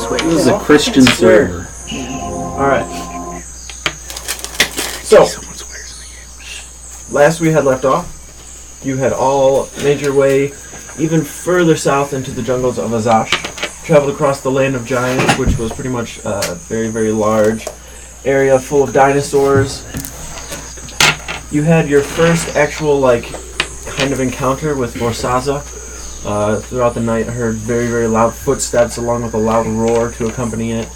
swear. This is a Christian server. Alright. So, last we had left off, you had all made your way even further south into the jungles of Azash. Traveled across the land of giants, which was pretty much a very, very large area full of dinosaurs. You had your first actual, kind of encounter with Vorsaza. Throughout the night, heard very, very loud footsteps along with a loud roar to accompany it.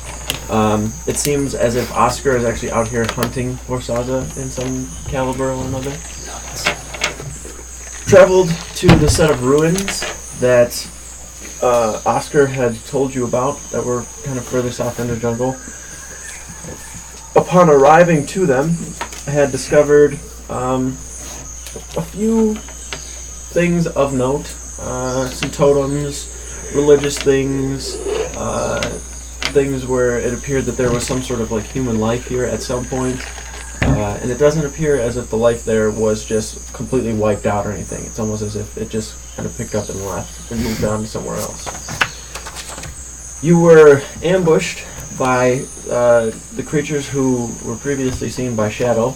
It seems as if Oscar is actually out here hunting Vorsaza in some caliber or another. Traveled to the set of ruins that Oscar had told you about that were kind of further south in the jungle. Upon arriving to them, I had discovered a few things of note, some totems, religious things, things where it appeared that there was some sort of human life here at some point, and it doesn't appear as if the life there was just completely wiped out or anything. It's almost as if it just kind of picked up and left and moved on to somewhere else. You were ambushed by the creatures who were previously seen by Shadow.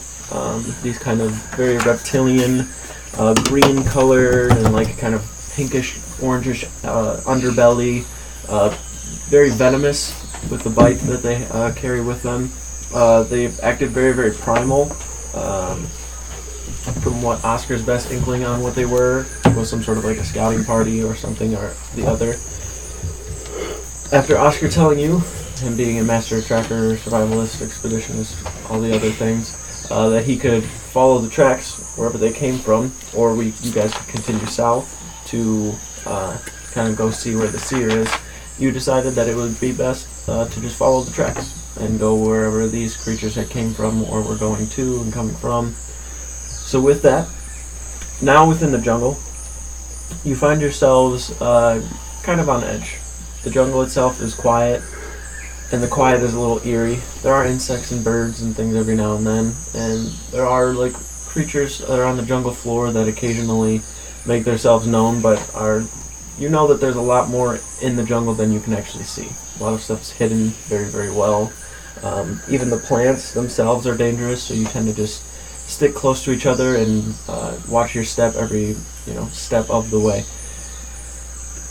These kind of very reptilian, green colored and kind of pinkish, orangish underbelly, very venomous with the bite that they carry with them. They acted very, very primal. From what Oscar's best inkling on what they were was some sort of a scouting party or something or the other. After Oscar telling you, him being a master tracker, survivalist, expeditionist, all the other things, that he could follow the tracks wherever they came from, or you guys could continue south to kind of go see where the seer is, you decided that it would be best to just follow the tracks and go wherever these creatures had came from or were going to and coming from. So with that, now within the jungle, you find yourselves kind of on edge. The jungle itself is quiet, and the quiet is a little eerie. There are insects and birds and things every now and then, and there are creatures that are on the jungle floor that occasionally make themselves known, but you know that there's a lot more in the jungle than you can actually see. A lot of stuff's hidden very, very well. Even the plants themselves are dangerous, so you tend to just stick close to each other and watch your step every step of the way.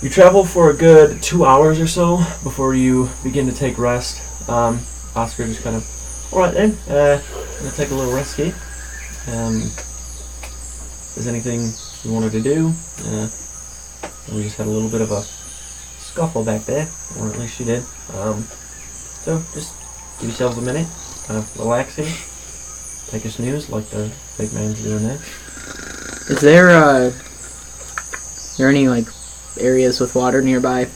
You travel for a good 2 hours or so before you begin to take rest. Oscar just kind of, alright then, I'm going to take a little rest here. Is anything you wanted to do? We just had a little bit of a scuffle back there, or at least she did. So just give yourselves a minute, kind of relax here, take a snooze like the big man's doing there. Is there any areas with water nearby?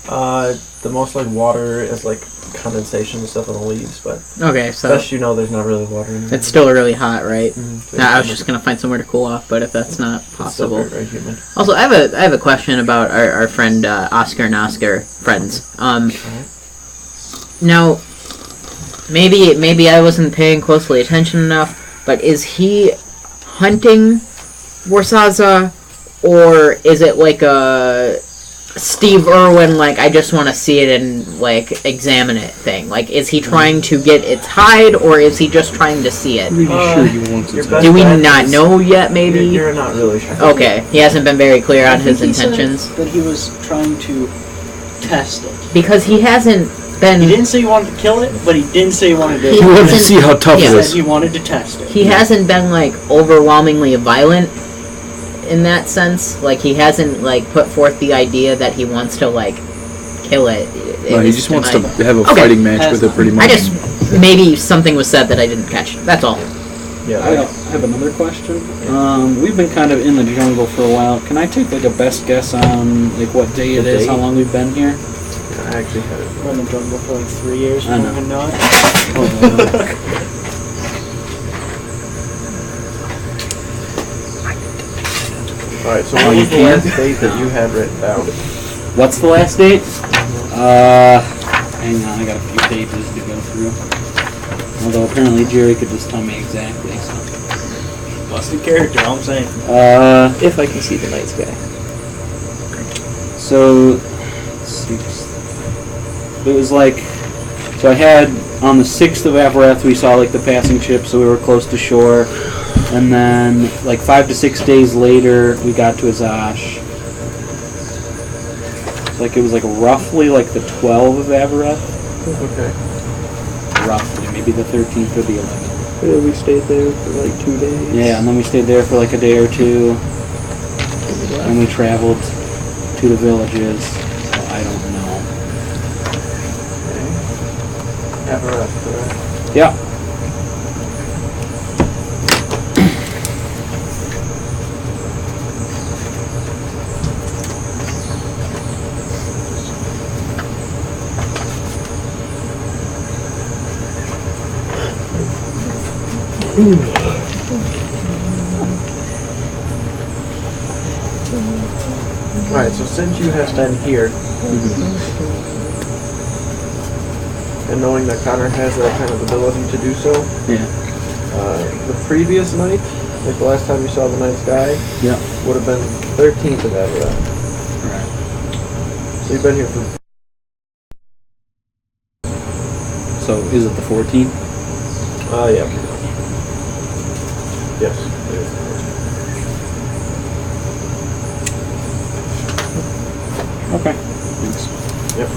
The most water is condensation and stuff on the leaves, but okay, so best you know, there's not really water in there. It's still really hot, right? Mm-hmm. I was just gonna find somewhere to cool off, but if that's not possible, it's still very, very humid. Also, I have a question about our friend Oscar and Oscar friends. Now, maybe I wasn't paying closely attention enough, but is he hunting Vorsaza, or is it a Steve Irwin, I just want to see it and, examine it thing? Is he trying to get its hide, or is he just trying to see it? Pretty sure he wants its hide. Do we not know yet, maybe? You're not really sure. Okay, he hasn't been very clear on his intentions. That he was trying to test it. Because he hasn't been... He didn't say he wanted to kill it, but he didn't say he wanted to... He wanted to see how tough it He is. said he wanted to test it. He hasn't been, overwhelmingly violent in that sense. He hasn't, put forth the idea that he wants to, kill it. No, he just wants to have a fighting match with it, pretty much. Maybe something was said that I didn't catch. That's all. Yeah. I have another question. We've been kind of in the jungle for a while. Can I take a best guess on what day it is, how long we've been here? I actually had it. We're in the jungle for 3 years. I know. Not. Alright, so what was the last date that you had written down? What's the last date? Hang on, I got a few pages to go through. Although apparently Jerry could just tell me exactly. So. Busted character, all I'm saying. If I can see the night sky. So, 6th. it was like, so I had, on the 6th of Avareth, we saw like the passing ship, so we were close to shore. And then, like 5 to 6 days later, we got to Azash. So, like, it was like roughly like the 12th of Avareth. Okay. Roughly, maybe the 13th or the 11th. Yeah, we stayed there for like 2 days. Yeah, and then we stayed there for like a day or two. And we traveled to the villages. So I don't know. Avareth, correct? Yeah. Alright, so since you have been here, and knowing that Connor has that kind of ability to do so, Yeah. The previous night, like the last time you saw the night sky, Yeah. would have been 13th of Avareth. Right. So you've been here for... So is it the 14th? Yeah. Yes. It is. Okay. Thanks. Yep.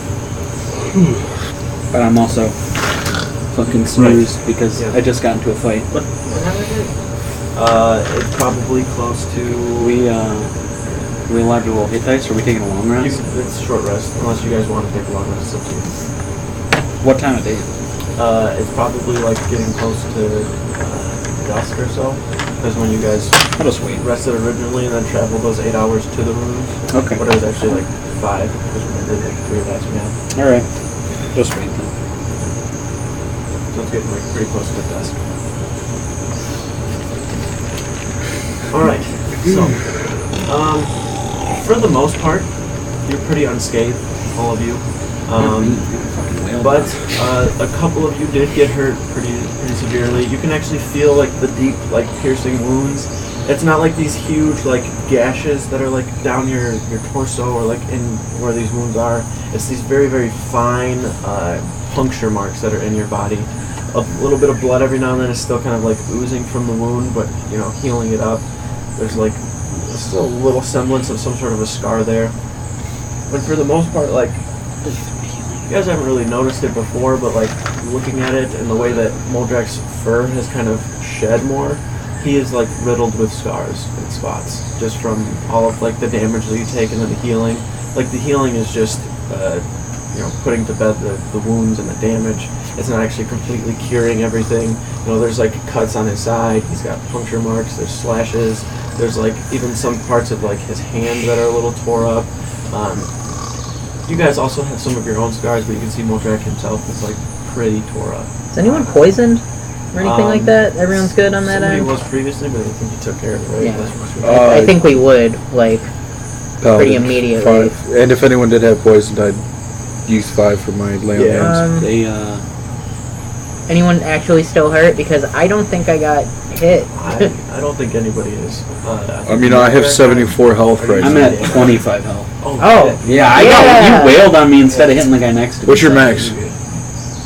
But I'm also fucking snoozed because Yeah. I just got into a fight. What happened? It's probably close to... Are we allowed to roll hit dice, or are we taking a long rest? It's a short rest, unless you guys want to take a long rest. It's up to you. What time of day? It's probably like getting close to dusk or so. Because when you guys I'll just wait. rested originally and then traveled those 8 hours to the ruins, Okay. but it was actually like 5, because remember like 3 of us now. Alright. Just wait then. So it's getting like pretty close to dusk. Alright, so for the most part, you're pretty unscathed, all of you. But a couple of you did get hurt pretty severely. You can actually feel like the deep, like piercing wounds. It's not like these huge like gashes that are like down your torso or like in where these wounds are. It's these very, very fine puncture marks that are in your body. A little bit of blood every now and then is still kind of like oozing from the wound, but you know, healing it up. There's like still a little semblance of some sort of a scar there. But for the most part, like, you guys haven't really noticed it before, but like looking at it and the way that Moldrak's fur has kind of shed more, he is like riddled with scars and spots just from all of like the damage that you take and then the healing. Like the healing is just putting to bed the wounds and the damage. It's not actually completely curing everything. You know, there's like cuts on his side. He's got puncture marks. There's slashes. There's like even some parts of like his hand that are a little tore up. You guys also have some of your own scars, but you can see Moldrak himself is like pretty tore up. Is anyone poisoned or anything like that? Everyone's good on that Somebody end? was previously, but I think you took care of it, right? Yeah. That's I think we would, like, pretty Paladin, immediately. 5. And if anyone did have poisoned, I'd use 5 for my lay on hands. Anyone actually still hurt? Because I don't think I got hit. I don't think anybody is. I mean, I have 74 health right I'm now. at 25 health. Oh, Yeah, I got you wailed on me instead of hitting the guy next to me. What's your max?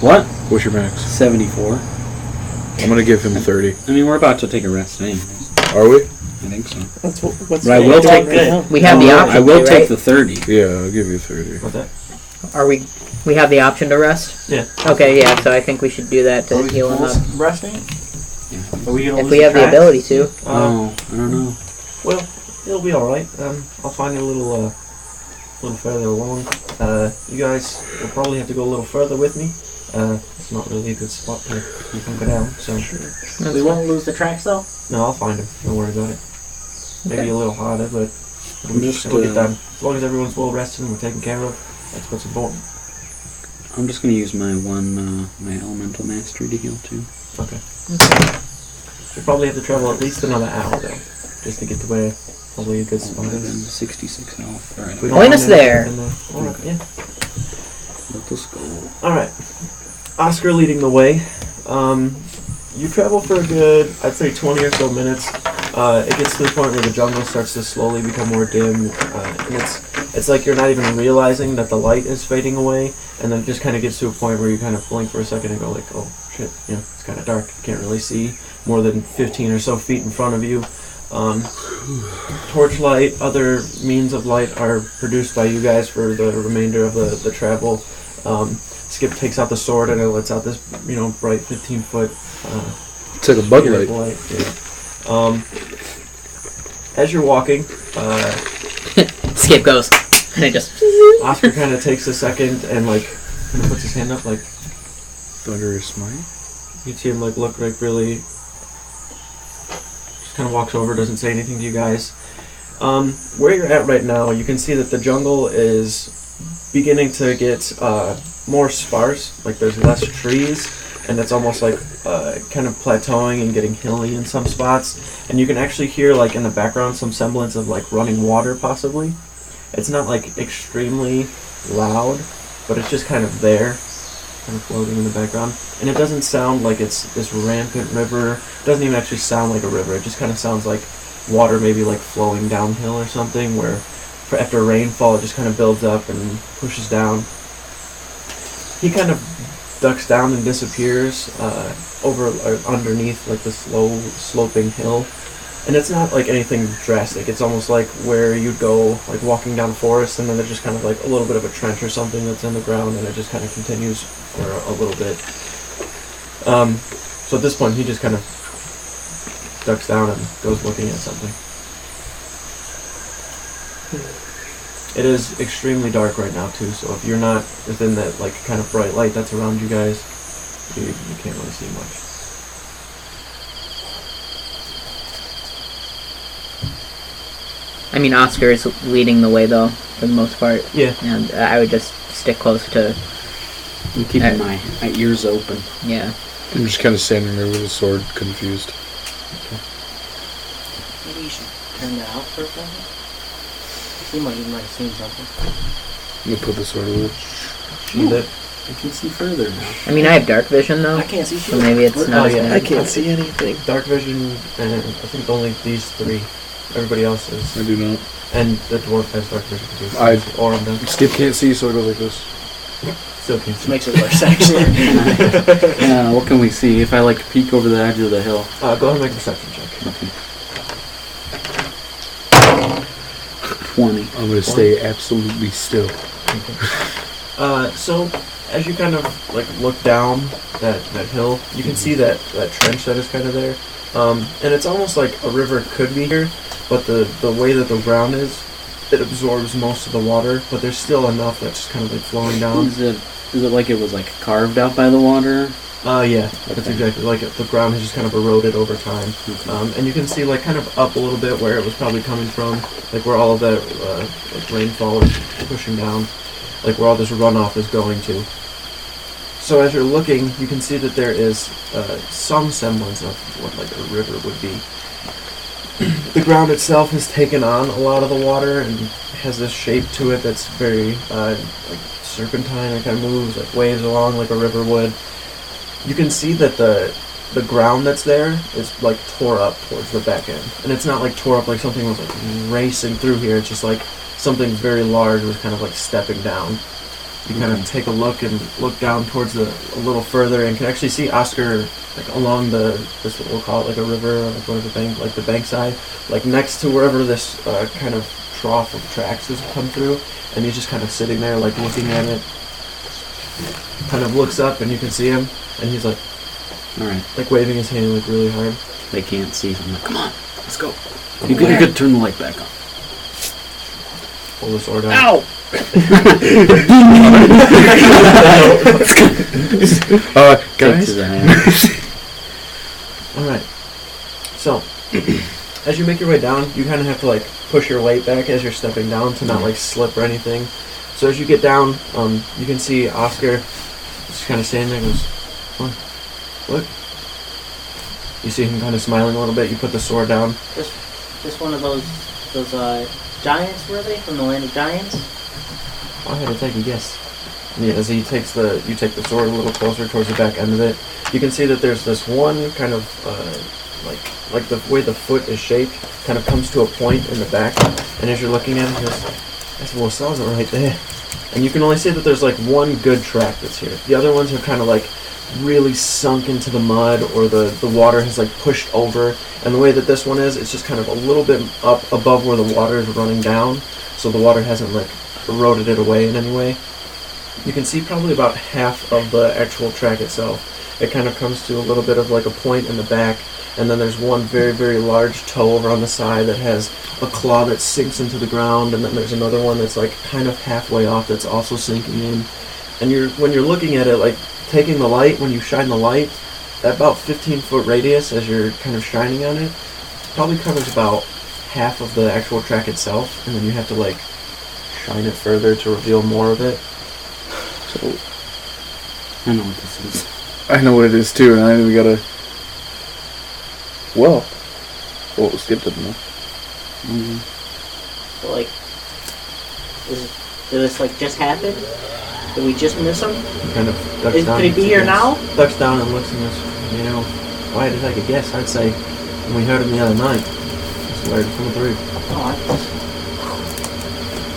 What? What's your max? 74. I'm gonna give him 30. I mean, we're about to take a rest anyway. Are we? I think so. What's But I will take We have the option. I will to, take right? the 30. Yeah, I'll give you 30. What's that? Are we? We have the option to rest. Yeah. Okay, yeah. So I think we should do that to heal him up Resting? Yeah. Are we gonna if lose we have the tracks? ability to. Oh, I don't know. Well, it'll be all right. I'll find you a little further along. You guys will probably have to go a little further with me. It's not really a good spot to you can go down. So We won't lose the tracks though. no, I'll find him. Don't worry about it. Maybe Okay. a little harder, but it'll get done. As long as everyone's well rested and we're taken care of, that's what's important. I'm just gonna use my my elemental mastery to heal too. Okay. You'll probably have to travel at least another hour though, just to get to where probably a good spot Other than is. 66 health. Alright, We don't Point find us there. anything in there. Alright, yeah. let us go. Alright. Oscar leading the way. You travel for a good, I'd say 20 or so minutes. It gets to the point where the jungle starts to slowly become more dim, and it's like you're not even realizing that the light is fading away, and then it just kind of gets to a point where you kind of blink for a second and go like, oh shit, it's kind of dark. You can't really see more than 15 or so feet in front of you. Torchlight, other means of light are produced by you guys for the remainder of the travel. Skip takes out the sword and it lets out this, bright 15-foot. It's like a bug light. Yeah. As you're walking, Skip goes, and I just. Oscar kind of takes a second and kind of puts his hand up like. Thunderous smite. You see him look like really. Just kind of walks over, doesn't say anything to you guys. Where you're at right now, you can see that the jungle is beginning to get more sparse. Like there's less trees, and it's almost like kind of plateauing and getting hilly in some spots. And you can actually hear in the background some semblance of running water, possibly. It's not extremely loud, but it's just kind of there, kind of floating in the background. And it doesn't sound like it's this rampant river. It doesn't even actually sound like a river. It just kind of sounds like water maybe flowing downhill or something, where after rainfall it just kind of builds up and pushes down. He kind of ducks down and disappears over underneath the slow sloping hill. And it's not anything drastic. It's almost like where you'd go walking down a forest, and then there's just kind of a little bit of a trench or something that's in the ground, and it just kind of continues for a little bit. So at this point he just kind of ducks down and goes looking at something. It is extremely dark right now too, so if you're not within that kind of bright light that's around you guys, you can't really see much. I mean, Oscar is leading the way though, for the most part. Yeah. And I would just stick close to. I'm keeping my ears open. Yeah. I'm just kind of standing there with a sword, confused. Maybe you should turn that out for a second. Seemed like you might have seen something. I'm gonna put the sword away. I can see further now. I mean, I have dark vision though. I can't see shit. So maybe it's not. yeah. I can't see anything. Dark vision, and I think only these three. Everybody else is. I do not. And the dwarf has dark vision too. Or of them. Skip can't see, so it goes like this. Still can't This see. makes it worse, actually. What can we see? If I peek over the edge of the hill. Go ahead and make a perception check. Okay. 20. I'm gonna stay absolutely still. So as you kind of look down that hill, you can see that trench that is kind of there. And it's almost like a river could be here, but the way that the ground is, it absorbs most of the water, but there's still enough that's just kind of flowing down. Is it like it was carved out by the water? Yeah, that's exactly like it. The ground has just kind of eroded over time. Okay. And you can see kind of up a little bit where it was probably coming from, where all of that rainfall is pushing down, where all this runoff is going to. So as you're looking, you can see that there is some semblance of what a river would be. The ground itself has taken on a lot of the water and has this shape to it that's very serpentine. It kind of moves waves along like a river would. You can see that the ground that's there is tore up towards the back end, and it's not tore up like something was racing through here. It's just something very large was kind of stepping down. You kind of take a look and look down towards a little further, and can actually see Oscar along this we'll call it a river, or one of the bank, the bank side, next to wherever this kind of trough of tracks has come through, and he's just kind of sitting there looking at it. Kind of looks up, and you can see him, and he's All right. waving his hand really hard. They can't see, so I'm like, come on, let's go. You could turn the light back on. Pull the sword out. Ow! Guys? Alright. So, as you make your way down, you kind of have to push your weight back as you're stepping down to not slip or anything. So as you get down, you can see Oscar just kind of standing there and goes, "Huh? What?" You see him kind of smiling a little bit. You put the sword down. Just one of those giants, were they? From the land of giants? Go ahead and take a guess. Yeah, as you take the sword a little closer towards the back end of it, you can see that there's this one kind of like the way the foot is shaped, kind of comes to a point in the back, and as you're looking at it, that's Warsaza right there. And you can only see that there's like one good track that's here. The other ones are kind of like really sunk into the mud, or the water has like pushed over. And the way that this one is, it's just kind of a little bit up above where the water is running down, so the water hasn't like eroded it away in any way. You can see probably about half of the actual track itself. It kind of comes to a little bit of like a point in the back, and then there's one very, very large toe over on the side that has a claw that sinks into the ground, and then there's another one that's like kind of halfway off that's also sinking in. And when you're looking at it, like taking the light, when you shine the light, that about 15-foot radius as you're kind of shining on it, probably covers about half of the actual track itself, and then you have to like shine it further to reveal more of it. So, I know what this is. I know what it is too, and I think we gotta. Well, skip to them. Mm-hmm. So, like, did this like just happen? Did we just miss him? He kind of ducks down. Could he be here now? Ducks down and looks at us. You know, if I had to take a guess, I'd say when we heard him the other night, that's where he's coming through.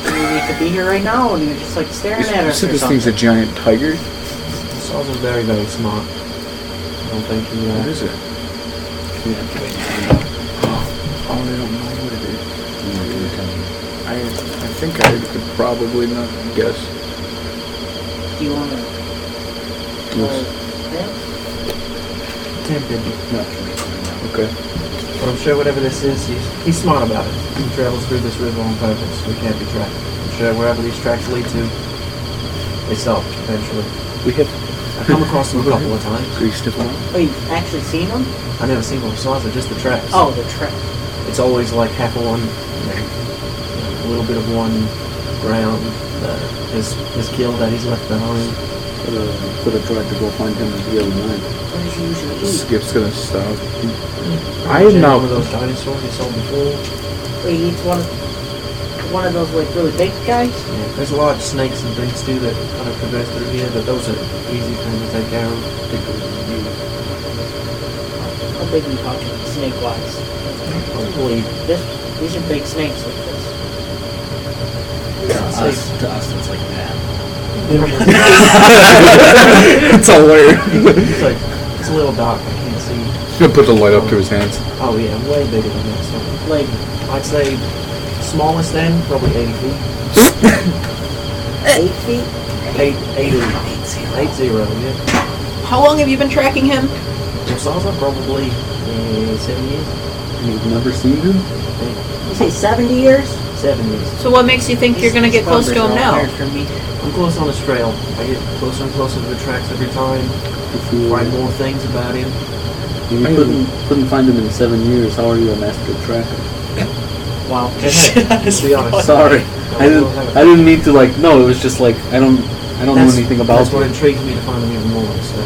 I mean, he could be here right now, and you're just like staring at You us. said Or this something. thing's a giant tiger? Saul's very, very smart. I don't think he. What is it? We have to wait and find out. Oh, I don't know what it is. I think I could probably not guess. Do you want to? Tempted. No. Okay. But I'm sure whatever this is, he's smart about it. He travels through this river on purpose. We can't be tracked. I'm sure wherever these tracks lead to, they stop eventually. We have I've come across them a couple of times. greased it one. Oh, you've actually seen him? I never seen one besides it, just the tracks. Oh, the track. It's always like half of one, a little bit of one ground. His kill that he's left behind. Could have tried to go find him the other night. What does he usually eat? Skip's gonna stop. I am am now. one of those dinosaurs he saw before. Wait, he eats one of those like really big guys? Yeah, there's a lot of snakes and things too that kind of traverse through here, but those are easy for him to take care of. How big are you talking snake-wise? Probably These are big snakes like this. To us, it's like that. It's all weird. it's a little dark. I can't see. He's gonna put the light up to his hands. Oh yeah, way bigger than that. So Like, I'd say smallest end probably 80 feet. 8 feet? 80. Yeah. How long have you been tracking him? Salsa probably 7 years. You've never seen him? You say 70 years? 7 years. So what makes you think you're going to get close to him now? For me. I'm close on his trail. I get closer and closer to the tracks every time. Find more things about him. You couldn't find him in 7 years. How are you a master tracker? Wow. To be honest. Sorry, I didn't mean to like. No, it was just like I don't know anything about That's what him. intrigues me to find him even more. So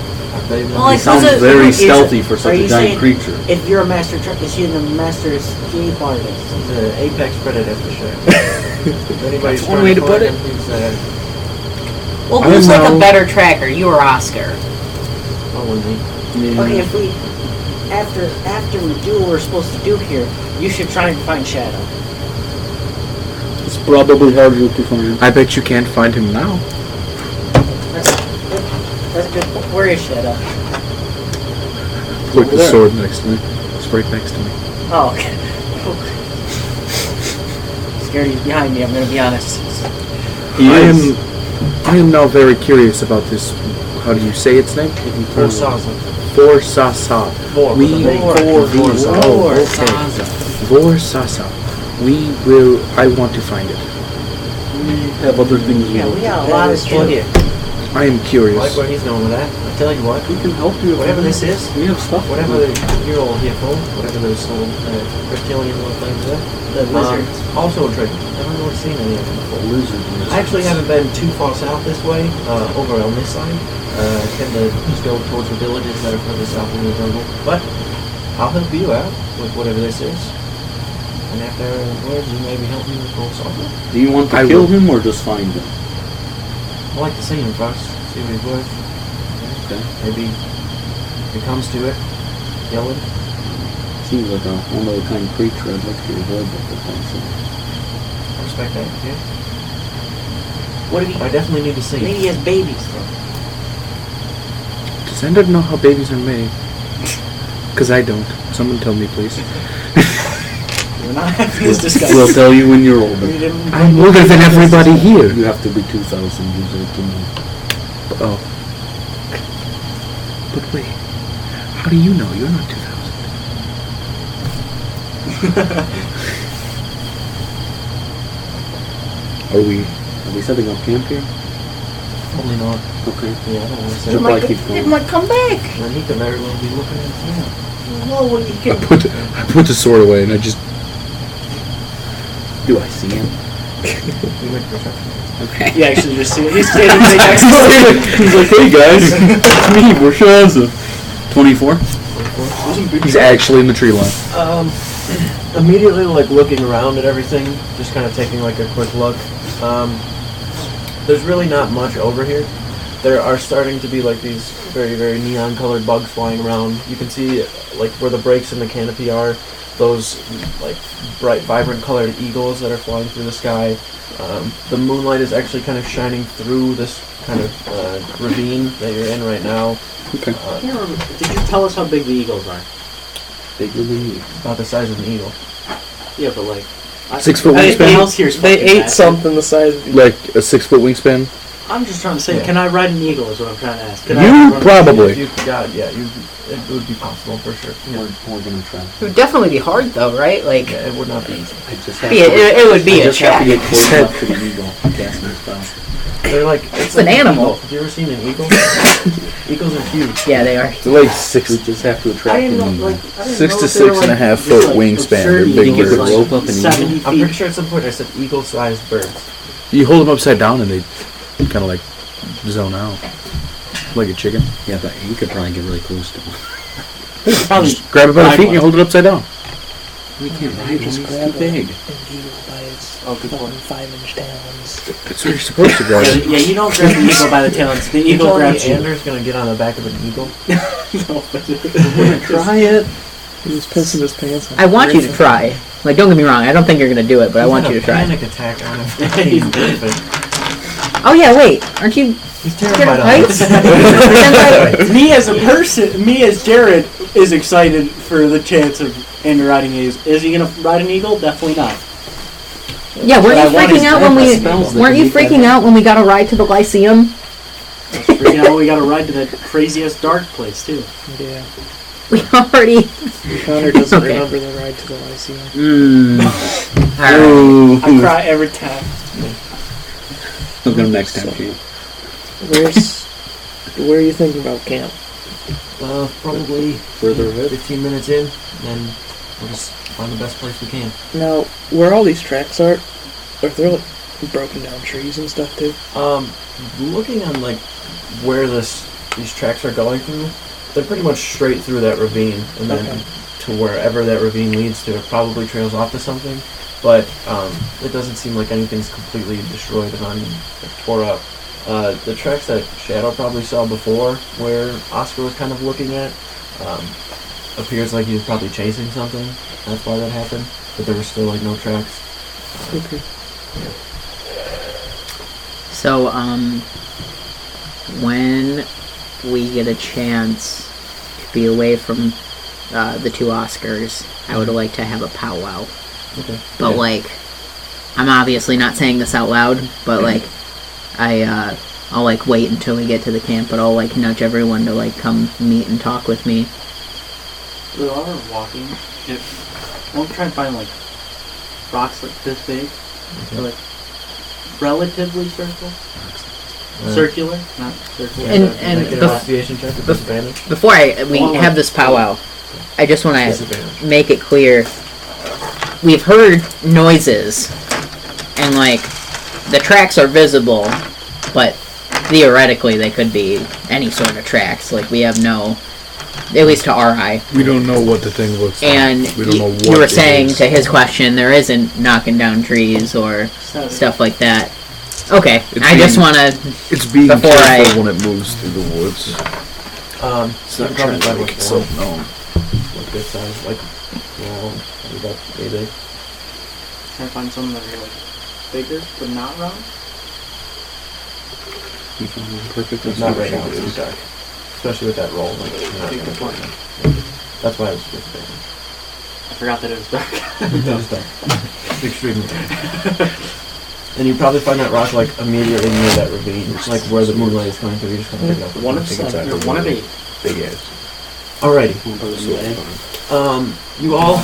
Well, He like, sounds was it- very is it- stealthy for are such a you giant saying- creature. If you're a master tracker, is he the master escape artist? he's an apex predator for sure. If anybody's That's one trying way to find put him, he's Well, I who's don't like know. a better tracker, you or Oscar? probably me. Okay, if we after we do what we're supposed to do here, you should try and find Shadow. It's probably harder to find. I bet you can't find him now. That's good. Where is Shadow? With the sword next to me. It's right next to me. Oh, okay. Scared he's behind me, I'm gonna be honest. I am now very curious about this. How do you say its name? Warsaza. Vorsasa. Vor. We Warsaza. Vorsasa. I want to find it. We have other things. Yeah, we got a lot of shit here. I am I curious. like where he's going with that. I tell you what, We can help you. whatever this is, We have stuff. whatever you're all here for, whatever those little reptilian little things are, The lizards. also a trick. Never really seen any of them before. Lizard. I actually haven't been too far south this way, over on this side. I tend to just go towards the villages that are further south in the jungle. But I'll help you out with whatever this is. And afterwards, you maybe help me with Warsaza. Do you want to I kill will. him or just find him? I like to see him first, see what he's worth. Okay. Maybe if it comes to it, kill him. seems like a one of the kind of creature I'd like to avoid at the time. I respect that. Yeah. What if he? I definitely need to see. Maybe he has babies though. Does anyone know how babies are made? Because I don't. Someone tell me, please. We're not having this discussion. We'll tell you when you're older. We didn't- I'm older than everybody here. You have to be 2,000 years old to know. Oh. But wait. How do you know? You're not 2,000. Are we setting up camp here? Probably not. Okay. Yeah, I don't want to say We'll that. probably keep It going. might come back. Then he could very well be looking at us now. No, what you I can. put the sword away and I just Do I see him? We went perception. Okay. You actually just see it. He's standing right next to you. He's like, hey guys, it's me, Warshaza. 24? he's actually in the tree line. Immediately, like, looking around at everything, just kind of taking, like, a quick look. There's really not much over here. There are starting to be, like, these very, very neon-colored bugs flying around. You can see, like, where the breaks in the canopy are, those, like, bright, vibrant colored eagles that are flying through the sky. The moonlight is actually kind of shining through this kind of ravine that you're in right now. Okay. I can't remember. Did you tell us how big the eagles are? Bigger than you. About the size of an eagle. Yeah, but like 6 foot everything wingspan? else here is They fucking ate massive. something the size of you. Like a 6 foot wingspan? I'm just trying to say, Yeah. can I ride an eagle? Is what I'm trying to ask. Can You I run- probably. If you got, yeah, it would be possible for sure. Yeah. We're gonna try. It would definitely be hard though, right? Like, Yeah, it would not be easy. I just have be it would be I a just have to check. get close enough to the eagle. Casting a spell. They're like It's like an animal. eagle. Have you ever seen an eagle? Eagles are huge. Yeah, they are. They're like We 6 just have to I attract didn't the know, eagle. like, I didn't Six know to if they were, 6.5 just, foot like, wingspan. They're absurd big eagles, birds. like, Rope up an eagle. 70 I'm feet. pretty sure at some point I said eagle-sized birds. You hold them upside down and they kind of like zone out. Like a chicken. Yeah, but you could probably get really close to one. Probably Just grab it by the ride feet and you one. hold it upside down. We can't ride Just one. It's grab too big. an eagle by its Oh, good point. 5-inch talons. That's where you're supposed to grab Yeah, it. yeah, you don't grab the eagle by the talons. The You eagle telling me grabs you. Anders gonna get on the back of an eagle? No, but Try it. He was pissing his pants on. I want you to try. Like, don't get me wrong. I don't think you're gonna do it, but I want you to try. Panic attack on him. He's perfect. Oh yeah, wait. Aren't you He's scared terrified of of heights? heights. me as a person, me as Jared, is excited for the chance of Andrew riding an eagle. Is he gonna ride an eagle? Definitely not. Yeah, weren't What I you want freaking is out when we spells that weren't you can make that freaking out when we got a ride to the Lyceum? Freaking out, we gotta ride to that crazy ass dark place too. Yeah. We already. Connor doesn't Okay. remember the ride to the Lyceum. Alright. I cry every time. We'll go next time, Chief. Where are you thinking about camp? Probably Further ahead. 15 minutes in, then we'll just find the best place we can. Now, where all these tracks are there like broken down trees and stuff too? Looking on like where these tracks are going through, they're pretty much straight through that ravine, and then Okay. to wherever that ravine leads to, it probably trails off to something. But it doesn't seem like anything's completely destroyed and tore up. The tracks that Shadow probably saw before, where Oscar was kind of looking at, appears like he was probably chasing something. That's why that happened. But there were still like no tracks. Okay. So, when we get a chance to be away from the two Oscars, I would like to have a powwow. Okay. But like, I'm obviously not saying this out loud, but like, I'll like wait until we get to the camp, but I'll like nudge everyone to like come meet and talk with me. We are walking. We'll try and find like rocks like this big, or like relatively circular, not circular. And Make an bef- investigation check with disadvantage. Before we have this powwow, I just want to Disadvantage. make it clear, we've heard noises, and like, the tracks are visible, but theoretically they could be any sort of tracks. Like, we have no, at least to our eye. We don't know what the thing looks like. And we don't know what you were it saying is. to his question, there isn't knocking down trees or stuff like that. Okay, It's I just being- want to. It's being Before careful I- when it moves through the woods. It's It's not trying to make itself known. like this size, like about maybe. Try to find some that are like bigger but not round. You found perfect. It's not right now. It's too dark, especially with that roll. Like, you're not gonna find them. That's why I was just thinking. I forgot that it was dark. It was dark. Extremely dark. And you probably find that rock like immediately near that ravine, like where the moonlight is coming through. You just kind of pick it up. One of 7 or 1 of 8. Big ass. Alrighty. You all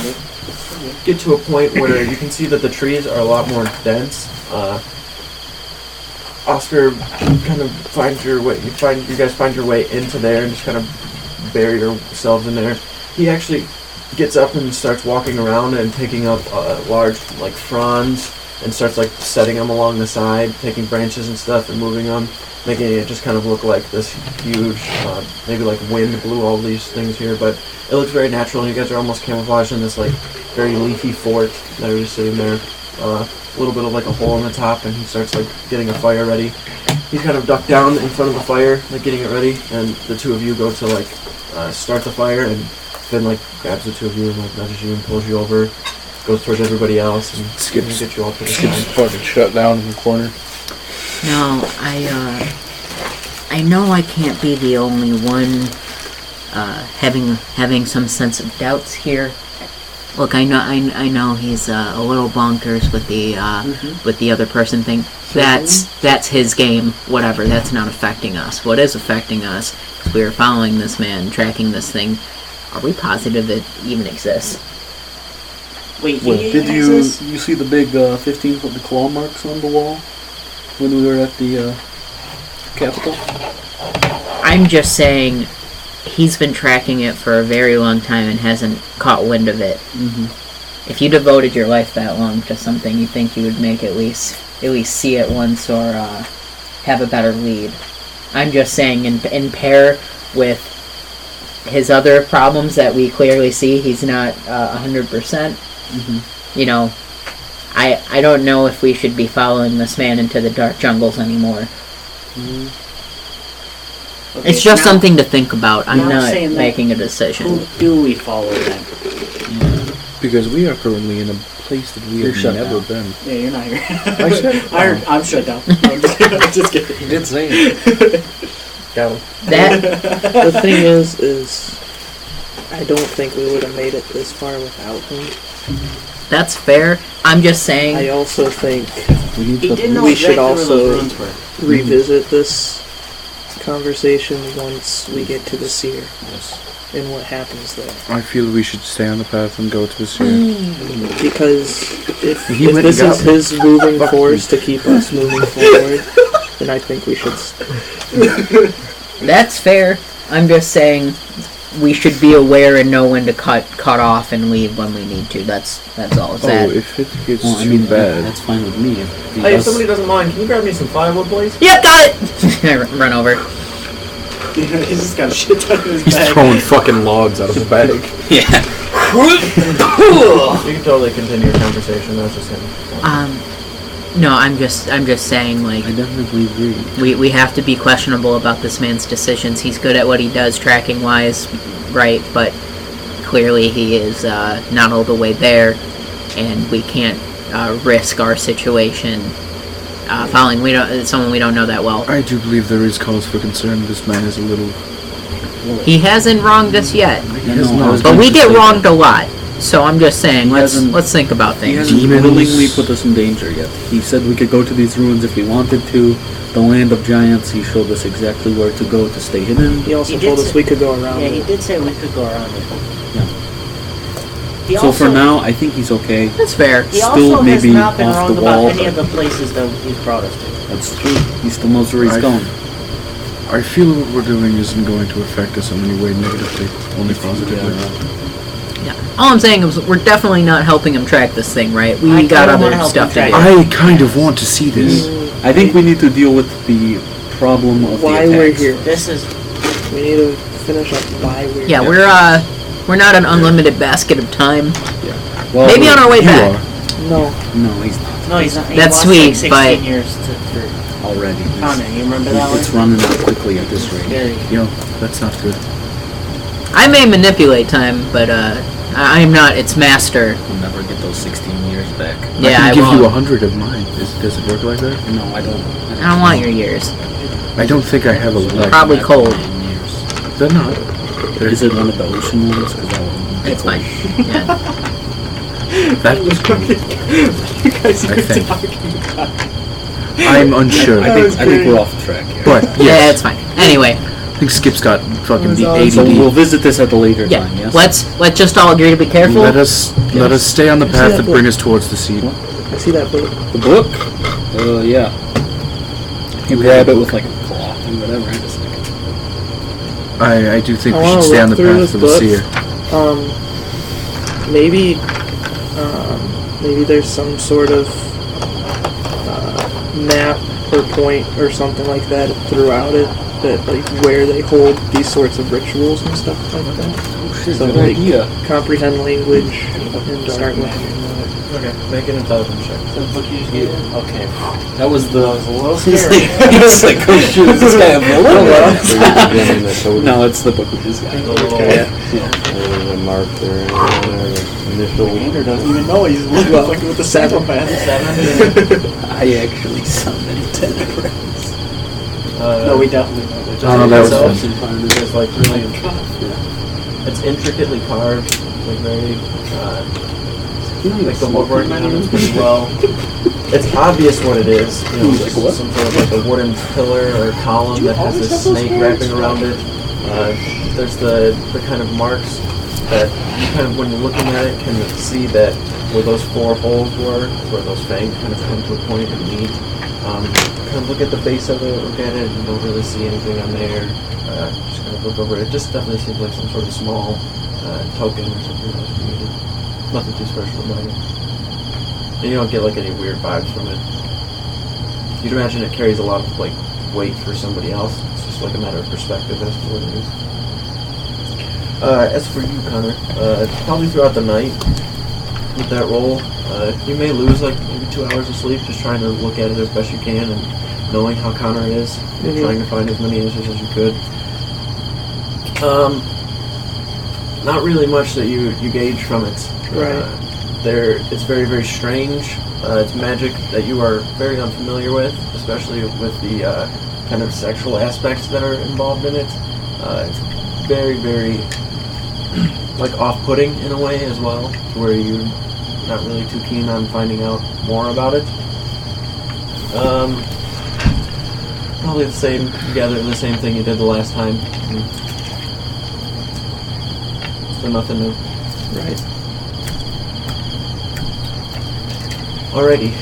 get to a point where you can see that the trees are a lot more dense. Oscar kind of finds your way. You guys find your way into there and just kind of bury yourselves in there. He actually gets up and starts walking around and picking up large like fronds and starts like setting them along the side, taking branches and stuff and moving them, making it just kind of look like this huge, maybe like wind blew all these things here, but it looks very natural and you guys are almost camouflaged in this like very leafy fort that are just sitting there. A little bit of like a hole in the top, and he starts like getting a fire ready. He's kind of ducked down in front of the fire, like getting it ready, and the two of you go to like start the fire, and Finn like grabs the two of you and like nudges you and pulls you over, goes towards everybody else, and Skips. get you all to the Skips side. fucking shut down in the corner. No, I know I can't be the only one having some sense of doubts here. Look, I know he's a little bonkers with the other person thing. That's his game. Whatever. That's not affecting us. What is affecting us is we are following this man, tracking this thing. Are we positive it even exists? Wait, What, did you see the big 15-foot claw marks on the wall when we were at the Capitol? I'm just saying he's been tracking it for a very long time and hasn't caught wind of it. Mm-hmm. If you devoted your life that long to something, you think you would make at least see it once or have a better lead. I'm just saying, in pair with his other problems that we clearly see, he's not 100%. Mm-hmm. You know, I don't know if we should be following this man into the dark jungles anymore. Mm-hmm. Okay, It's just now- something to think about. I'm now not saying that- making a decision. Who do we follow then? Because we are currently in a place that we You're have shut never down. been. Yeah, you're not here. I said I'm shut down. I'm just kidding. He did say it. Got him. That The thing is I don't think we would have made it this far without him. that's fair. I'm just saying. I also think We need He to didn't know We exactly should where also- those runes were. revisit this conversation once we get to the seer and what happens there. I feel we should stay on the path and go to the sea. Because if He this went is and got his moving force to keep us moving forward, then I think we should. That's fair. I'm just saying we should be aware and know when to cut off and leave when we need to. That's all. Is that? Oh, if it gets Well, I too mean, bad. that's fine with me. If he Hey, if does- somebody doesn't mind, can you grab me some firewood, please? Yeah, got it. I run over. He's just got a shit ton in his He's bag. throwing fucking logs out of the bag. yeah. You can totally continue your conversation. That's just him. No, I'm just saying, like, I definitely agree. we have to be questionable about this man's decisions. He's good at what he does, tracking wise, right? But clearly he is not all the way there, and we can't risk our situation following someone we don't know that well. I do believe there is cause for concern. This man is a little... He hasn't wronged us yet, He has No, I was not. but we going to get say wronged a lot. So I'm just saying, He hasn't- let's think about He things. hasn't Demons. willingly put us in danger yet. He said we could go to these ruins if we wanted to. The land of giants, he showed us exactly where to go to stay hidden. He also He did told us say- we could go around. Yeah, it. he did say we could go around it. Yeah. He So also, for now, I think he's okay. That's fair. he still also has maybe not been off wrong the about wall, any of but- the places that he's brought us to. That's true. He still knows where he's I- going. I feel what we're doing isn't going to affect us in any way negatively, only positively. Yeah. All I'm saying is we're definitely not helping him track this thing, right? We I got kinda wanna other help stuff to him do. track I kind of want to see this. I think we need to deal with the problem of Why the we're attacks. here. This is We need to finish up why we're Yeah, here. we're not an unlimited basket of time. Well, Maybe on our way You back. are. No. No, he's not no, he's not. He That's lost sweet, like 16 but- years for already. Connor. You remember that It's one? running out quickly at this rate. Very. Yo, that's not good. I may manipulate time, but I'm not its master. You'll never get those 16 years back. Yeah, I I can give won't. you 100 of mine. Does it work like that? No, I don't. I don't want your years. I don't think I have a lot. Probably cold. Years. They're not. Is it one of the ocean ones? Because that one. It's fine. Yeah. That was cool. You guys I are think. talking about. I'm unsure. I think we're off track here. But, Yeah, yes. it's fine. Anyway, I think Skip's got fucking the So we'll ADD. visit this at a later yeah. time, yes? Let's just all agree to be careful. Let us stay on the See path that that book? bring us towards the sea. I see that book. The book? Yeah. You grab it with like a cloth or whatever. I just like it. I do think I we wanna should stay on the look through path this for the book. seer. Maybe there's some sort of map or point or something like that throughout it, that like where they hold these sorts of rituals and stuff like that. So Good like idea. comprehend language and start looking. Okay, make an intelligence check. The book you just gave me? Okay. That was the. That was a little He's scary. like, oh shoot, is this guy a villain? No. No, it's the book we just got. Okay. There's a mark there, initial. Andrew doesn't even know he's looking like with the psychopath. I actually summoned 10 friends. No, we definitely know. Oh, that was itself fun. is like really, it's intricately carved, like very, like the woodworking on it's pretty well. It's obvious what it is. You know, Like what? some sort of like a wooden pillar or column that has this snake wrapping around it. There's the kind of marks that you kind of, when you're looking at it, can see that where those 4 holes were, where those fangs kind of come to a point and meet. Kind of look at the base of it, look at it, and don't really see anything on there. Just kind of look over it. It just definitely seems like some sort of small token or something else created. Nothing too special about it. And you don't get like any weird vibes from it. You'd imagine it carries a lot of like weight for somebody else. It's just like a matter of perspective as to what it is. As for you, Connor, probably throughout the night with that roll, you may lose like maybe 2 hours of sleep just trying to look at it as best you can and knowing how Connor is, trying to find as many answers as you could. Not really much that you gauge from it. Right. It's very, very strange. It's magic that you are very unfamiliar with, especially with the kind of sexual aspects that are involved in it. It's very, very like off-putting in a way as well, to where you're not really too keen on finding out more about it. Probably the same. You gather the same thing you did the last time. So nothing new. Right. Alrighty.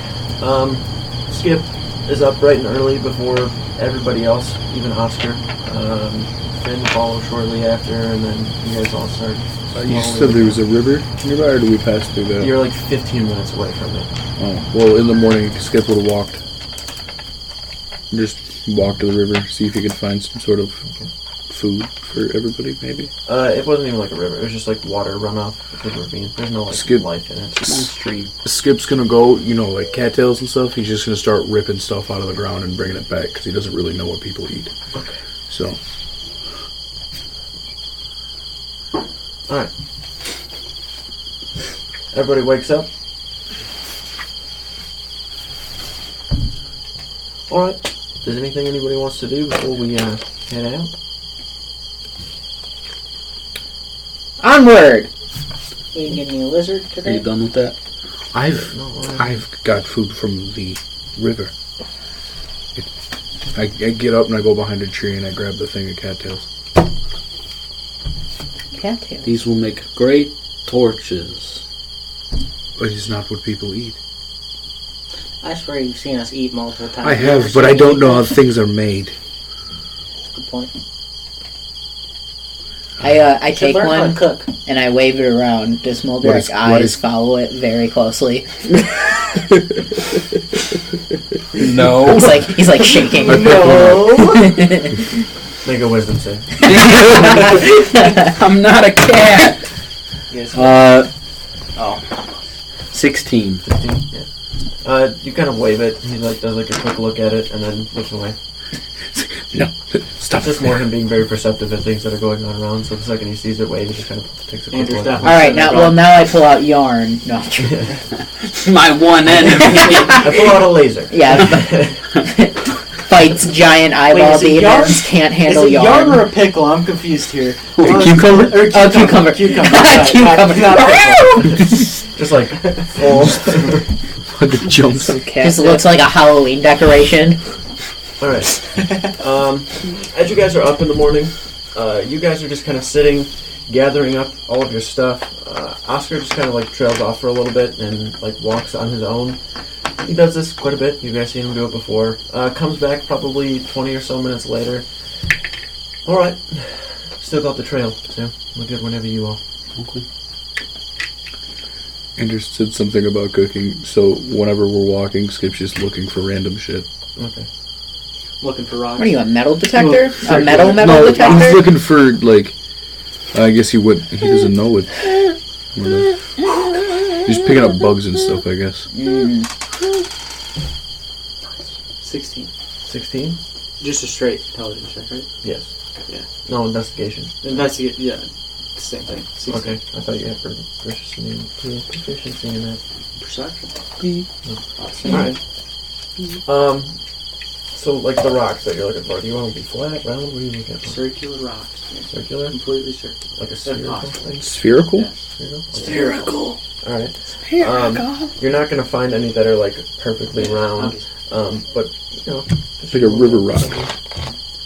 Skip is up bright and early before everybody else, even Oscar. Finn follows shortly after, and then you guys all start. You said there was a river nearby, or do we pass through that? You're like 15 minutes away from it. Oh, well, in the morning, Skip would have walked. Just walk to the river, see if he could find some sort of food for everybody, maybe. It wasn't even like a river. It was just like water runoff. It's a ravine. There's no like Skip. life in it. It's just a stream. Skip's gonna go, like cattails and stuff. He's just gonna start ripping stuff out of the ground and bringing it back because he doesn't really know what people eat. Okay. So, All right. Everybody wakes up. All right. Is there anything anybody wants to do before we head out? Onward! You get me a lizard Are you today? done with that? I've got food from the river. I get up and I go behind a tree and I grab the thing of cattails. Cattails. These will make great torches. But it's not what people eat. I swear you've seen us eat multiple times. I have, but I don't know how things are made. Good point. I take Learn how one to cook. and I wave it around. Does Muldrack's eyes follow it very closely? No. He's like shaking. Make a wisdom save. I'm not a cat. Yes. 16. 15. Yeah. You kind of wave it. He does a quick look at it and then looks away. No, stop. It's just more him being very perceptive at things that are going on around. So the second he sees it wave, he just kind of takes a quick Andrew's look. definitely- All right, now I pull out yarn. No, My one enemy. I pull out a laser. yeah. Fights giant eyeball is it yarn? demons. Can't Is handle it yarn yarn. or a pickle? I'm confused here. Cucumber? Or Oh, cucumber. Cucumber. Cucumber. Not pickle. Just like full. The jumps. Just looks like a Halloween decoration. All right. As you guys are up in the morning, you guys are just kind of sitting, gathering up all of your stuff. Oscar just kind of like trails off for a little bit and like walks on his own. He does this quite a bit. You guys seen him do it before. Comes back probably 20 or so minutes later. All right. Still got the trail, Sam. We're good whenever you are. Okay. Andrew said something about cooking, so whenever we're walking, Skip's just looking for random shit. Okay. Looking for rocks. What are you, a metal detector? Well, A metal no, detector? he's looking for, like, I guess he doesn't know what. He's picking up bugs and stuff, I guess. 16. 16? Just a straight intelligence check, right? Yes. Yeah. No investigation. Investigate. Yeah. Same thing. 16. Okay. I thought you had proficiency in that. Perception. Alright. So, like the rocks that you're looking for, do you want to be flat, round? What are you looking for? Circular rocks. Circular? Completely circular. Like a spherical thing? Spherical? Yes. Spherical? Alright. You're not going to find any that are, like, perfectly round. But, you know. It's like a river rock.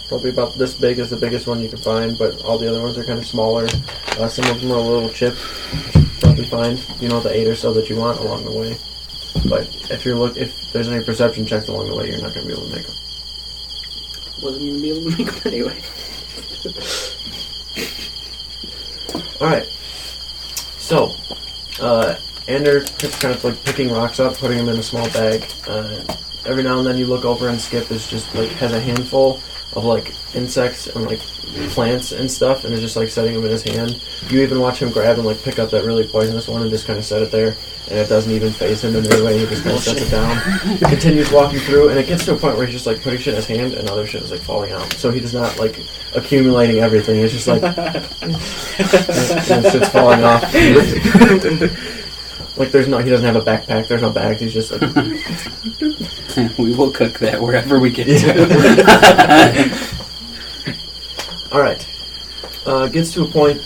Probably about this big is the biggest one you can find, but all the other ones are kind of smaller. Some of them are a little chipped. Probably find, you know, the 8 or so that you want along the way. But if there's any perception checks along the way, you're not going to be able to make them. Wasn't even be able to make them anyway. Alright. So, Ander just kind of like picking rocks up, putting them in a small bag. Every now and then you look over and Skip is just like has a handful of like insects and like plants and stuff, and is just like setting them in his hand. You even watch him grab and like pick up that really poisonous one and just kind of set it there, and it doesn't even faze him in any way. He just kind of sets it down. He continues walking through, and it gets to a point where he's just like putting shit in his hand, and other shit is like falling out. So he does not like accumulating everything. It's just like and shit's falling off. Like he doesn't have a backpack. There's no bags. He's just like. We will cook that wherever we get to. Alright. Gets to a point.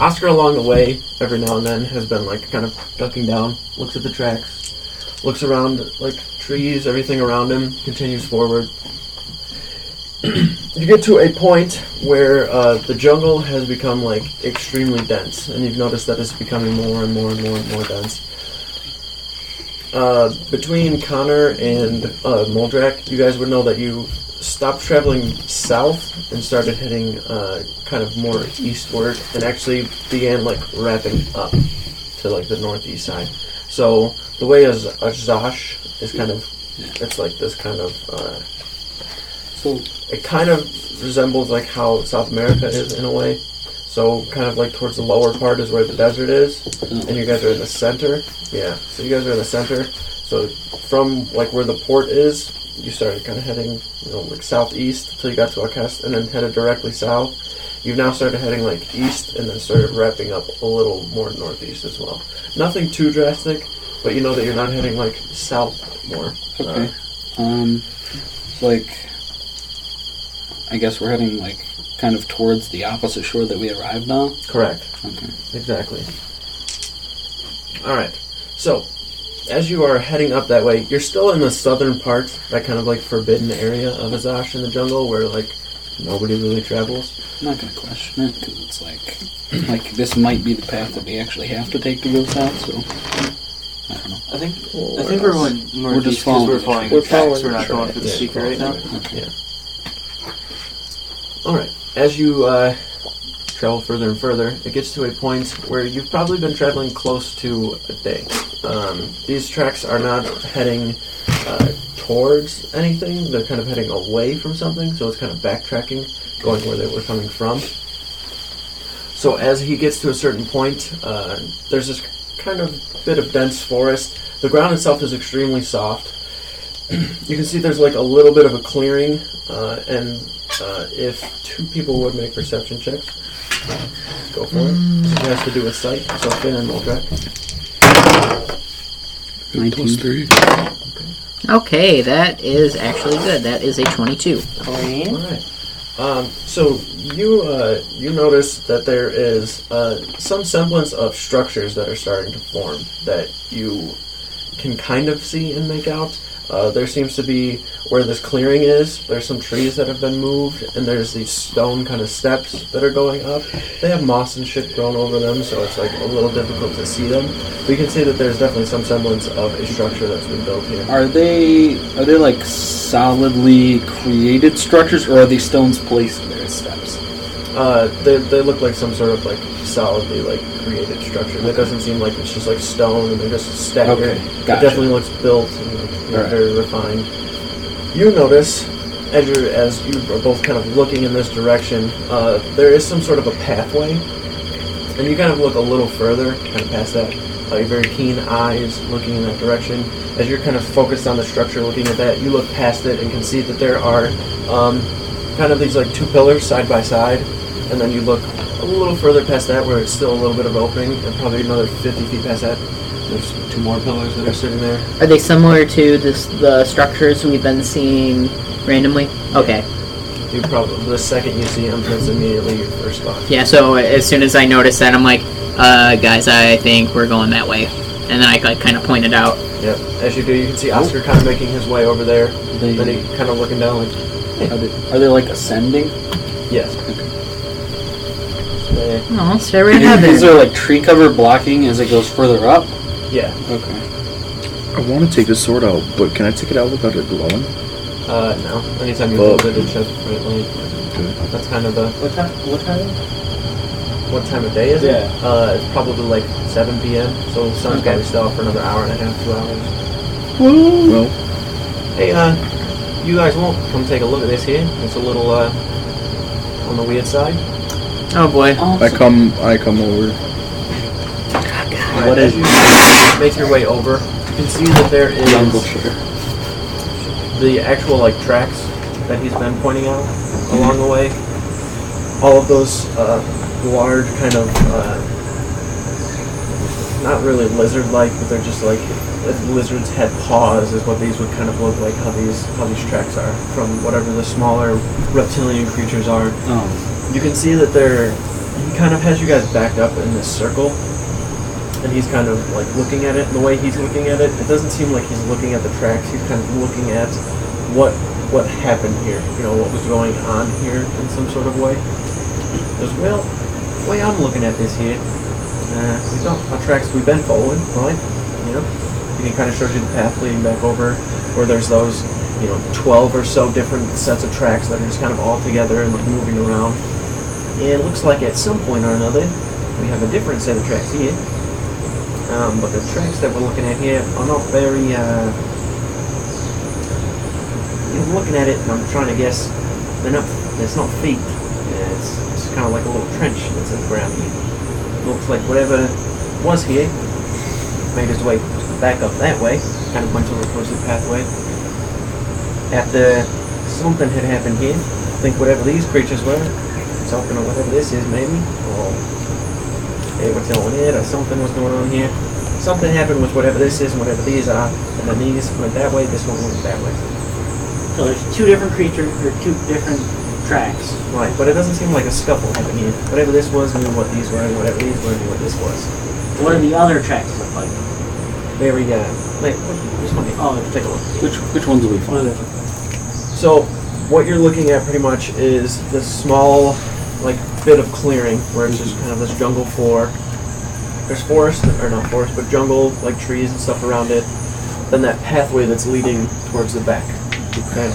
Oscar along the way, every now and then, has been like kind of ducking down, looks at the tracks, looks around like trees, everything around him, continues forward. You get to a point where the jungle has become like extremely dense, and you've noticed that it's becoming more and more and more and more dense. Between Connor and Moldrak, you guys would know that you stopped traveling south and started heading kind of more eastward, and actually began like wrapping up to like the northeast side. So the way Azash is kind of, it's like this kind of, So it kind of resembles like how South America is in a way. So kind of like towards the lower part is where the desert is, and you guys are in the center. Yeah, so you guys are in the center. So from like where the port is, you started kind of heading, you know, like southeast until you got to Akest, and then headed directly south. You've now started heading like east, and then started wrapping up a little more northeast as well. Nothing too drastic, but you know that you're not heading like south more. okay. Like, I guess we're heading like kind of towards the opposite shore that we arrived on. Correct. Okay. Exactly. Alright, so, as you are heading up that way, you're still in the southern part, that kind of like forbidden area of Azash in the jungle where like nobody really travels. I'm not going to question it because it's like this might be the path that we actually have to take to go south. So I don't know. I think we're going northeast because we're following the tracks. We're not going for the secret right now. Okay. Yeah. Alright, as you travel further and further, it gets to a point where you've probably been traveling close to a day. These tracks are not heading towards anything, they're kind of heading away from something, so it's kind of backtracking, going where they were coming from. So as he gets to a certain point, there's this kind of bit of dense forest. The ground itself is extremely soft. you can see there's like a little bit of a clearing, and if 2 people would make perception checks, go for it. It has to do with sight, so Finn and Moldrak. 19. +3. Okay, that is actually good. That is a 22. Clean. Alright. So you notice that there is some semblance of structures that are starting to form that you can kind of see and make out. There seems to be, where this clearing is, there's some trees that have been moved, and there's these stone kind of steps that are going up. They have moss and shit grown over them, so it's like a little difficult to see them. But you can see that there's definitely some semblance of a structure that's been built here. Are they like solidly created structures, or are they stones placed there as steps? They look like some sort of like solidly like created structure. That doesn't seem like it's just like stone and they're just staggered. Okay, It gotcha. definitely looks built and like, Alright. very refined. You notice, as you are both kind of looking in this direction, there is some sort of a pathway, and you kind of look a little further, kind of past that. Your very keen eyes looking in that direction. As you're kind of focused on the structure, looking at that, you look past it and can see that there are kind of these like 2 pillars side by side, and then you look a little further past that where it's still a little bit of opening, and probably another 50 feet past that. There's 2 more pillars that are sitting there. Are they similar to the structures we've been seeing randomly? Okay. You probably the second you see them, that's immediately your first thought. Yeah, so as soon as I notice that, I'm like, guys, I think we're going that way. And then I kind of point it out. Yep. As you do, you can see Oscar kind of making his way over there. They- Then he kind of looking down like, Are they like ascending? yes. Oh, stairway to heaven. Is there like tree cover blocking as it goes further up? Yeah. Okay. I want to take the sword out, but can I take it out without it glowing? No. Anytime you hold it, it shows brightly. That's kind of the... What time? What time of day is it? Yeah. It's probably like 7 p.m., so the sun's probably still out for another hour and a half, 2 hours. Well, Hey, you guys won't come take a look at this here? It's a little, on the weird side. Oh boy. I come over. What is you make your way over, you can see that there is the actual like tracks that he's been pointing out along the way. All of those large kind of not really lizard-like, but they're just like if lizards had paws is what these would kind of look like. How these tracks are from whatever the smaller reptilian creatures are. Oh. You can see that he kind of has you guys backed up in this circle. And he's kind of like looking at it, and the way he's looking at it, it doesn't seem like he's looking at the tracks. He's kind of looking at what happened here, what was going on here in some sort of way. Because, well, the way I'm looking at this here, we don't our tracks we've been following, right? He kind of shows you the path leading back over, where there's those, 12 or so different sets of tracks that are just kind of all together and like moving around. And it looks like at some point or another, we have a different set of tracks here. But the tracks that we're looking at here are not very, I'm looking at it and I'm trying to guess, it's not feet. It's kind of like a little trench that's in the ground here. It looks like whatever was here made its way back up that way, kind of went over towards the pathway. After something had happened here, I think whatever these creatures were, something or whatever this is maybe, or they were telling it, or something was going on here. Something happened with whatever this is and whatever these are, and then these went that way, this one went that way. So there's 2 different creatures, or 2 different tracks. Right, but it doesn't seem like a scuffle happened here. Whatever this was knew what these were, and whatever these were knew what this was. What do the other tracks look like? Very, just let me take a look. Which ones do we What are find? they? So, what you're looking at pretty much is this small, bit of clearing where it's just kind of this jungle floor. There's forest, or not forest, but jungle, like trees and stuff around it. Then that pathway that's leading towards the back. Okay.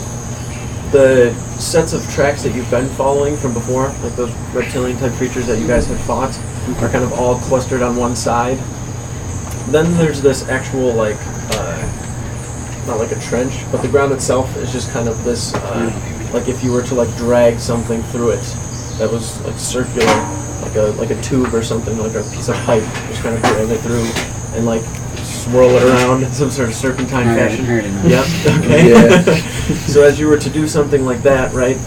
The sets of tracks that you've been following from before, like those reptilian type creatures that you guys had fought, are kind of all clustered on one side. Then there's this actual, not like a trench, but the ground itself is just kind of this, like if you were to drag something through it that was circular, like a tube or something, like a piece of pipe, just kind of drag it through and swirl it around in some sort of serpentine fashion. Yep. Okay. Yeah. So as you were to do something like that, right,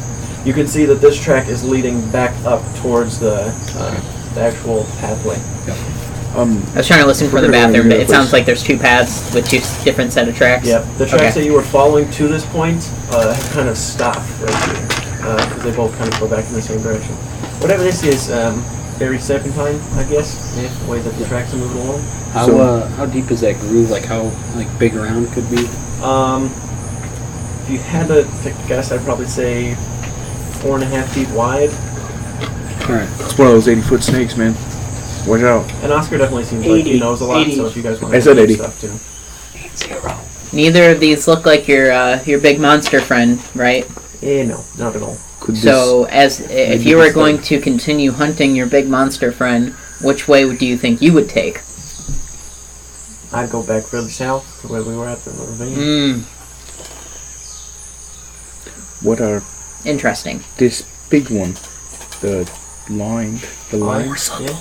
you can see that this track is leading back up towards the actual pathway. I was trying to listen for the We're gonna bathroom, but go it sounds like there's two paths with two different set of tracks. Yep. The tracks Okay. that you were following to this point have kind of stopped right here because they both kind of go back in the same direction. Whatever this is, very serpentine, I guess. Yeah, the way that the tracks are moving along. How deep is that groove? Like how big around could be? If you had to guess, I'd probably say 4.5 feet wide. All right. It's one of those 80-foot snakes, man. Watch out. And Oscar definitely seems like he 80. knows a lot, 80. so if you guys want I to said do 80. stuff too. Neither of these look like your big monster friend, right? No, not at all. Could So, as if maybe you were this going to continue hunting your big monster friend, which way do you think you would take? I'd go back further south to where we were at the ravine. what are Interesting. this big one? The line. Yeah.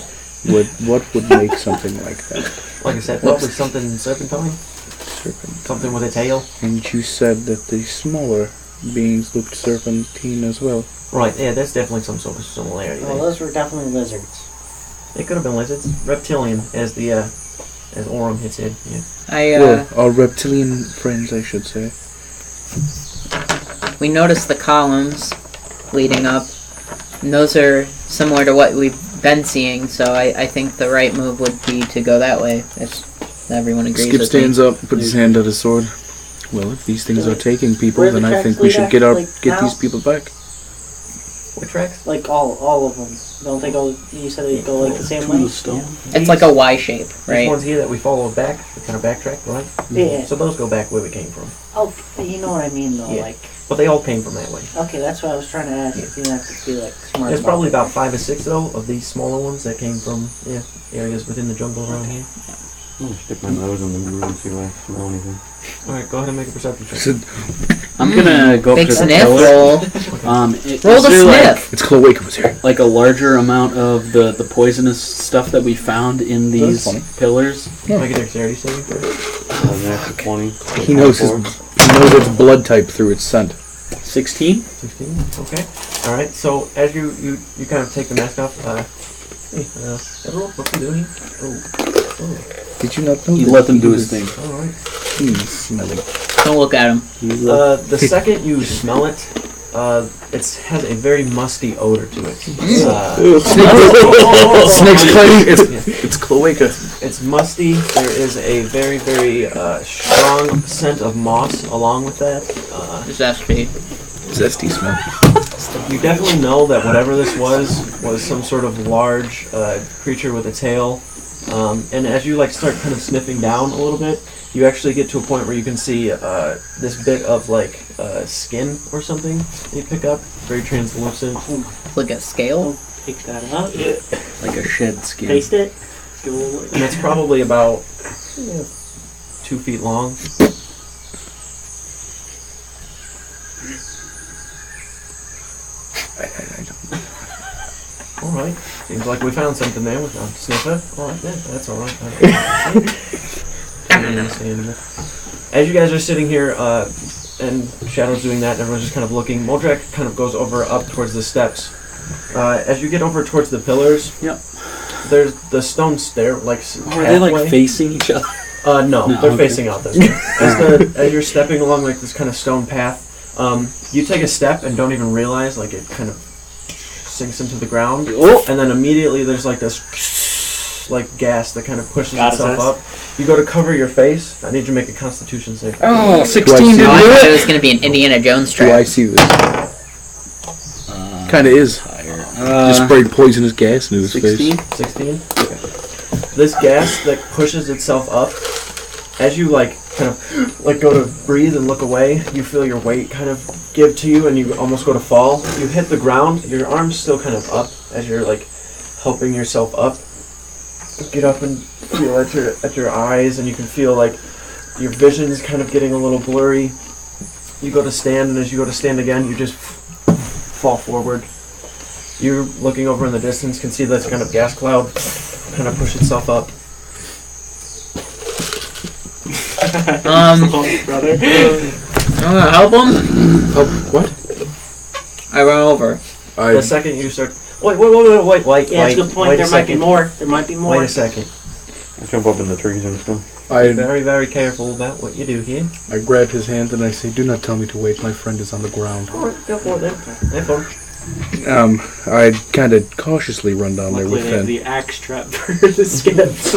What would make something like that? Like I said, probably something serpentine. Serpent. Something with a tail. And you said that the smaller beings looked serpentine as well. Right, yeah, there's definitely some sort of similarity Well, there. those were definitely lizards. They could have been lizards. Reptilian, as Orem had said. Yeah. Well, our reptilian friends, I should say. We noticed the columns leading up, and those are similar to what we've been seeing, so I think the right move would be to go that way, if everyone agrees Skip with stands me. up, puts his hand on his sword. Well, if these things are taking people, Where the then I tracks think we lead should at, get like, get now? these people back. What tracks? Like all of them. Don't they go? You said they go like the same way. Stone. It's like a Y shape, These right? ones here that we follow back, we kind of backtrack, right? Yeah. So those go back where we came from. Oh, you know what I mean though. Yeah. Like, But they all came from that way. okay, that's what I was trying to ask. You didn't have to be like smart. There's about probably it. about 5 or 6 though of these smaller ones that came from areas within the jungle around here. I'm gonna stick my nose in the groove and see if I smell anything. All right, go ahead and make a perception check. I'm gonna go up Big to the sniff pillar. roll. Roll Is the there, sniff. It's Cloaca was here. Like a larger amount of the poisonous stuff that we found in these funny. pillars. Make a dexterity saving throw. That's 20. He knows its blood type through its scent. 16. 16. Okay. All right. So as you kind of take the mask off, Ezzeron, what's he doing? Oh. Did you not know? You that let them he do his was- thing. All right. He's smelling. Don't look at him. The second you smell it, it has a very musty odor to it. Snake's claiming it's Cloaca. It's musty. There is a very, very strong scent of moss along with that. Zesty. Zesty smell. You definitely know that whatever this was some sort of large creature with a tail. And as you start kind of sniffing down a little bit, you actually get to a point where you can see this bit of skin or something you pick up, very translucent. Like a scale. Pick that up. Like a shed skin. Taste it. Give it a little- And it's probably about 2 feet long. All right. Seems like we found something there. We found sniffer. All right, yeah, that's all right. Understandable. As you guys are sitting here, and Shadow's doing that, and everyone's just kind of looking, Moldrak kind of goes over up towards the steps. As you get over towards the pillars, Yep. there's the stone stair, Are they halfway. facing each other? No, No, they're okay. facing out this way. As you're stepping along this kind of stone path, you take a step and don't even realize it kind of sinks into the ground, Oh. and then immediately there's this gas that kind of pushes God, is itself this- up. You go to cover your face. I need you to make a Constitution save. Oh, Do I 16 see No, didn't I do thought it it. was going to be an Indiana Jones Do I trap. see this? Kind of is. Just sprayed poisonous gas into his 16. face. 16. Okay. This gas that pushes itself up, as you kind of go to breathe and look away, you feel your weight kind of give to you, and you almost go to fall. You hit the ground. Your arm's still kind of up as you're helping yourself up. Get up and feel at your eyes, and you can feel your vision's kind of getting a little blurry. You go to stand, and as you go to stand again, you just fall forward. You're looking over in the distance, can see this kind of gas cloud kind of push itself up. Brother. I'm gonna help him. Oh, what? I run over. The second you start... Wait. Yeah, it's a good point. There might be more. There might be more. Wait a second. I jump up in the trees and stuff. Be very, very careful about what you do here. I grab his hand and I say, "Do not tell me to wait. My friend is on the ground." Alright, go for it then. Have fun. I kind of cautiously run down there Luckily, with they have Finn. the axe trap for the skips.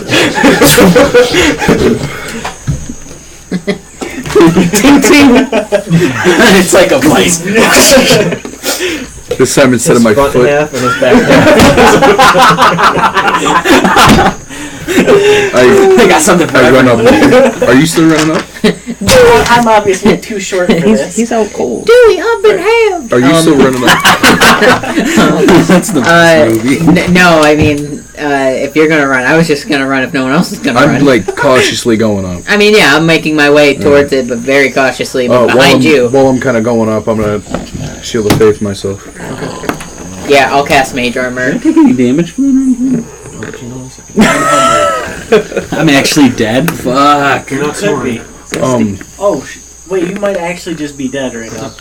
Ting ting. It's like a vice. This time instead of my His front foot, half and his back half. I got something for I run up. everyone. Are you still running up? I'm obviously too short for this. He's out cold. Dewey up in half. Are you still running up? That's the movie. No, I mean, if you're gonna run, I was just gonna run if no one else is gonna run. I'm like cautiously going up. I mean, yeah, I'm making my way towards it, but very cautiously behind you. While I'm kind of going up, I'm gonna shield of faith myself. Yeah, I'll cast Mage Armor. Did I take any damage from that? I'm actually dead. Fuck. You're not Could be. snoring. Oh, wait, you might actually just be dead right now.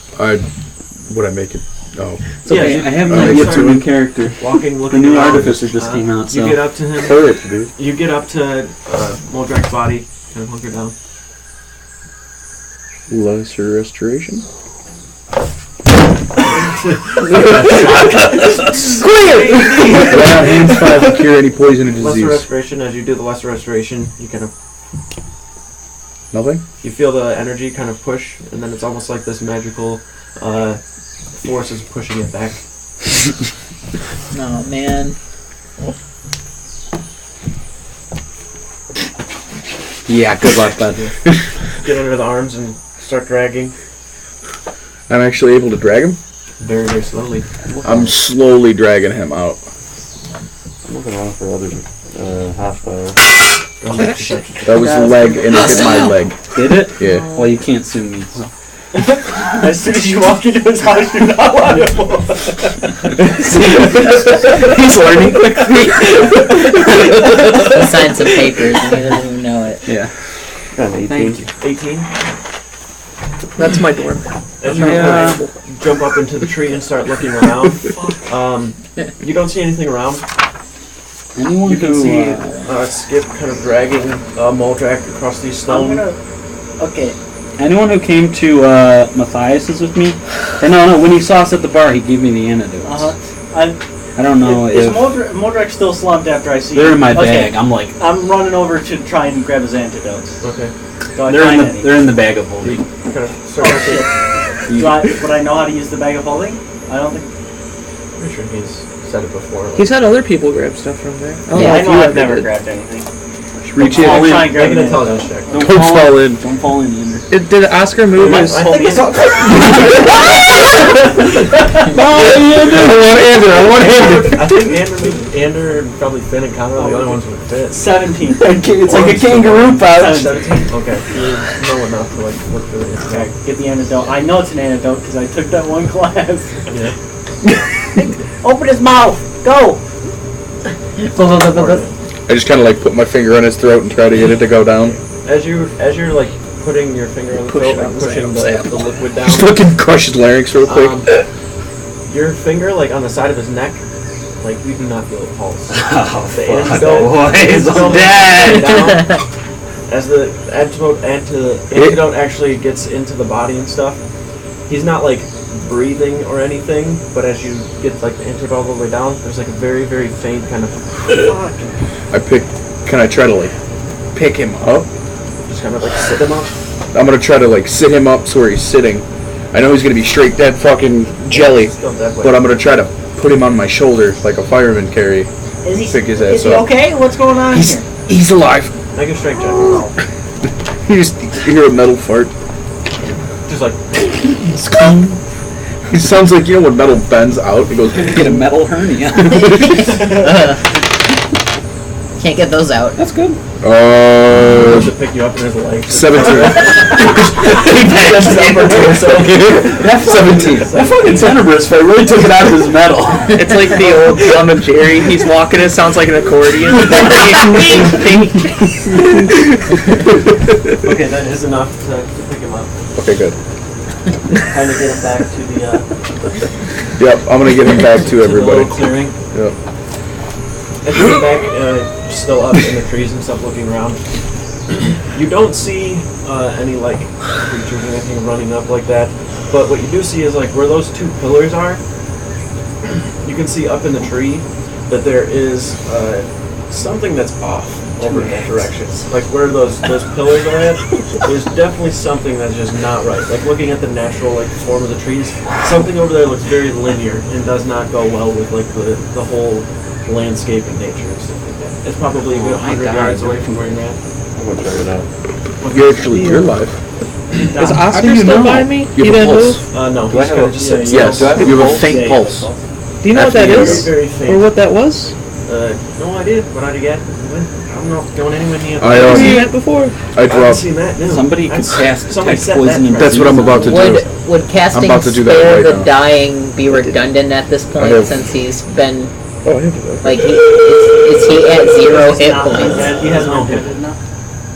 Would I make it? Oh. It's okay. Yeah, I have I no idea get for to a new him. character. Walking, The looking new around. Artificer just came out, so. You get up to him. Courage, dude. You get up to Moldrak's body. Kind of hunker down. Lesser restoration. Yeah, hands 5 to cure any poison or Lesser disease. restoration. As you do the lesser restoration, you kind of Nothing? you feel the energy kind of push, and then it's almost like this magical force is pushing it back. Oh man. Yeah, good luck, bud. Get under the arms and start dragging I'm actually able to drag him? very, very slowly. I'm slowly dragging him out. I'm looking around for other hostiles. That was the leg and it hit my leg. Did it? Yeah. Well, you can't sue me. So. As soon as you walk into his house, you're not liable. He's learning quickly. He signed some papers and he doesn't even know it. Yeah. Got an 18. Thank you. 18. That's my dorm. As you jump up into the tree and start looking around, you don't see anything around. Anyone You can who, see Skip kind of dragging Moldrak across these stone. Okay. anyone who came to Matthias's with me, or no, when he saw us at the bar, he gave me the antidotes. I don't know Is if Moldrak still slumped after I see they're in my Okay. bag. I'm like, I'm running over to try and grab his antidotes. Okay. Do I they're find in the any? they're in the bag of holding. Kind of start Oh shit. Would I know how to use the bag of holding? I don't think. Pretty sure he's said it before. Like, He's had other people grab stuff from there. Yeah, I if know you I've ever never did. grabbed anything. Reach I'll in. try and grab make an an intelligence check. Don't fall in. Don't fall in, Ender. Did Oscar move his? I think it's all I want Andrew. I think Ander and probably Finn and Connor are the only ones who would fit. 17. It's like a kangaroo pouch. 17? Okay. You know enough to like look through it. Okay, get the antidote. I know it's an antidote because I took that one class. Yeah. Open his mouth. Go. I just kind of like put my finger on his throat and try to get it to go down. As you're like putting your finger on the throat and pushing the liquid down, Just fucking crush his larynx real quick. your finger like on the side of his neck, like you do not feel a pulse. Oh, The fuck. antidote- I'm dead. down. As the antidote actually gets into the body and stuff, he's not like breathing or anything, but as you get like the antidote all the way down, there's like a very, very faint kind of Can I try to like pick him up? just kind of like sit him up. I'm gonna try to like sit him up so where he's sitting. I know he's gonna be straight dead fucking jelly, Still dead weight. but I'm gonna try to put him on my shoulder like a fireman carry. Is he? Pick his Is ass he up. okay? What's going on here? He's alive. Make a strength check. You just hear a metal fart. Just like He sounds like, you know when metal bends out? It goes. Get a metal hernia. Can't get those out. That's good. To pick you up in his legs. 17. 17. That fucking Tenebris fight really took it out of his metal. It's like the old Tom and Jerry. He's walking, it sounds like an accordion. Okay, that is enough to pick him up. Okay, good. Kind of get him back to the Yep, I'm gonna get him back to everybody. little clearing. Yep. As you get back, still up in the trees and stuff, looking around, you don't see any like creatures or anything running up like that. But what you do see is like where those two pillars are. You can see up in the tree that there is something that's off over in that direction. Like where those pillars are at, there's definitely something that's just not right. Like looking at the natural like form of the trees, something over there looks very linear and does not go well with like the whole landscape and nature and stuff like that. It's probably a good 100 yards away from where you're at. I'm gonna check it out. You're alive. Is Oscar still by me? You He have a didn't pulse. move? No, Do I he's have kind a- of just sitting Yes, Do I have a you have a pulse? faint Yeah, pulse. Do you know what that After is? very faint. Or what that was? No idea. What did you get? I'm not going anywhere near. I, I've seen um, that before. I I haven't dropped. seen that. No. Somebody could That's- cast somebody detect said poison that. and That's what I'm about to do. Would casting about to do that Spare right the now. Dying be redundant at this point have- since he's been Oh, I have it. like is he at 0 hit Not points? bad. He has no hit.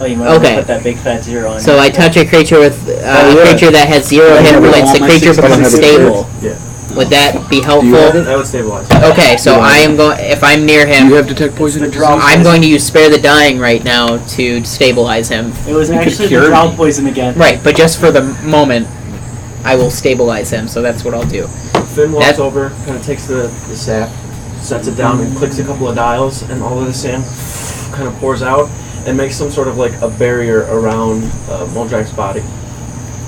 Oh, you might Okay. put that big fat 0 on. So I touch a creature with yeah. a creature that has 0 hit never points. roll The my creature 6 becomes dice. stable. Yeah. Would that be Do you have helpful? it? That would stabilize. Okay, so I am going. If I'm near Do him, you have detect poison? I'm going to use Spare the Dying right now to stabilize him. It was You could actually cure the drought me. poison again. Right, but just for the moment, I will stabilize him. So that's what I'll do. Finn walks That- over, kind of takes the sap, sets it down, and clicks a couple of dials, and all of the sand kind of pours out and makes some sort of like a barrier around Moldrak's body.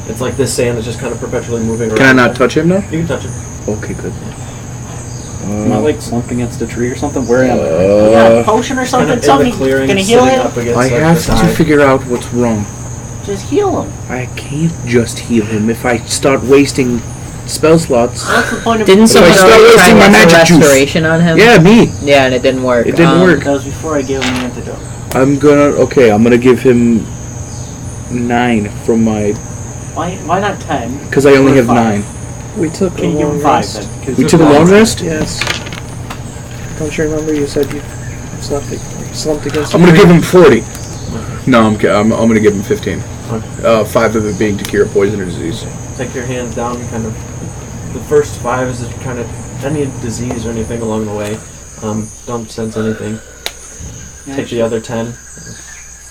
It's like this sand is just kind of perpetually moving around. Can I not touch him now? You can touch him. Okay, good. Am I like slumped against a tree or something? Where am I? Yeah, a potion or Kind something. of in the Something. clearing, Can you heal sitting him? up against I like, have the to side. figure out what's wrong. Just heal him. I can't just heal him if I start wasting spell slots. What's the point of? Didn't So I someone start already try wasting my Lesser magic juice. restoration on him? Yeah, me. Yeah, and it didn't work. It didn't work. That was before I gave him the antidote. I'm gonna give him 9 from my, Why not 10? because I only Or have 5? 9. We took Can a you give long him 5 rest. then? We took a long rest? Yes. Don't you remember you said you slumped against I'm a gonna tree? give him 40. No, I'm gonna give him 15. 5 of it being to cure poison or disease. Take your hands down and kind of. The first 5 is just kind of any disease or anything along the way. Don't sense anything. Take the other 10,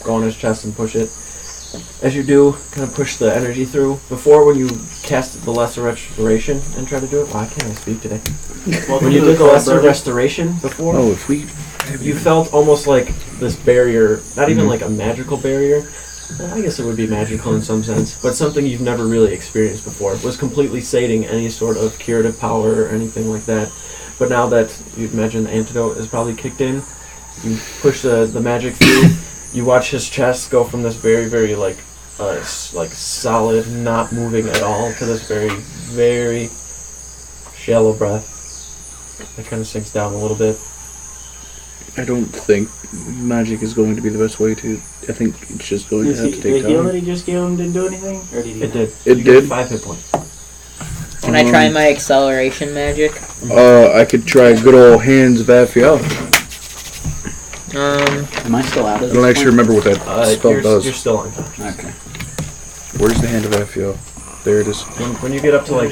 go on his chest and push it. As you do, kind of push the energy through. Before, when you cast the Lesser Restoration and try to do it, why can't I speak today? When you did the Lesser Restoration before, Oh, if we... you felt almost like this barrier, not even like a magical barrier. Well, I guess it would be magical in some sense, but something you've never really experienced before. It was completely sating any sort of curative power or anything like that. But now that you'd imagine the antidote is probably kicked in, you push the magic through. You watch his chest go from this very, very like solid, not moving at all, to this very, very shallow breath. It kind of sinks down a little bit. I don't think magic is going to be the best way to... I think it's just going to have to The take heal that time. he just gave him didn't do anything? Or did he? It did. It You get did? 5 hit points. Can I try my acceleration magic? I could try good old Hands of Aphiel. Am I still out of I this don't actually point? remember what that spell You're does. still unconscious. Okay. Where's the Hand of Aphiel? There it is. When you get up to like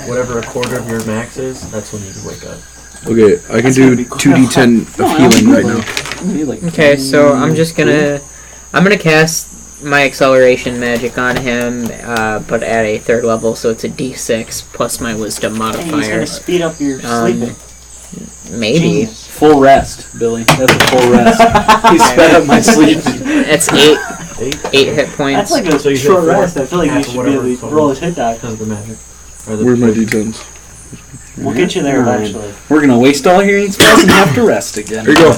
whatever a quarter of your max is, that's when you wake up. Okay, I can That's do gonna be cool. 2d10 No, of I healing don't right know. now. I'm gonna be like, Okay, so I'm just gonna cast my acceleration magic on him, but at a 3rd level, so it's a D6 plus my wisdom Hey, he's modifier. gonna speed up your sleeping. Maybe Genius. full rest, Billy. That's a full rest. He sped up my sleep. it's 8 hit points. That's like a So you hit short 4, rest. I feel like you half should of be whatever able to total. roll his hit die. Because of the magic. Or the Where's my poison. d10s? We'll get you there Alright. eventually. We're gonna waste all healing spells and have to rest again. Here you go.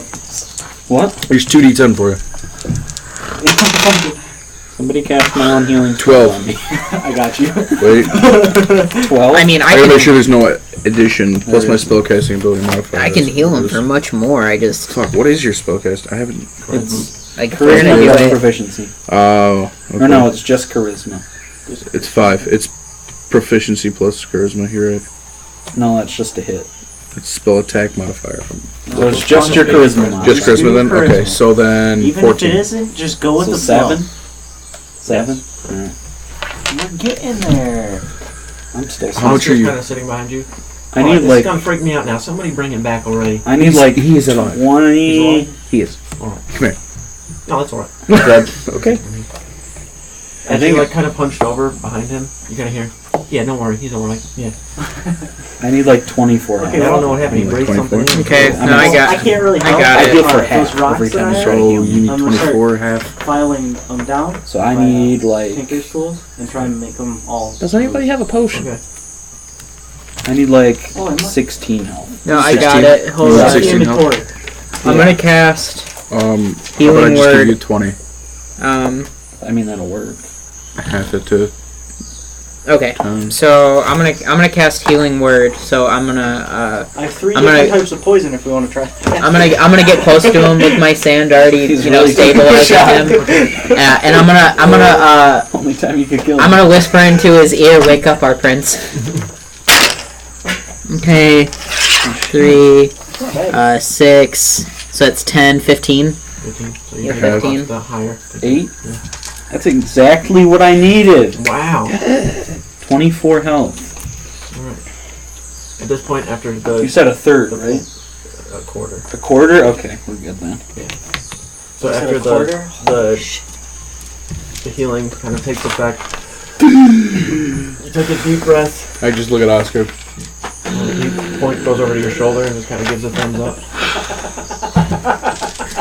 What? Here's 2d10 for you. Somebody cast my own healing. 12. On me. I got you. Wait, 12. I mean, I gotta make sure there's no addition plus my spellcasting ability modifier. I can heal him for much more. I just Fuck, what is your spellcast? I haven't. It's like we're charisma gonna do plus it. proficiency. Oh. Okay. Or no, it's just charisma. It's 5. It's proficiency plus charisma here. Right? No, that's just a hit. It's spell attack modifier. So it's just your charisma. mod. Just charisma then? Charisma. Okay, so then Even 14. if it isn't, just go with So the 7. flow. 7. Alright. We're getting there. I'm still. How much are you? Kind of sitting behind you. I need This like. is gonna freak me out now. Somebody bring him back already. I need like. He is alive. 20. He is. Alright. Come here. No, that's alright. Dead. Okay. As think- you like kind of punched over behind him, you kind of hear, "Yeah, don't worry, he's alright." Yeah. I need like 24. Okay, I don't know what happened. He breaks 24. something. Okay, I no, I got. I can't really I help. got I it. heal for Those half rocks every that time. I So already you need I'm gonna start 24 half. filing them down. So I need like. Tinker's tools and try and make them all. Does anybody have a potion? Okay. I need like Oh, I must- 16 health. No, I 16? got it. Hold You got on. 16 health? Inventory. I'm gonna cast. How about I Healing just give word. you 20? I mean that'll work. Half it to. Okay, so I'm gonna cast healing word. So I'm gonna I have 3 I'm different gonna- types of poison if we want to try. I'm gonna get close to him with my sand already, He's you know, really stabilizing him. And I'm gonna Only time you could kill I'm him. gonna whisper into his ear, "Wake up, our prince." Okay, 3, 6. So it's 10, 15. 15. So You're you 15. the higher. 8. That's exactly what I needed. Wow. 24 health. At this point, after You the said a third, right? quarter. A quarter? Okay, we're good then. So You said after a quarter? the healing kind of takes effect, you take a deep breath. I just look at Oscar. And the point goes over to your shoulder and just kind of gives a thumbs up.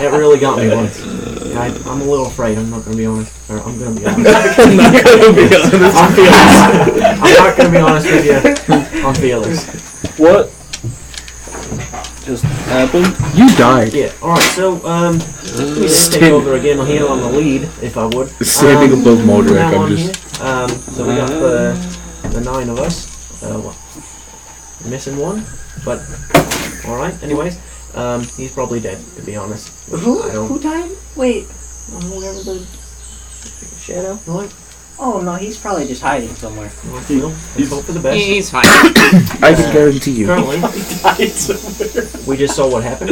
It really got me once. Yeah, I'm a little afraid. I'm not going to be honest. Or I'm going to be honest. I'm not gonna be honest. I'm fearless. I'm not going to be honest with you. I'm fearless. What just happened? You died. Yeah. All right. So let me take Stand- over again here on the lead, if I would. Standing above Modric, now I'm on just. here. So we got the 9 of us. Missing one, but all right. Anyways, he's probably dead, to be honest. Who died? Wait. Whatever the shadow. What? Oh no, he's probably just hiding somewhere. Well, let's hope for the best. He's fine. I can guarantee you. Currently, Died somewhere. we just saw what happened.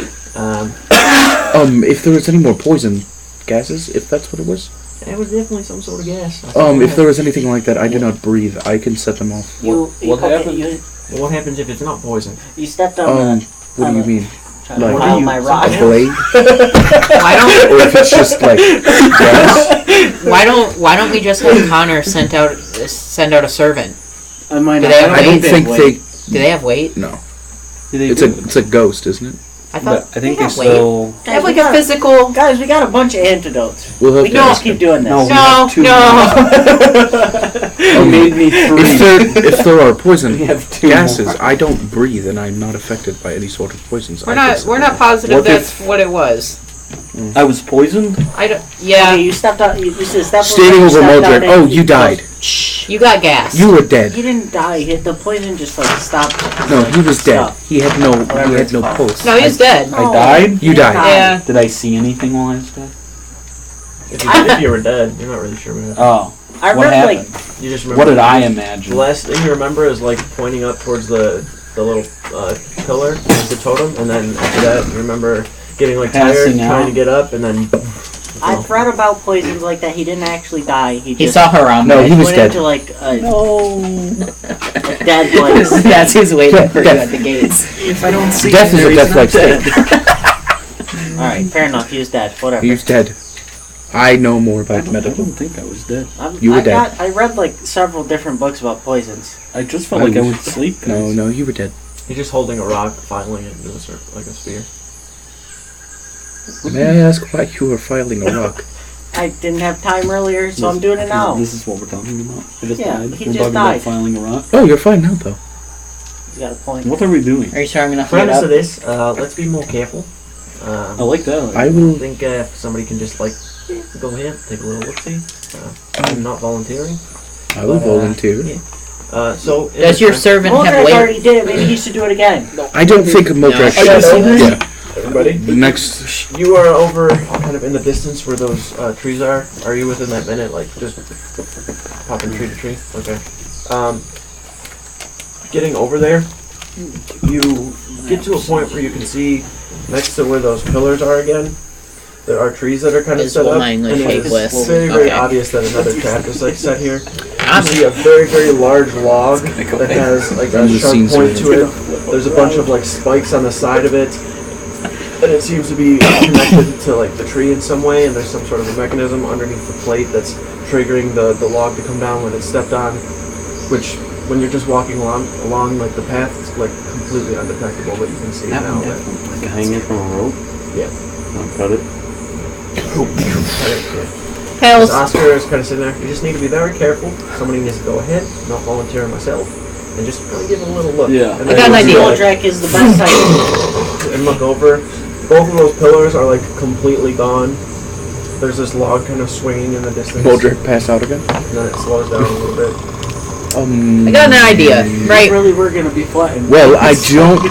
If there was any more poison gases, if that's what it was. It was definitely some sort of gas. If there was anything like that, I do not breathe. I can set them off. What happened? Well, what happens if it's not poison? You stepped on What do you mean? trying like- to pile my A rock. blade? Why don't Or if it's just like gas? why don't we just have Connor send out a servant? I might Do not. they have I don't think they. Do they have weight? No. They It's a ghost, isn't it? I But thought I think they they have weight. still. They have Guys, like we a got- physical. Guys, we got a bunch of antidotes. We'll have We to can ask keep him. doing this. No, we No, have 2. no. You made me 3. If there are poison We have 2 gases, more. I don't breathe, and I'm not affected by any sort of poisons. We're I can not. set We're them not off. positive What that's if- what it was. I was poisoned? I don't. Okay, Yeah. you stepped out. You said step Standing over Modric. Oh, you died. You got gas. You were dead. He didn't die. The poison just like stopped. No, he was dead. Stop. He had no. He Whatever had it's no called. pulse. No, he's dead. I died? You died. Yeah. Did I see anything while I was dead? If you were dead, you're not really sure what happened. Oh. I What read happened? You just remember. What did I The imagine? last thing you remember is like pointing up towards the little pillar, as the totem, and then after that you remember getting like tired, Passing trying out. to get up, and then I've read about poisons like that. He didn't actually die. He He just saw Haram. No, he was went dead. into like a No. dead place. That's his waiting for you Death. at the gates. If I don't see Death him is there, a he's death-like not dead. state. All right, fair enough. He was dead. Whatever. He was dead. I know more about I medical. don't think I was dead. You were dead. I read like several different books about poisons. I just felt like I would sleep. No, you were dead. he's just holding a rock, filing it into a like a sphere. May I ask why you were filing a rock? I didn't have time earlier, so I'm doing it now. This is what we're talking about. I just Yeah, died. he We're just talking died. about filing a rock. Oh, you're fine now, though. You got a point. What are we doing? Are you strong enough to get Premise up? of this, let's be more careful. I like that. I I will. think if somebody can just like go ahead, take a little look see. I'm not volunteering. I will volunteer. So Does your servant have Moldrak weight? already did it. Maybe he should do it again. I don't think Modrak I guess should. so. Yeah. Everybody? The next. You are over kind of in the distance where those trees are. Are you within that minute? Like just popping tree to tree? Okay. Getting over there, you get to a point where you can see next to where those pillars are again. There are trees that are kind of set up, and it's very obvious that another trap is like set here. You see a very, very large log that has like a sharp point to it. There's a bunch of like spikes on the side of it, and it seems to be connected to like the tree in some way. And there's some sort of a mechanism underneath the plate that's triggering the log to come down when it's stepped on. Which, when you're just walking along like the path, it's like completely undetectable, but you can see it now. Like hanging from a rope? Yeah. I'll cut it. Hells. Oscar is kind of sitting there. You just need to be very careful. Somebody needs to go ahead, not volunteer myself, and just kind of give it a little look. Yeah. And I got an idea. Moldrak is the best type. And look over. Both of those pillars are like completely gone. There's this log kind of swinging in the distance. Modrak pass out again? And then it slows down a little bit. I got an idea, right? Really, we're gonna be flattened. Well, I don't.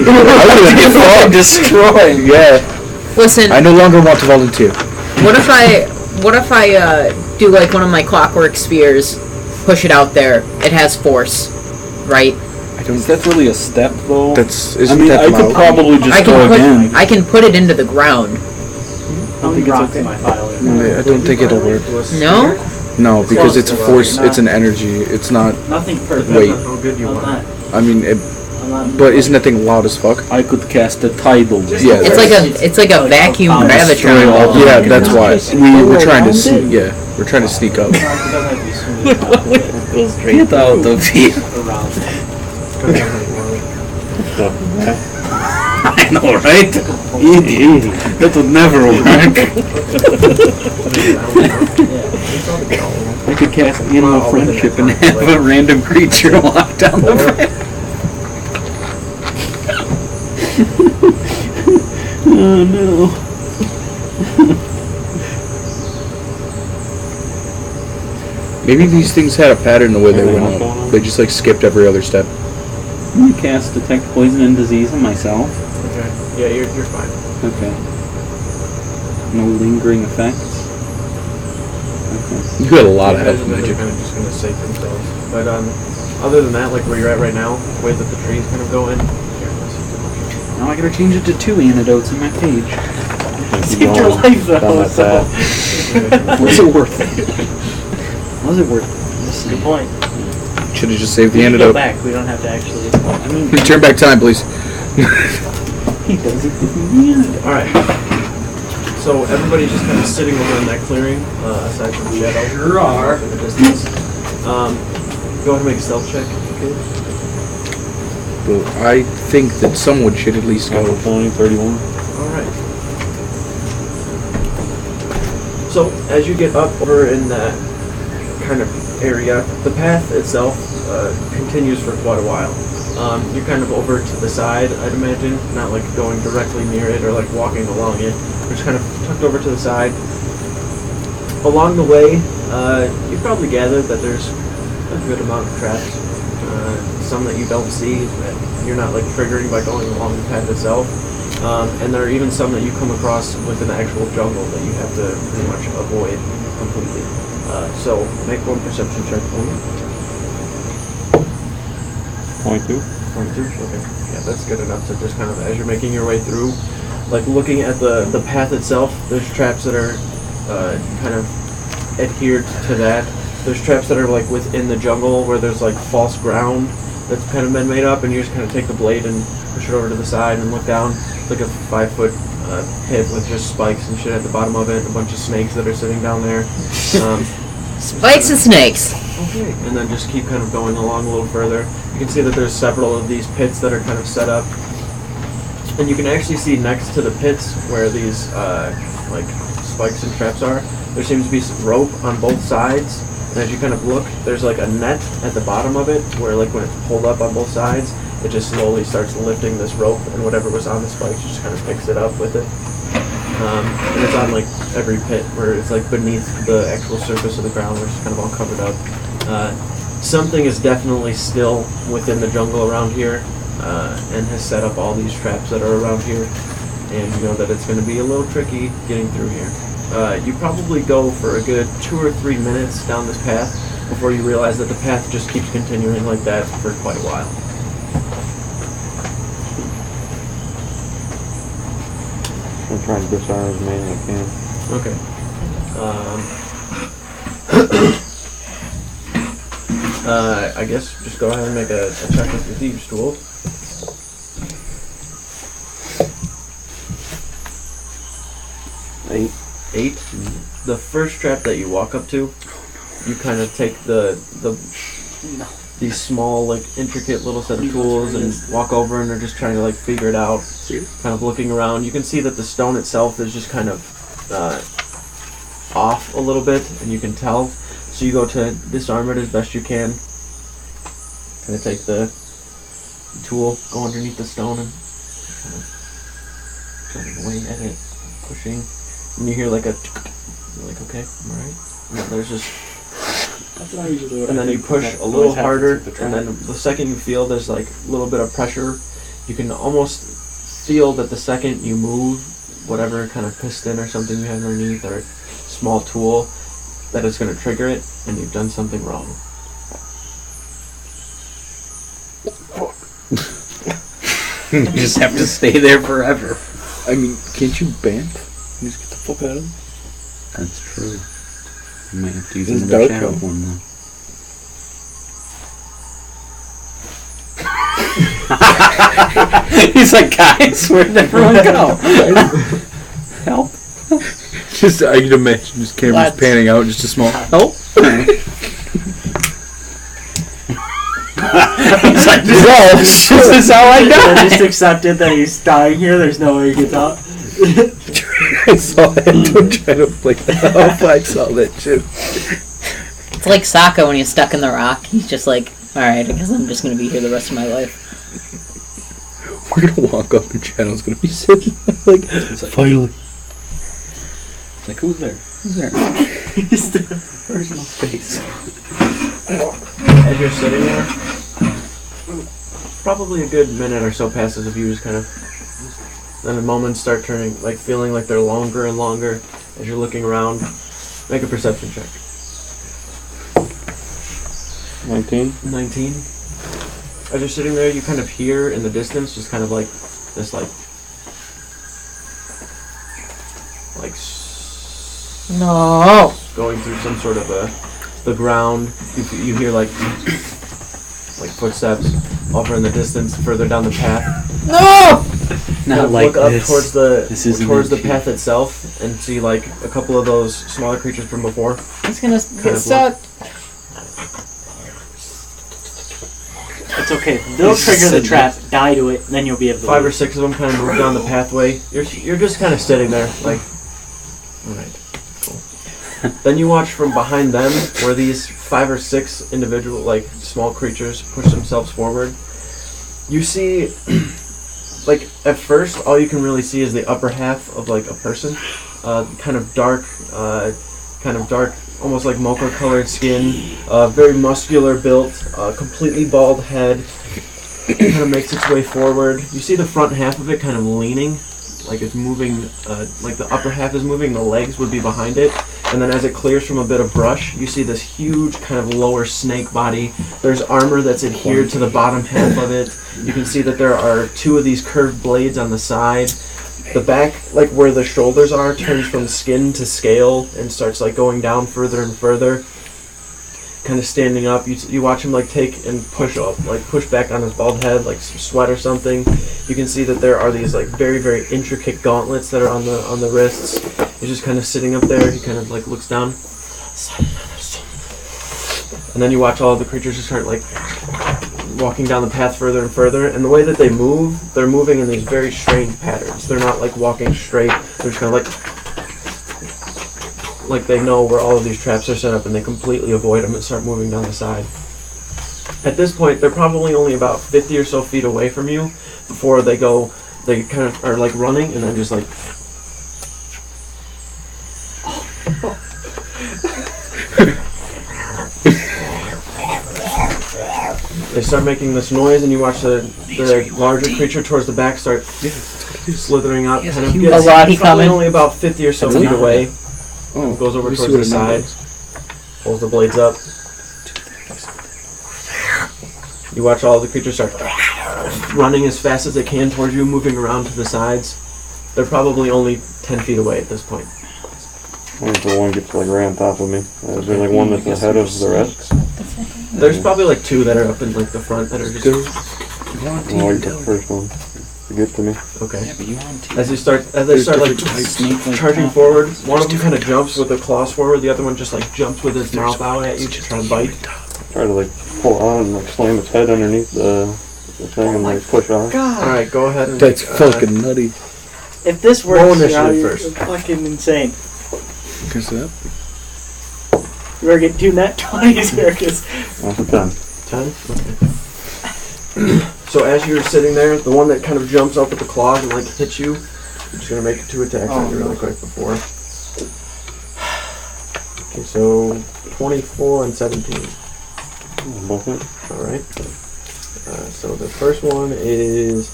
I would destroyed. Yeah. Listen, I no longer want to volunteer. what if I do like one of my clockwork spears, push it out there? It has force, right? I don't. Is that really a step, though? Isn't I that could loud? probably just go again. I can put it into the ground. How many rocks in my file? I don't think it'll work. No? No, because it's a force. It's an energy. It's not. Nothing perfect. Wait. How good you I'm want. not. I mean, I'm not. but isn't that thing loud as fuck? I could cast a tidal. Yeah. It's like a vacuum destroy gravitron. all the- Yeah, that's why we're trying to. We're trying to sneak up. It doesn't have to be smooth. Get out of here. Around. I know, right? Idiot. That would never work. I could cast Animal Friendship and have a random creature walk down the path. Oh no. Maybe these things had a pattern the way they went up. They just like skipped every other step. I'm gonna cast Detect Poison and Disease on myself. Okay. Yeah, you're fine. Okay. No lingering effects. Okay. You got a lot of Guys health are magic. kind of just gonna save themselves. But other than that, like where you're at right now, the way that the trees kind of go in. Here, let's see too much. Now I gotta change it to 2 antidotes in my page. Saved your life though. So. Was it worth it? Was it worth it? Good point. Should have just saved the We can go antidote. back. We don't have to actually. I mean, Turn back time, please. he doesn't give me the antidote. Alright. So everybody's just kind of sitting over in that clearing, aside from Shadow. Sure are. In the distance. Go ahead and make a stealth check. Okay. Well, I think that someone should at least go. 20, 31. Alright. So, as you get up over in that kind of area, the path itself continues for quite a while. You're kind of over to the side, I'd imagine, not like going directly near it or like walking along it. You're just kind of tucked over to the side. Along the way, you probably gathered that there's a good amount of traps. Some that you don't see that you're not like triggering by going along the path itself. And there are even some that you come across within the actual jungle that you have to pretty much avoid completely. So make one perception check for me. 22. 22? Okay. Yeah, that's good enough to just kind of, as you're making your way through, like looking at the path itself, there's traps that are kind of adhered to that. There's traps that are like within the jungle where there's like false ground that's kind of been made up, and you just kind of take the blade and push it over to the side and look down. It's like a 5-foot pit with just spikes and shit at the bottom of it, and a bunch of snakes that are sitting down there. Spikes and snakes. Okay. And then just keep kind of going along a little further. You can see that there's several of these pits that are kind of set up. And you can actually see next to the pits where these like spikes and traps are, there seems to be some rope on both sides. And as you kind of look, there's like a net at the bottom of it where like when it's pulled up on both sides, it just slowly starts lifting this rope, and whatever was on the spikes just kind of picks it up with it. And it's on like every pit where it's like beneath the actual surface of the ground, where it's kind of all covered up. Something is definitely still within the jungle around here, and has set up all these traps that are around here. And you know that it's going to be a little tricky getting through here. You probably go for a good 2 or 3 minutes down this path before you realize that the path just keeps continuing like that for quite a while. I'm trying to disarm as many as I can. Okay. I guess just go ahead and make a check with your thieves tool. 8. 8. The first trap that you walk up to, you kind of take these small, like, intricate little set of tools and walk over, and they're just trying to like figure it out. Kind of looking around. You can see that the stone itself is just kind of off a little bit, and you can tell. So you go to disarm it as best you can. Kind of take the tool, go underneath the stone, and kind of chipping away at it, pushing. And you hear like a, you're like, okay, I'm alright. And then there's just, That's what I usually do. and then you push a little harder, and then the second you feel there's like a little bit of pressure, you can almost feel that the second you move whatever kind of piston or something you have underneath or small tool, that it's going to trigger it, and you've done something wrong. You just have to stay there forever. I mean, can't you bamf? You just get the fuck out of them? That's true. You might have to use It's another dark shadow out. one then. He's like, guys, where'd everyone go? Help. Just, I can imagine just cameras Lads. panning out, just a small help. He's like, this is how I I die. just accepted that he's dying here. There's no way he gets out. I saw that. Don't try to play that off. I saw that too. It's like Sokka when he's stuck in the rock. He's just like, alright, I guess I'm just going to be here the rest of my life. We're gonna walk up and Channel's gonna be sitting there like, finally. Like, who's there? Who's there? He's the Personal space. As you're sitting there, probably a good minute or so passes of you just kind of, then the moments start turning, like feeling like they're longer and longer as you're looking around. Make a perception check. 19. 19. As you're sitting there, you kind of hear in the distance just kind of like this No! going through some sort of the ground. You hear like footsteps over in the distance further down the path. No! Not like look up this. towards the This isn't towards the empty. path itself and see like a couple of those smaller creatures from before. He's gonna Kind get of stuck. It's okay. They'll trigger the trap, die to it, then you'll be able to 5 or leave. 6 of them kind of move down the pathway. You're just kind of sitting there, like, all right, cool. Then you watch from behind them where these 5 or 6 individual, like, small creatures push themselves forward. You see, like, at first, all you can really see is the upper half of, like, a person. Kind of dark, almost like mocha-colored skin, very muscular built, completely bald head. It kind of makes its way forward. You see the front half of it kind of leaning, like it's moving, like the upper half is moving, the legs would be behind it. And then as it clears from a bit of brush, you see this huge kind of lower snake body. There's armor that's adhered to the bottom half of it. You can see that there are 2 of these curved blades on the side. The back, like where the shoulders are, turns from skin to scale and starts like going down further and further. Kind of standing up, you watch him like take and push up, like push back on his bald head, like some sweat or something. You can see that there are these like very, very intricate gauntlets that are on the wrists. He's just kind of sitting up there. He kind of like looks down, and then you watch all of the creatures just start like walking down the path further and further, and the way that they move, they're moving in these very strange patterns. They're not like walking straight, they're just kind of like they know where all of these traps are set up and they completely avoid them and start moving down the side. At this point, they're probably only about 50 or so feet away from you before they kind of are like running and then just like They start making this noise, and you watch the larger creature towards the back start slithering up. Kind of gets Probably probably only about 50 or so feet away. Oh, Goes over let me see towards the what it side. Pulls the blades up. You watch all the creatures start running as fast as they can towards you, moving around to the sides. They're probably only 10 feet away at this point. What if the one gets like right on top of me? Is there like one that's ahead of the rest? There's probably like 2 that are up in like the front that are just I'll wait for the first one to get to me. okay. As they start like charging forward, one of them kind of jumps with the claws forward. The other one just like jumps with his mouth out at you to try to bite. Try to like pull on and like slam its head underneath the thing and like push off. God. All right, go ahead and That's fucking nutty. If this Roll works, initiative you're first. fucking insane. Because that. You better get 2 net 20s here, because That's a 10. 10. Okay. So as you're sitting there, the one that kind of jumps up with the claws and like hits you, I'm just gonna make 2 attacks on you really quick before. Okay, so 24 and 17. Both hit. All right. So the first one is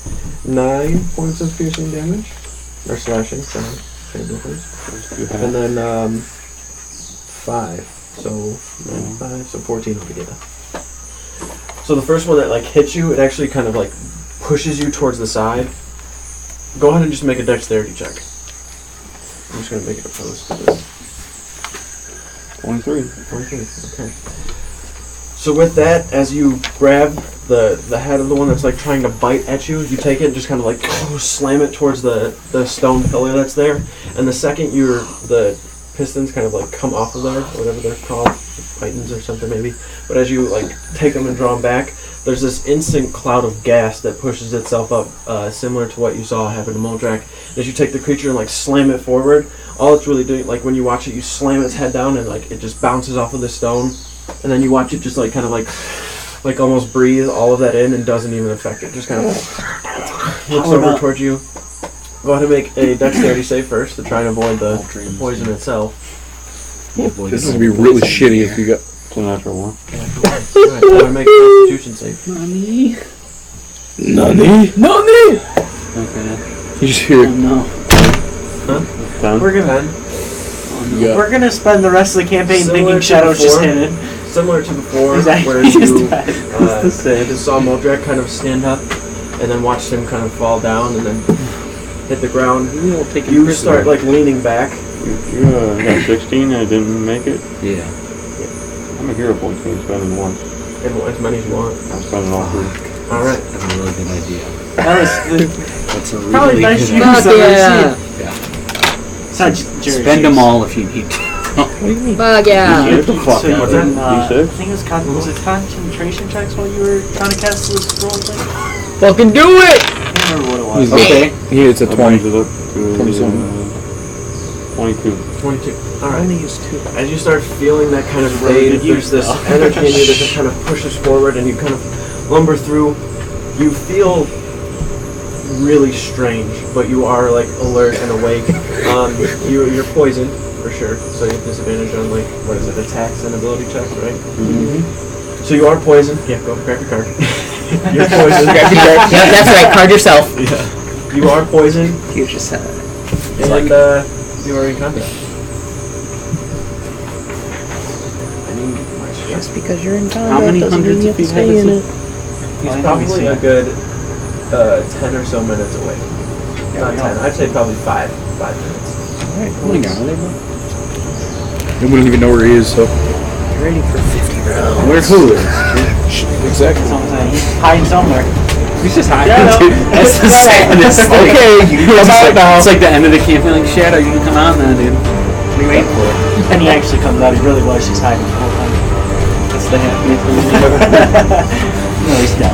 9 points of piercing damage, or slashing. Sorry, same difference. And then 5. So 9, 5, so 14 altogether. So the first one that like hits you, it actually kind of like pushes you towards the side. Go ahead and just make a dexterity check. I'm just gonna make it opposed to this. 23. 23. Okay. So with that, as you grab the head of the one that's like trying to bite at you, you take it and just kind of like slam it towards the stone pillar that's there. And the second the pistons kind of like come off of there, whatever they're called, pythons or something maybe. But as you like take them and draw them back, there's this instant cloud of gas that pushes itself up, similar to what you saw happen to Moldrak. As you take the creature and like slam it forward, all it's really doing, like when you watch it, you slam its head down and like it just bounces off of the stone. And then you watch it just like kind of like almost breathe all of that in and doesn't even affect it. Just kind of looks over towards you. Go ahead and make a dexterity save first to try and avoid the poison itself. This is gonna be really shitty if you got. It's a natural 1. Alright, go ahead and make a constitution save. Nani? Okay. You just hear Oh, no. 10. we're gonna spend the rest of the campaign Similar thinking to Shadow's just before. hidden. Similar to before, Exactly. where you the same. just saw Moldrak kind of stand up and then watched him kind of fall down and then hit the ground. You start like leaning back. You got 16 and I didn't make it. Yeah. I'm a hero point team spending 1. And as many as you want. I'm spending all 3. Alright. That's a really good idea. That was That's a probably really nice good use idea. of yeah. It's not Jerry's Spend them use. all if you need to. Fuck yeah. Get the fuck So you out did, of I D6? think it was it concentration checks while you were trying to cast this scroll thing? Fucking do it! I can't remember what it was. Okay. It's a That 20. brings it up to 22. 22. Alright. Only use 2. As you start feeling that kind of really raid, good there's use, this though. energy in you that just kind of pushes forward and you kind of lumber through. You feel really strange, but you are like alert and awake. You're poisoned for sure, so you have disadvantage on like what is it, attacks and ability checks, right? Mm-hmm. So you are poisoned. Yeah, go grab your card. You're poisoned. Yeah, that's right. Card yourself. Yeah. You are poisoned, Here's your set. and you are in combat. Just because you're in combat How many doesn't mean hundreds you of have to feet have stay in it? it. He's probably a good 10 or so minutes away. Not 10. I'd say probably 5 minutes. Alright, Oh my god, We wouldn't even know where he is, so. Get ready for 50 rounds. where who is? Exactly. That's what I'm saying. He's hiding somewhere. He's just hiding. Yeah, I know. dude. That's the saddest thing. Okay, you can come out now. It's like the end of the campaign. Like, Shadow, you can come out now, dude. What are you waiting for? And he actually comes out. He really was just hiding the whole time. That's the happiest thing. No, he's dead.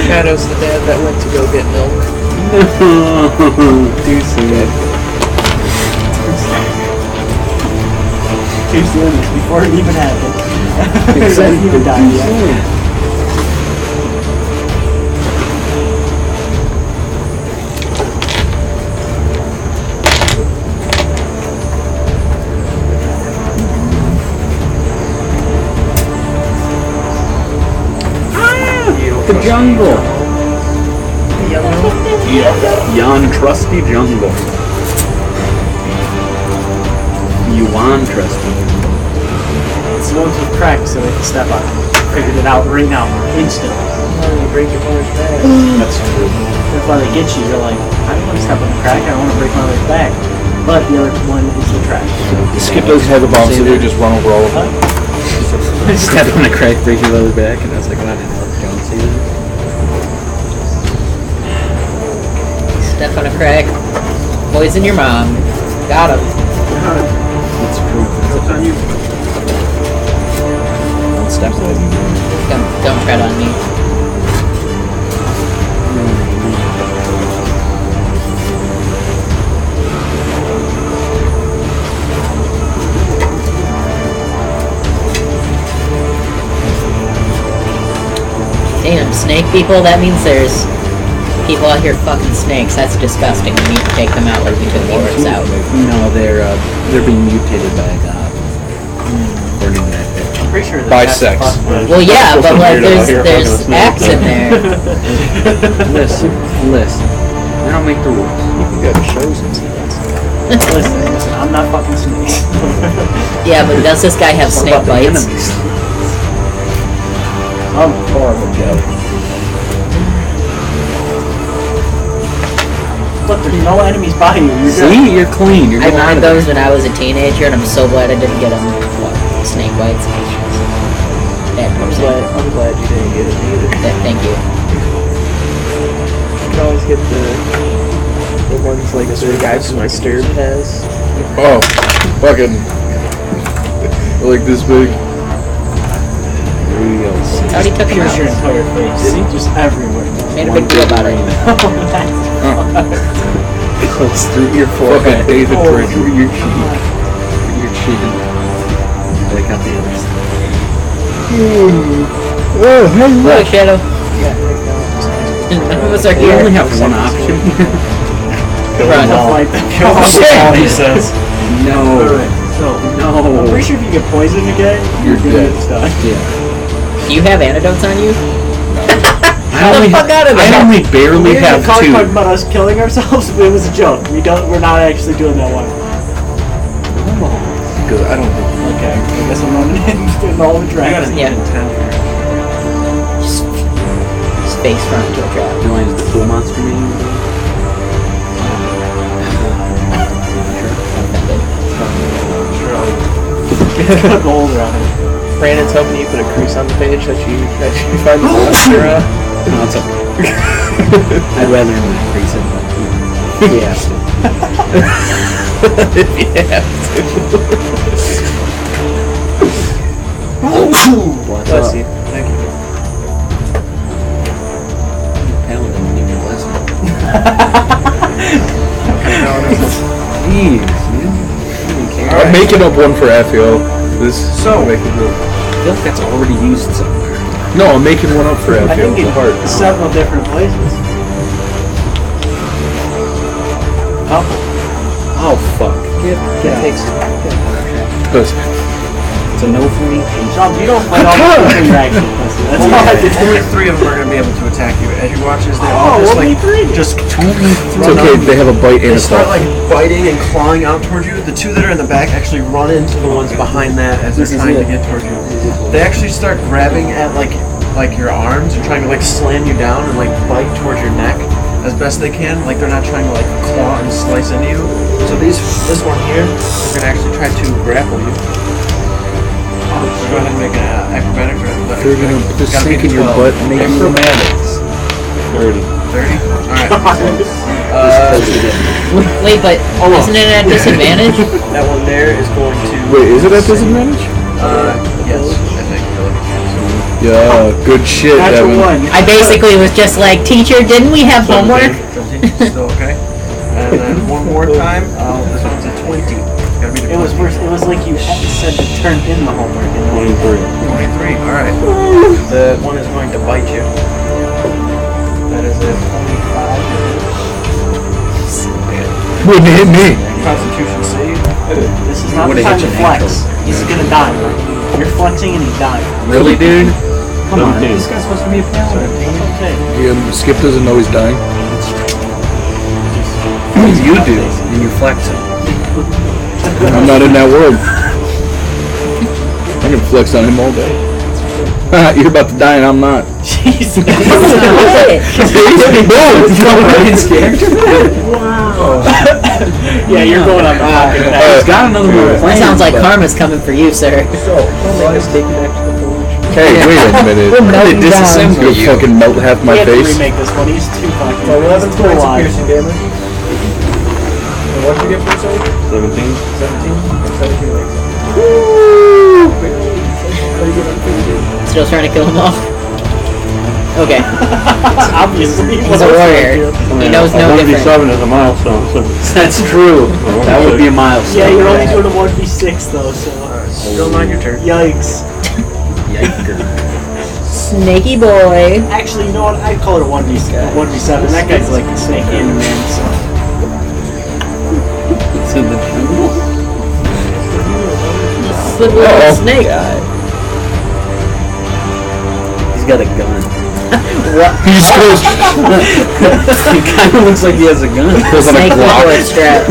Shadow's the dad that went to go get milk. Too soon. Too soon. Before it even happened. He hasn't even died yet. the jungle. Yon trusty jungle. Yuan trusty. It's the ones with cracks that I can step on. Figured it out right now, instantly. Break your mother's back. That's true. That's why they get you. You're like, I don't want to step on the crack. I don't want to break my leg back. But the other one is the track. Skip doesn't have the bomb, so they just run over all of them. Step on a crack, break your lower back, and I was like, well, I didn't let John see that. Step on a crack. Poison your mom. Got him. That's true. It's on you. Don't step on me. Don't tread on me. Damn, snake people? That means there's people out here fucking snakes. That's disgusting. We need to take them out like we took the orcs out. No, they're being mutated by a god. According to that picture. I'm pretty sure By that's sex. possible. Well, yeah, but like there's fucking acts in there. Listen. I don't make the rules. You got shows and stuff. Listen, I'm not fucking snakes. Yeah, but does this guy have snake bites? I'm horrible, Joe. Look, there's no enemies by you. You're good. See, you're clean. You're I getting out wanted of there. those when I was a teenager, and I'm so glad I didn't get them. What? Snake bites? Bad person. I'm glad you didn't get it either. Thank you. You can always get the ones like the guys my stirb has. Oh, fucking. They're like this big. How'd he took him Pierce your out? entire face. Did he? Just everywhere. Made a big deal about it. It's through your forehead. Fucking David Bridge. Through your cheek. Through your chin. Take out the other side. Look, Shadow. None of us are You here. only have one option. Run. Kill all, he says. No. Alright, so, No. I'm pretty sure if you get poisoned again, You're dead. Stuck. Yeah. Do you have antidotes on you? I only, fuck out of there. I only barely We have talking two. about us killing ourselves, but it was a joke. We're not actually doing that one. Good. I don't think. Okay, I guess I'm running in all the dragons. Yeah. Just face front to a trap. Do you want to use the pool monster meeting? Got gold around it. Brandon's hoping you put a crease on the page that you find the monster. No, it's okay. I'd rather not crease it, but yeah. If you have to. What's Bless up? you. Thank you. Paladin didn't even listen. Jeez, I'm making up one for Afio. This. So- I'm making the, I feel like that's already used somewhere. no, I'm making one up for I Afio. think in several different places. Oh fuck. It's a no for me. Sean, you don't fight all the interaction. That's all I did. Only 3 of them are going to be able to attack you. As you watch as they all Oh, just only like, 3? just It's run okay. up. They have a bite and They a start stuff. like biting and clawing out towards you. The 2 that are in the back actually run into the ones behind that as they're trying to get towards you. They actually start grabbing at like your arms and trying to like slam you down and like bite towards your neck as best they can. Like they're not trying to like claw and slice into you. So this one here is gonna actually try to grapple you. So go ahead and make an acrobatics or athletics. They're gonna put the Gotta snake be in your 12. butt and make you. Acrobatics. 30. 30? Alright. Wait, but isn't it at disadvantage? That one there is going to... Wait, is it at disadvantage? Yes, I think. Yeah, good shit, That's a Devin. 1. I basically was just like, teacher, didn't we have homework? 17, still okay. And then one more time, this one's a 20. Gotta be the It was worse. It was like you said to turn in the homework. You know? 23, alright. The one is going to bite you. That is a 25. Wouldn't hit me. Constitution save. This is not Would've the time hit to you flex. natural. He's gonna die. You're flexing and he's dying. Really, dude? Come on, 17. this guy's supposed to be a paladin. Okay. Skip doesn't know he's dying. You do, and you flex it. I'm not in that world. I can flex on him all day. You're about to die and I'm not. Jesus. Wow. Yeah, you're going on the fucking path. He's got another one That planned. sounds like karma's coming for you, sir. Hey, wait a minute. melting Did disassemble down. you fucking melt half my We have to face? remake this one. He's too fucking. 11 he's too points of alive. piercing damage. And what did you get for a soldier? 17. 17? And 17 legs. Still trying to kill him off. Okay, Obviously, he's a warrior. He knows no different. 1d7 is a milestone, so. That's true. That would be a milestone. Yeah, you're only doing a 1v6 though, so. Still not your turn. Yikes. Snaky boy. Actually, you know what? I'd call it a 1v7. That guy's like a snake in man, so. It's in the jungle. Slip little snake. He's got a gun. He just goes, He kind of looks like he has a gun. goes on a Snake with Glock. a strap.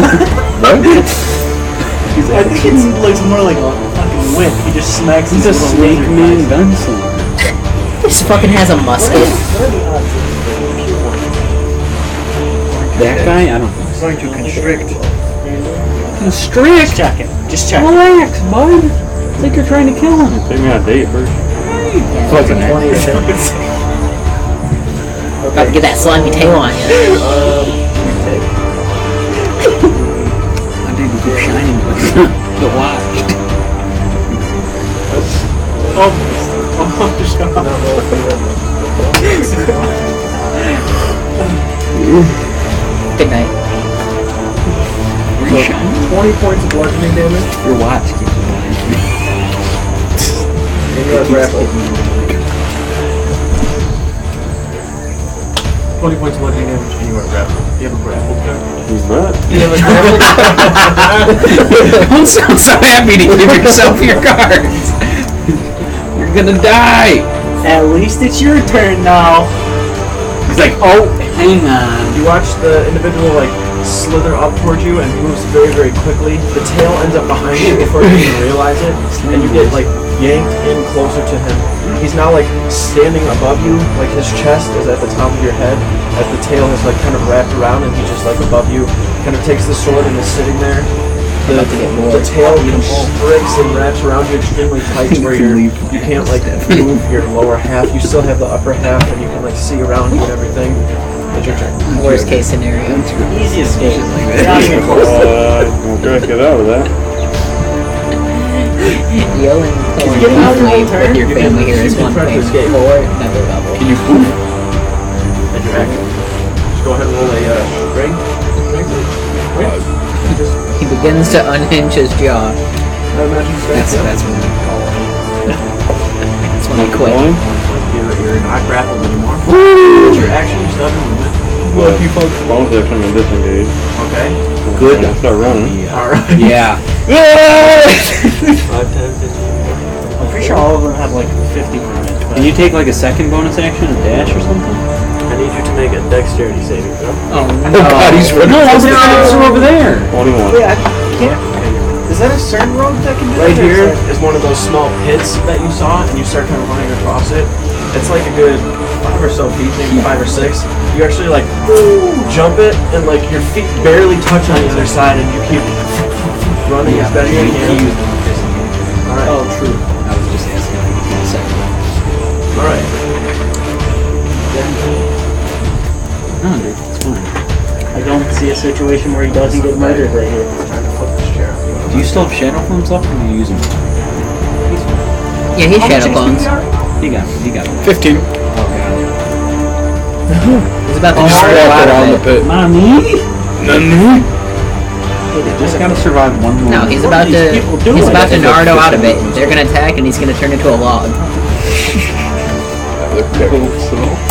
What? I think it looks more like a fucking whip. He just smacks He's these a little snake lizard man guys. gunslinger. This fucking has a musket. That guy? I don't know. It's going to constrict. Constrict? Just check it. Just check it. Relax, bud. I think you're trying to kill him. Take me on a date first. Fucking 20 of damage. About to get that slimy tail on you. I didn't keep shining with the watch. Good night. Were you shining? 20 points of bludgeoning damage. Your watch keeps reminding me. And you are grappled. 20 points of bludgeoning damage and you are grappled. You have a grappled gun. He's not. You have a grappled Don't sound so happy to give yourself your cards. You're gonna die. At least it's your turn now. He's like, oh, hang on. You watch the individual like slither up towards you and moves very, very quickly. The tail ends up behind you before you even realize it, and you get like yanked in closer to him. He's now like standing above you, like his chest is at the top of your head, as the tail has like kind of wrapped around, and he's just like above you. Kind of takes the sword and is sitting there. The tail constricts and wraps around you extremely tight to where you can't like move your lower half. You still have the upper half, and you can like see around you and everything. It's your turn. Worst case scenario. Easy escape. Get Get out of that. Yelling Is getting out of your turn? with your family here is one try to thing. escape. Or another level. Can you poof? At your action. Just go ahead and roll a strength. He begins to unhinge his jaw. Magic strength. That's what we call it. That's when he quit. You're not grappled anymore. It's your action, you still have your movement. Well, if you focus bonus action and disengage. Okay. Good. And start running. Alright. Yeah. 5, 10, 15. I'm pretty sure all of them have like 50 movement. Can you take like a second bonus action, a dash or something? I need you to make a dexterity saving throw. Oh God, he's running. No, those traps are over there. 21. Wait, I can't. Is that a certain rogue that can do Right that? here is one of those small pits that you saw, and you start kind of running across it. It's like a good 5 or so feet, maybe 5 or 6. You actually like jump it, and like your feet barely touch on the other side, and you keep running as best you can. Alright. Oh, true. I was just asking if you could get a second. Alright. No, dude, it's fine. I don't see a situation where he doesn't get murdered right here. Trying to flip this chair. Do you still have shadow forms left, or do you use them? Yeah, he's shadow clones. He got it. 15. He's about to Just destroy walk out around of the it. pit. Mommy? Just gotta survive one more. No, he's about to Naruto out of it. They're gonna attack and he's gonna turn into a log.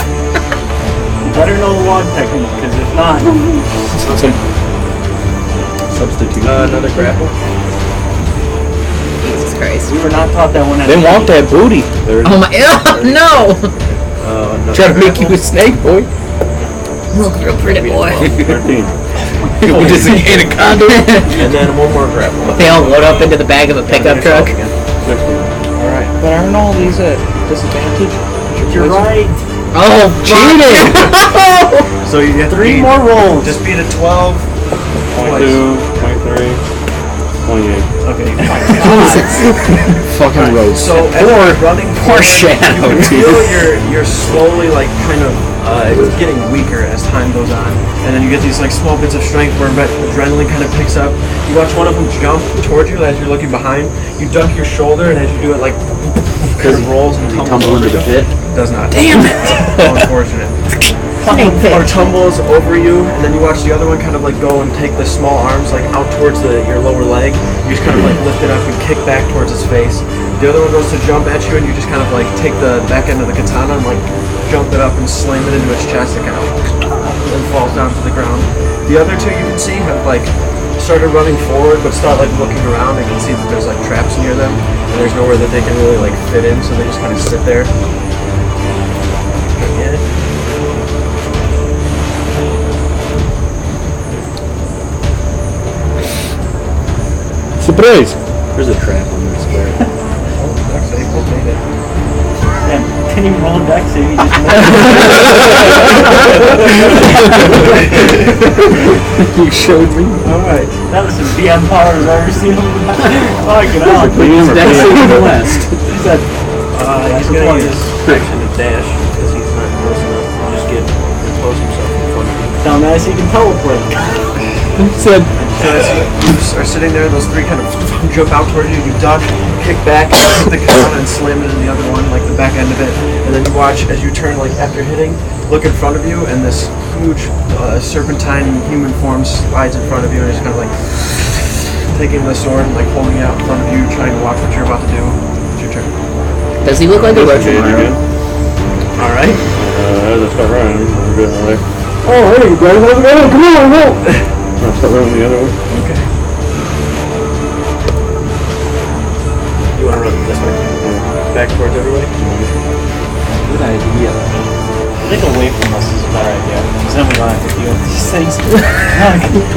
You better know the log technique, because if not, Substitute. Another grapple. Jesus Christ. We were not taught that one. They want that booty. Oh my... no! Try to make you a snake, boy. Look, real pretty boy. 13. What is it, anaconda? And then one more grapple. They all load up into the back of a pickup truck. 16. Alright. But aren't all these at disadvantage? You're right. Oh, cheated! So you get 3 more rolls. Just beat a 12. 22, 23, 28. Okay. Fucking rose. So as you're running forward, shadow, you can feel you're slowly like kind of getting weaker as time goes on, and then you get these like small bits of strength where adrenaline kind of picks up. You watch one of them jump towards you as you're looking behind. You duck your shoulder, and as you do it, like it rolls and tumbles into the pit. Does not. Damn it! How unfortunate. Or tumbles over you, and then you watch the other one kind of like go and take the small arms like out towards your lower leg. You just kind of like lift it up and kick back towards its face. The other one goes to jump at you, and you just kind of like take the back end of the katana and like jump it up and slam it into its chest. It kind of then falls down to the ground. The other two you can see have like started running forward, but start like looking around. They can see that there's like traps near them, and there's nowhere that they can really like fit in, so they just kind of sit there. Yeah. Surprise! There's a trap on this square. Next April made it. Damn, can you roll a deck save? You just You showed me. Alright. That was some DM power I've ever seen. Fucking hell. Premium or Deck premium? save in the West. He said, He's gonna use action to dash because he's not close enough. He'll just impose himself in front of you. down there so you can teleport. Said. So as you are sitting there, those three kind of jump out towards you. You duck, kick back, hit the katana, and slam it in the other one, like the back end of it. And then you watch as you turn, like after hitting, look in front of you, and this huge serpentine human form slides in front of you, and he's kind of like taking the sword and like holding it out in front of you, trying to watch what you're about to do. It's your turn. Does he look like a Russian again. All right. As I start running, I'm good. Like, Oh, hey, you guys, how's it going? Come on, go! I'll start running the other way. Okay. You want to run this way? Back towards everybody? Good idea. I think away from us is a better idea, because then we don't have to deal with these things.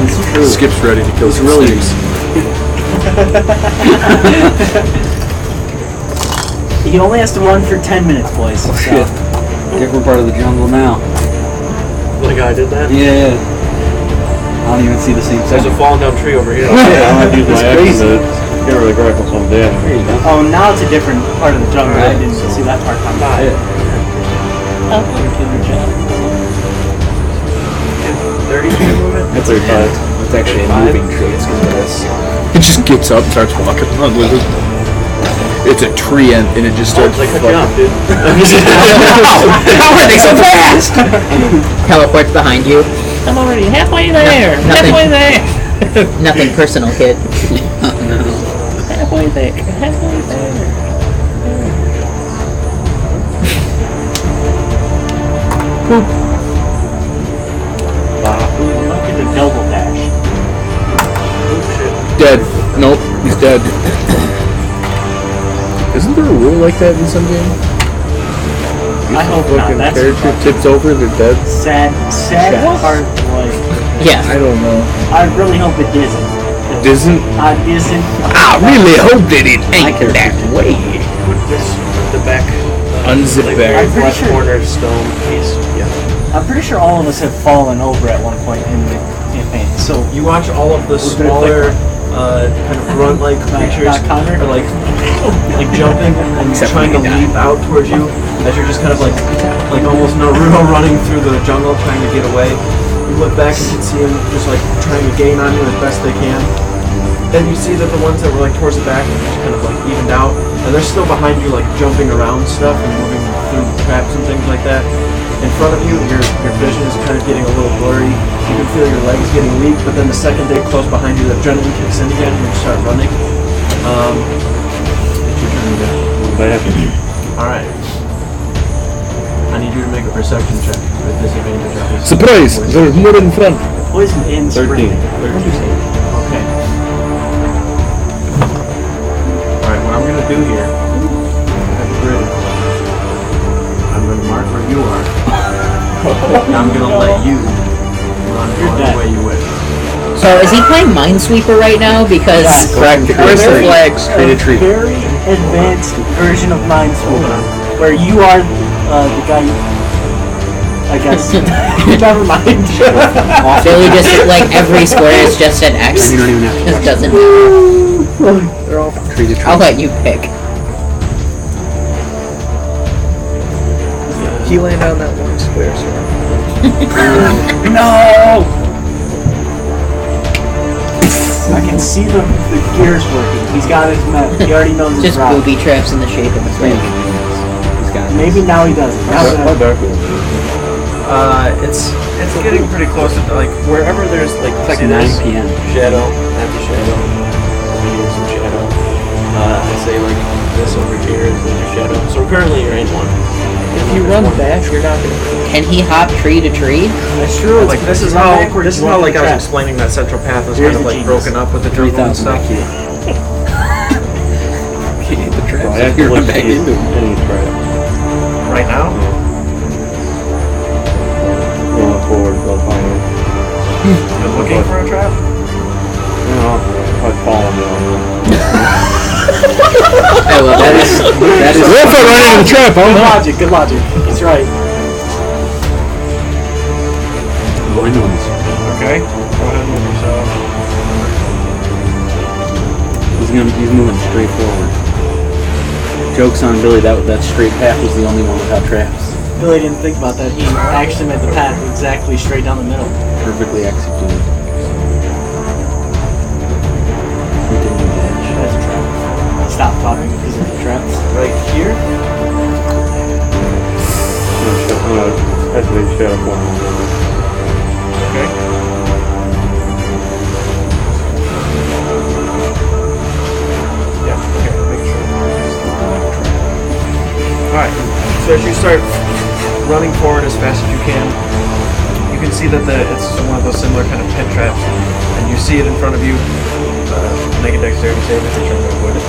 It's true. Skip's ready to kill some snakes. He only has to run for 10 minutes, boys. So. Different part of the jungle now. The guy did that? Yeah. I don't even see the same There's a thing. fallen down tree over here. Yeah, I'm gonna use my action to get rid of the grapple, so I'm dead. There you go. Oh, now it's a different part of the jungle. I didn't see that part come by. Oh, you're killer John. 30 feet movement? That's 35. It's actually a moving tree. It's because of this. It just gets up and starts walking around with it. It's a tree and it just starts Like a fucking... jump, dude. How are they so fast? Teleports behind you. I'm already halfway there. Nothing. Halfway there. Nothing personal, kid. Halfway there. Halfway there. Look at the double dash. Dead. Nope, he's dead. Isn't there a rule like that in some game? I hope not. Fucking That's character tips over, they're dead. sad part. Like, Yeah. I don't know. I really hope it isn't. Isn't? Isn't. I really hope that it ain't character that way. This, the back. Unzip Like, back. I'm pretty left sure- corner stone piece. Yeah. I'm pretty sure all of us have fallen over at one point in the campaign. So You watch all of the smaller, kind of grunt-like creatures not Connor? are like jumping and Except trying to when he leap out towards you as you're just kind of like almost Naruto running through the jungle trying to get away. You look back and you can see them just like trying to gain on you as best they can. Then you see that the ones that were like towards the back are just kind of like evened out, and they're still behind you, like jumping around stuff and moving through traps and things like that. In front of you, your vision is kind of getting a little blurry. You can feel your legs getting weak, but then the second they close behind you, the adrenaline kicks in again and you start running. It's your turn again. Bad. Alright. I need you to make a perception check with disadvantage, obviously. Surprise! There's more in front. poison in 13. spring. Okay. Alright, what I'm do here. I have a grid. I'm going to mark where you are. And I'm going to let you run the way you wish. So is he playing Minesweeper right now? Because Where's the flags? A very advanced version of Minesweeper, where you are the guy. I guess. Never mind. Billy just like every square is just an X. You don't even have to. Just doesn't matter. They're all Tree to tree. I'll let you pick. he landed on that one square, so No! I can see the gears working. He's got his map. He already knows his Just route. booby traps in the shape of a snake. He's got it. Maybe now he doesn't. Now How that- dark is it? It's getting pretty close to like wherever there's like It's like see 9 there's p.m. shadow, after shadow, here's some shadow. I say like this over here is like a shadow. So currently you're in one. if you run back, you're not gonna. Can he hop tree to tree? That's true. Like this is how like I was explaining that central path was Here's kind of the like genius. broken up with the jungle and 3,000 stuff. IQ. Can't hit the traps. I have to You're look back at into it. any trap. Right now? Going forward, they'll find it. I'm looking for a trap? You know, I'd follow them. I love That is. What if I run into the trap? Good Oh, logic. Good logic. He's right. Going on this. Okay. Go ahead and move yourself. He's moving straight forward. Joke's on Billy, that straight path was the only one without traps. Billy didn't think about that. He actually made the path exactly straight down the middle. Perfectly executed. Continue to edge. That's a trap. Stop talking because of the traps. Right here? Activate shadow form. Okay. Yeah, okay, make sure. Alright, so as you start running forward as fast as you can see that it's one of those similar kind of pit traps, and you see it in front of you. Make a dexterity save if you're trying to avoid it.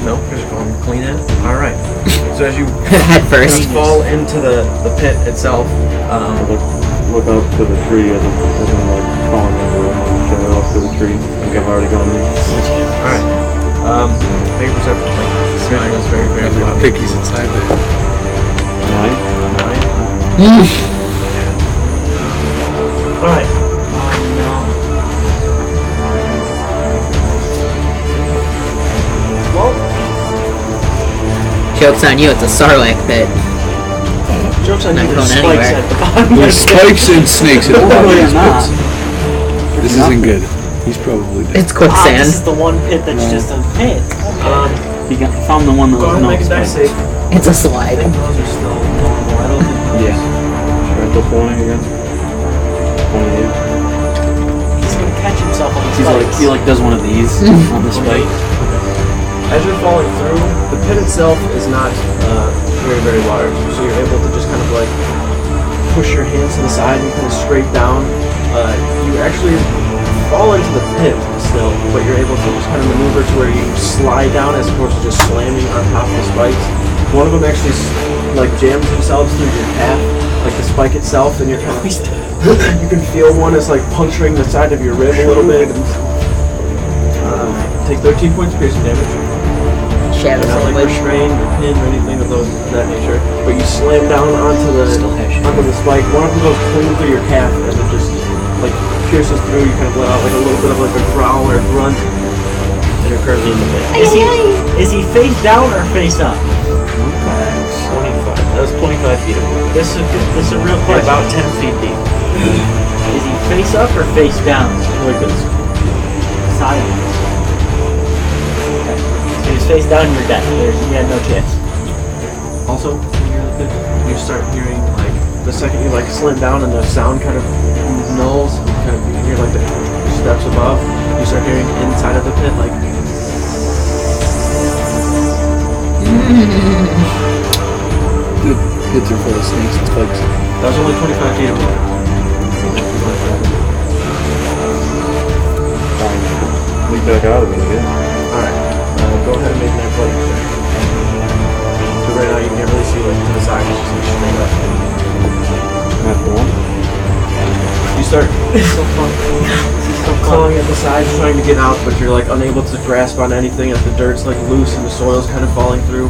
No, because you're going clean in. Alright. So as you Head first. kind of fall into the pit itself, Look up to the tree as I'm like falling over and shadow up to the tree. Like I've already gone in. alright. Make a perception check. Smashing is very, very Little loud. pickies inside there. 9. Alright. Well, Joke's on you, it's a Sarlacc pit. Joke's on Not you. going There's spikes anywhere. at the bottom. There's spikes and snakes in all Hopefully these not. pits. This isn't good. He's probably dead. It's This quicksand. is the one pit that's just a pit. He found the one that go was ahead and no make a dice spikes. save. It's a I slide. think those are still normal. I don't think Yeah. Should I go 20 again? 28. He's gonna catch himself on the He's like, spikes. he like does one of these on the spike. As you're falling through, the pit itself is not very, very large, so you're able to just kind of like push your hands to the side and kind of scrape down. You actually fall into the pit still, but you're able to just kind of maneuver to where you slide down as opposed to just slamming on top of the spikes. One of them actually like jams themselves through your path, like the spike itself, and you're kind of you can feel one is like puncturing the side of your rib a little bit. Take 13 points of piercing damage. Shadow Not like language. restrained or pinned or anything of that nature. But you slam down onto the spike. One of them goes clean through your calf and it just like pierces through. You kind of let out like a little bit of like a growl or a grunt. And you're currently in the pit. Is he face down or face up? 25. That was 25 feet away. This is a real question. About 10 feet deep. Is he face up or face down? Like this. Sideways. Okay. So he's face down, you're dead. You had no chance. Also, when you're in the pit, you start hearing like the second you like slam down and the sound kind of nulls, you kind of hear like the steps above. You start hearing inside of the pit like. The pits are full of snakes and spikes. That was only 25 feet away. Leave back out of it again. Alright, go ahead and make an athletic check. right now you can't really see like to the side. It's just like straight up. That's the one. You start clawing at the sides, trying to get out, but you're like unable to grasp on anything as the dirt's like loose and the soil's kind of falling through.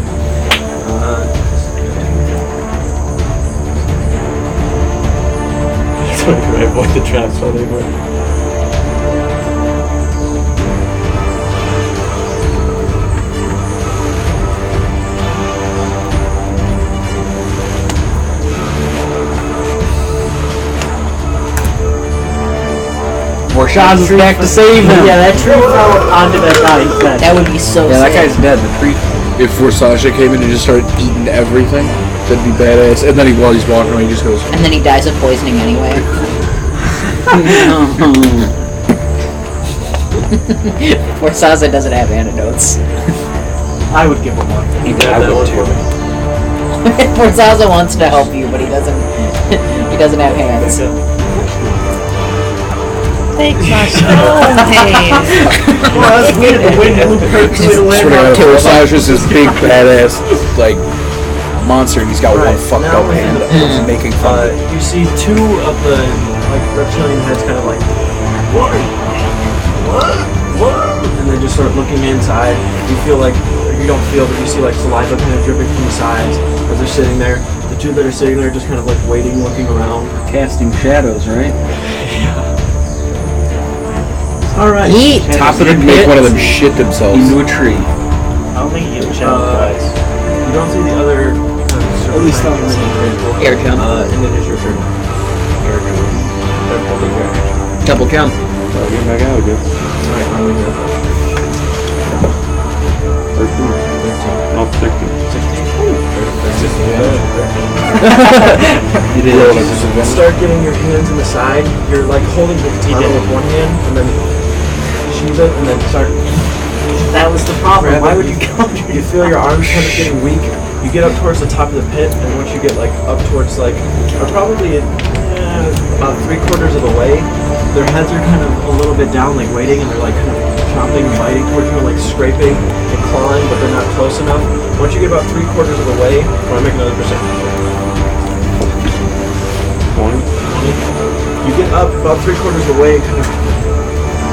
Can I avoid the traps while they work? Shaz is back to save him. Yeah, that tree fell onto that guy. He's dead. That would be so Yeah, that sad. guy's dead. The tree. If Forsasha came in and just started eating everything, that'd be badass. And then while he's walking away, he just goes. And then he dies of poisoning anyway. Forsaza doesn't have antidotes. I would give him one. I would too. Forsaza wants to help you, but he doesn't. He doesn't have hands. Take my soul, hands. Well, that's good. The wind blew perfectly to land on two. Forsasha's this big badass like monster, and he's got one fucked now up hand that he's making fun of. you see two of the like reptilian heads kind of like what? And they just start looking inside. You feel like you don't feel, but you see like saliva kind of dripping from the sides as they're sitting there. The two that are sitting there just kind of like waiting, looking around. Casting shadows, right? All right. Top of the make one of them shit themselves. Into a tree. I don't think he was shadow twice. You don't see the other At least not the same. Air jump. and it is your turn. Air jump. Double jump. I'll get back out again. Alright, I'm going to 13. Not 16. 16. You start getting your hands in the side. You're like holding the katana with one hand, and then sheathe it, and then start. That was the problem. Why would you go? You feel your arms kind of getting weak. You get up towards the top of the pit, and once you get like up towards like, or probably about 3/4 of the way, their heads are kind of a little bit down, like waiting, and they're like kind of chomping and biting towards you, like scraping and clawing, but they're not close enough. Once you get about 3/4 of the way, want to make another perception check. 20. You get up about 3/4 of the way, kind of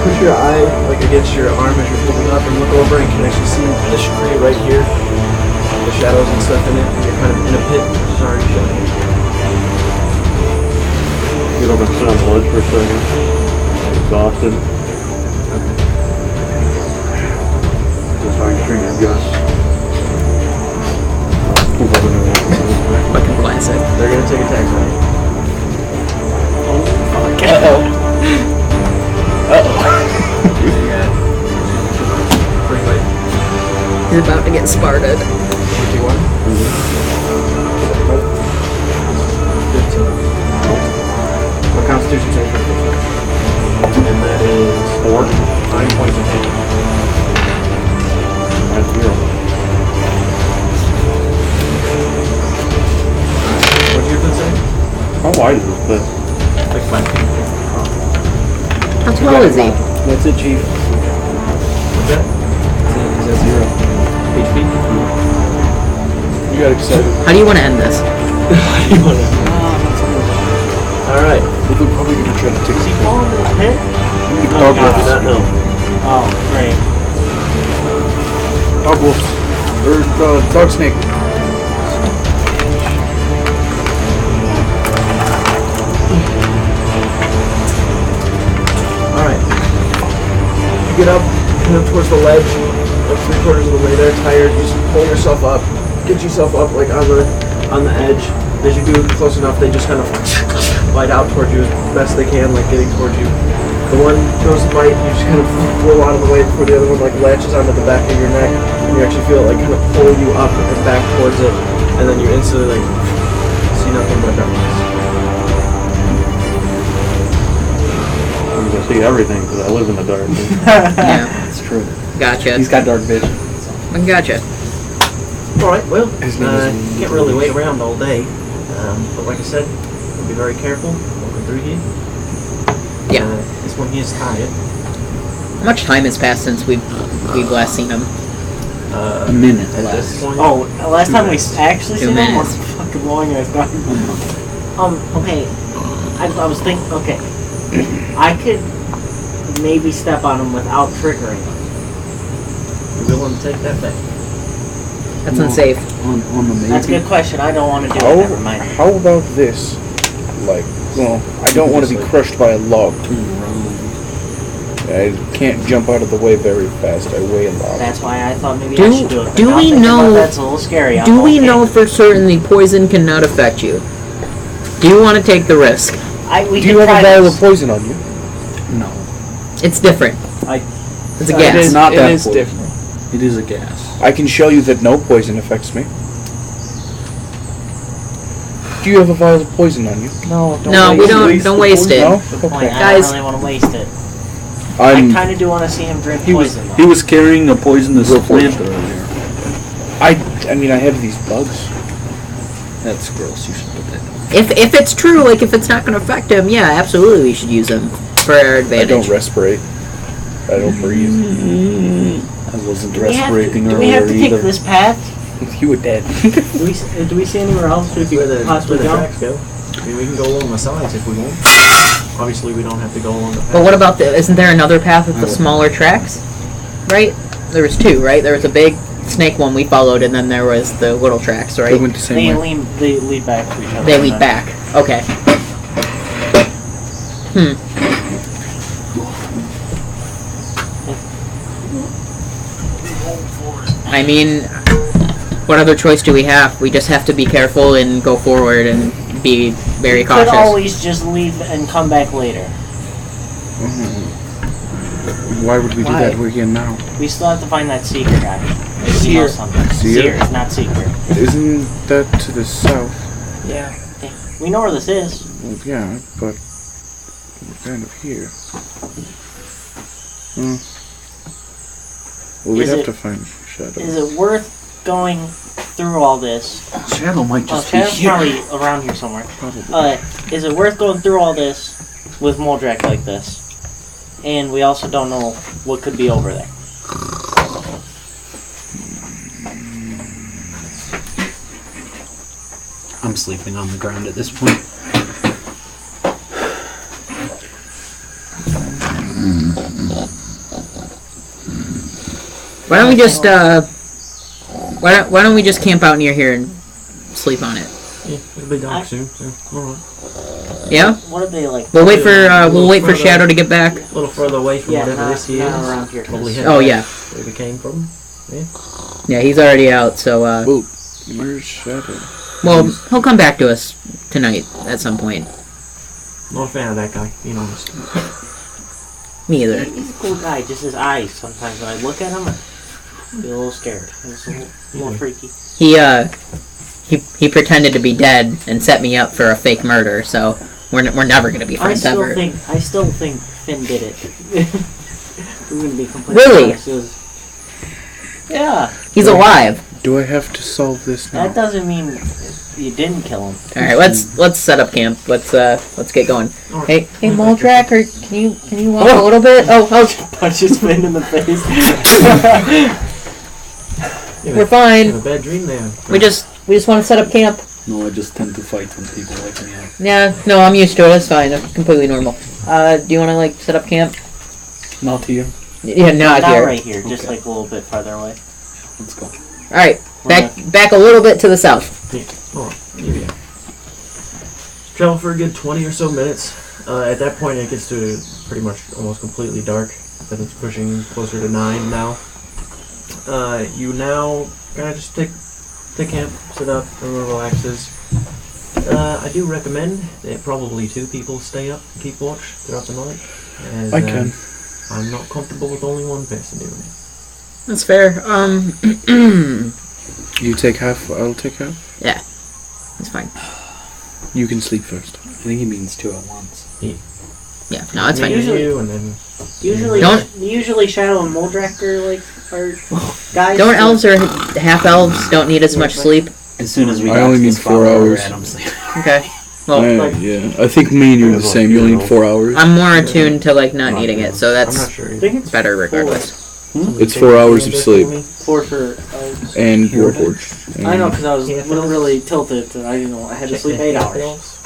push your eye like against your arm as you're moving up, and look over and can actually see this tree right here, the shadows and stuff in it, and you're kind of in a pit which is already showing. Get up and sit on the ledge for a second. I'm exhausted. Just trying to trigger your gun. Fucking classic. They're gonna take attacks on you. First bite. You're about to get sparted. 51. 15. What constitution save for 15? And that is 4. 9 points of damage. That's 0. What'd you say? How wide is this pit? Like 5 feet. How tall is he? That's it, Chief. What's that? Is that 0? HP? You got excited. How do you want to end this? Alright. We're probably gonna try to take some. Fall into the pit? Dog I do wolves. not know. Oh, great. Dog wolves. Or dog snake. Alright. You get up, kind of towards the ledge, like 3/4 of the way there, tired, you just pull yourself up, get yourself up like on the edge. As you do close enough, they just kind of bite out towards you as best they can, like getting towards you. The one goes to bite, you just kind of roll out of the way before the other one like latches onto the back of your neck, and you actually feel it like kind of pull you up and back towards it, and then you instantly like see nothing but darkness. I'm gonna see everything because I live in the dark. Yeah, That's true. gotcha. He's got dark vision. Gotcha. Alright, well, His name is- can't really wait around all day. But like I said, be very careful walking through here. Yeah. This one here is tired. How much time has passed since we've last seen him? A minute At less. this point, Oh, last time we actually 2 seen him minutes. was fucking long ass time. Okay. I was thinking, okay. I could maybe step on him without triggering him. you're willing to take that bet. That's unsafe. On the maybe. That's a good question. I don't want to do it. Never mind. How about this? Like, well, I don't want to be crushed by a log. I can't jump out of the way very fast. I weigh a lot. That's why I thought maybe Do- I should do it. but do now we thinking know- about that's a little scary. Do we okay. know for certain the poison cannot affect you? Do you want to take the risk? We Do you can have a try vial this. of poison on you? No. It's different. It's a It gas. is, Not it that is poison. different. It is a gas. I can show you that no poison affects me. Do you have a vial of poison on you? No, don't No, we waste don't. it. Don't waste it. No? Good point. Okay. I Guys. don't really want to waste it. I I'm. kind of do want to see him drink He was poison, though. he was carrying a poisonous Real plant poison. earlier. I mean, I have these bugs. That's gross. You should put that down. If it's true, like if it's not going to affect him, yeah, absolutely, we should use them for our I advantage. don't respirate. I don't breathe. I wasn't Do we have to, respirating do we have to earlier take either. this path? You were dead. Do we see anywhere else we Where could the possibly go? tracks go. I mean, we can go along the sides if we want. Obviously, we don't have to go along the path. But what about isn't there another path with the smaller tracks? Right? There was two, right? There was a big snake one we followed, and then there was the little tracks, They right? went the same way. They lead back to each other. They lead back. Okay. I mean, what other choice do we have? We just have to be careful and go forward and be very We cautious. could always just leave and come back later. Why would we do Why? that? We're here now. We still have to find that seeker guy. Maybe he Seer. knows something. Seer? Seer, not seeker. Isn't that to the south? Yeah. We know where this is. Well, yeah, but we're kind of here. Well, we'd Is have it- to find Shadow. Is it worth going through all this? Shadow might just be Shadow's here. probably around here somewhere. Probably. Is it worth going through all this with Moldrak like this? And we also don't know what could be over there. I'm sleeping on the ground at this point. Why don't we just why don't we just camp out near here and sleep on it? Yeah, it'll be dark soon. So, all right. Yeah? What are they like? We'll wait for further- Shadow to get back. A little further away from Yeah, whatever not, this is. not around here. Probably head Oh back yeah. where we came from. Yeah, he's already out, so Well, where's Shadow? well, he'll come back to us tonight at some point. Not a fan of that guy, being honest. Me either. He's a cool guy. Just his eyes. Sometimes when I look at him, I feel a little scared. It's a little freaky. He pretended to be dead and set me up for a fake murder, so we're never gonna be friends ever. I still think Finn did it. We're gonna be completely Really? honest. It was- yeah. He's alive. Do I have to solve this now? That doesn't mean you didn't kill him. All right, let's set up camp. Let's get going. Hey, Moldrak, or can you walk a little bit? Oh, Punch his Finn in the face. we're fine. Have a bad dream there. We just want to set up camp. No, I just tend to fight when people wake me up. Yeah, no, I'm used to it. It's fine. It's completely normal. Do you want to set up camp? Not here. Yeah, not here. right here, just Okay. like a little bit farther away. Let's go. All right, back a little bit to the south. Yeah. All right. Yeah. Travel for a good 20 or so minutes. At that point, it gets to pretty much almost completely dark. But it's pushing closer to 9 now. You now kind of just take camp, sit up, everyone relaxes. I do recommend that probably 2 people stay up and keep watch throughout the night. As, I can. I'm not comfortable with only one person doing it. That's fair. You take half, I'll take half. Yeah, it's fine. You can sleep first. I think he means 2 at once. Yeah, no, it's Me fine. and Usually- you, and then Usually Shadow and Moldrak are guys. Don't elves or half elves don't need as much sleep? As soon as we I got only to this need 4 spot where we're hours. at, I'm sleeping. Okay. Well, Yeah, I think me and you are the same. You only need 4 hours. I'm more attuned to not needing it, so I'm that's not sure. I think it's better regardless. It's 4 hours of sleep. 4 for elves. And Warforged. I know, because I was really tilted. I didn't know I had to sleep 8 hours.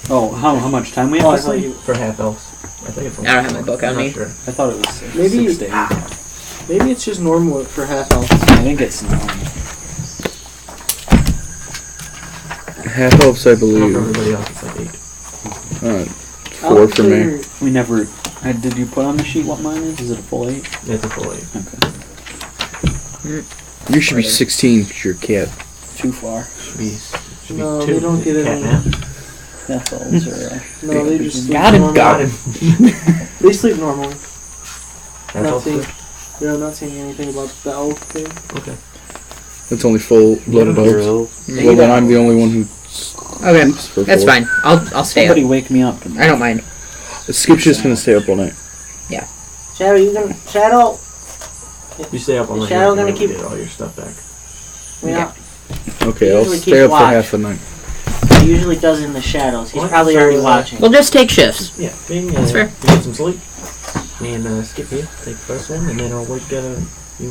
Oh, how much time we Oh, have I to thought sleep? you. For half elves. I think it's I don't have my book on I'm me. not sure. I thought it was Maybe- 6 days. Maybe it's just normal for half elves. I think it's normal. Half elves, I I know for believe. everybody else it's like 8. 4 for me. We never. Did you put on the sheet what mine is? Is it a full 8? Yeah, it's a full 8. Okay. You should be 16 because you're a cat. Too far. Should be No, 2. they don't get Cat any. nap. Half elves are. No, they just sleep Got him, normally. got him. They sleep normally. Half Not elves seeing, too? yeah, I'm not seeing anything about the elf thing. Okay. That's only full-blooded elves. Yeah, Well, then I'm the only one who Okay, sleeps for that's 4. fine. I'll stay Somebody up. wake me up. I don't mind. Skip's just gonna stay up all night. Shadow, you gonna Shadow? You stay up all night. Shadow you gonna can keep- get all your stuff back. Yeah. Okay, He I'll usually stay keeps up for watch. half the night. He usually does in the shadows. He's What? probably So, already watching. We'll just take shifts. Yeah, being, That's fair. You get some sleep. Me and Skip here take the first one, and then I'll wake you and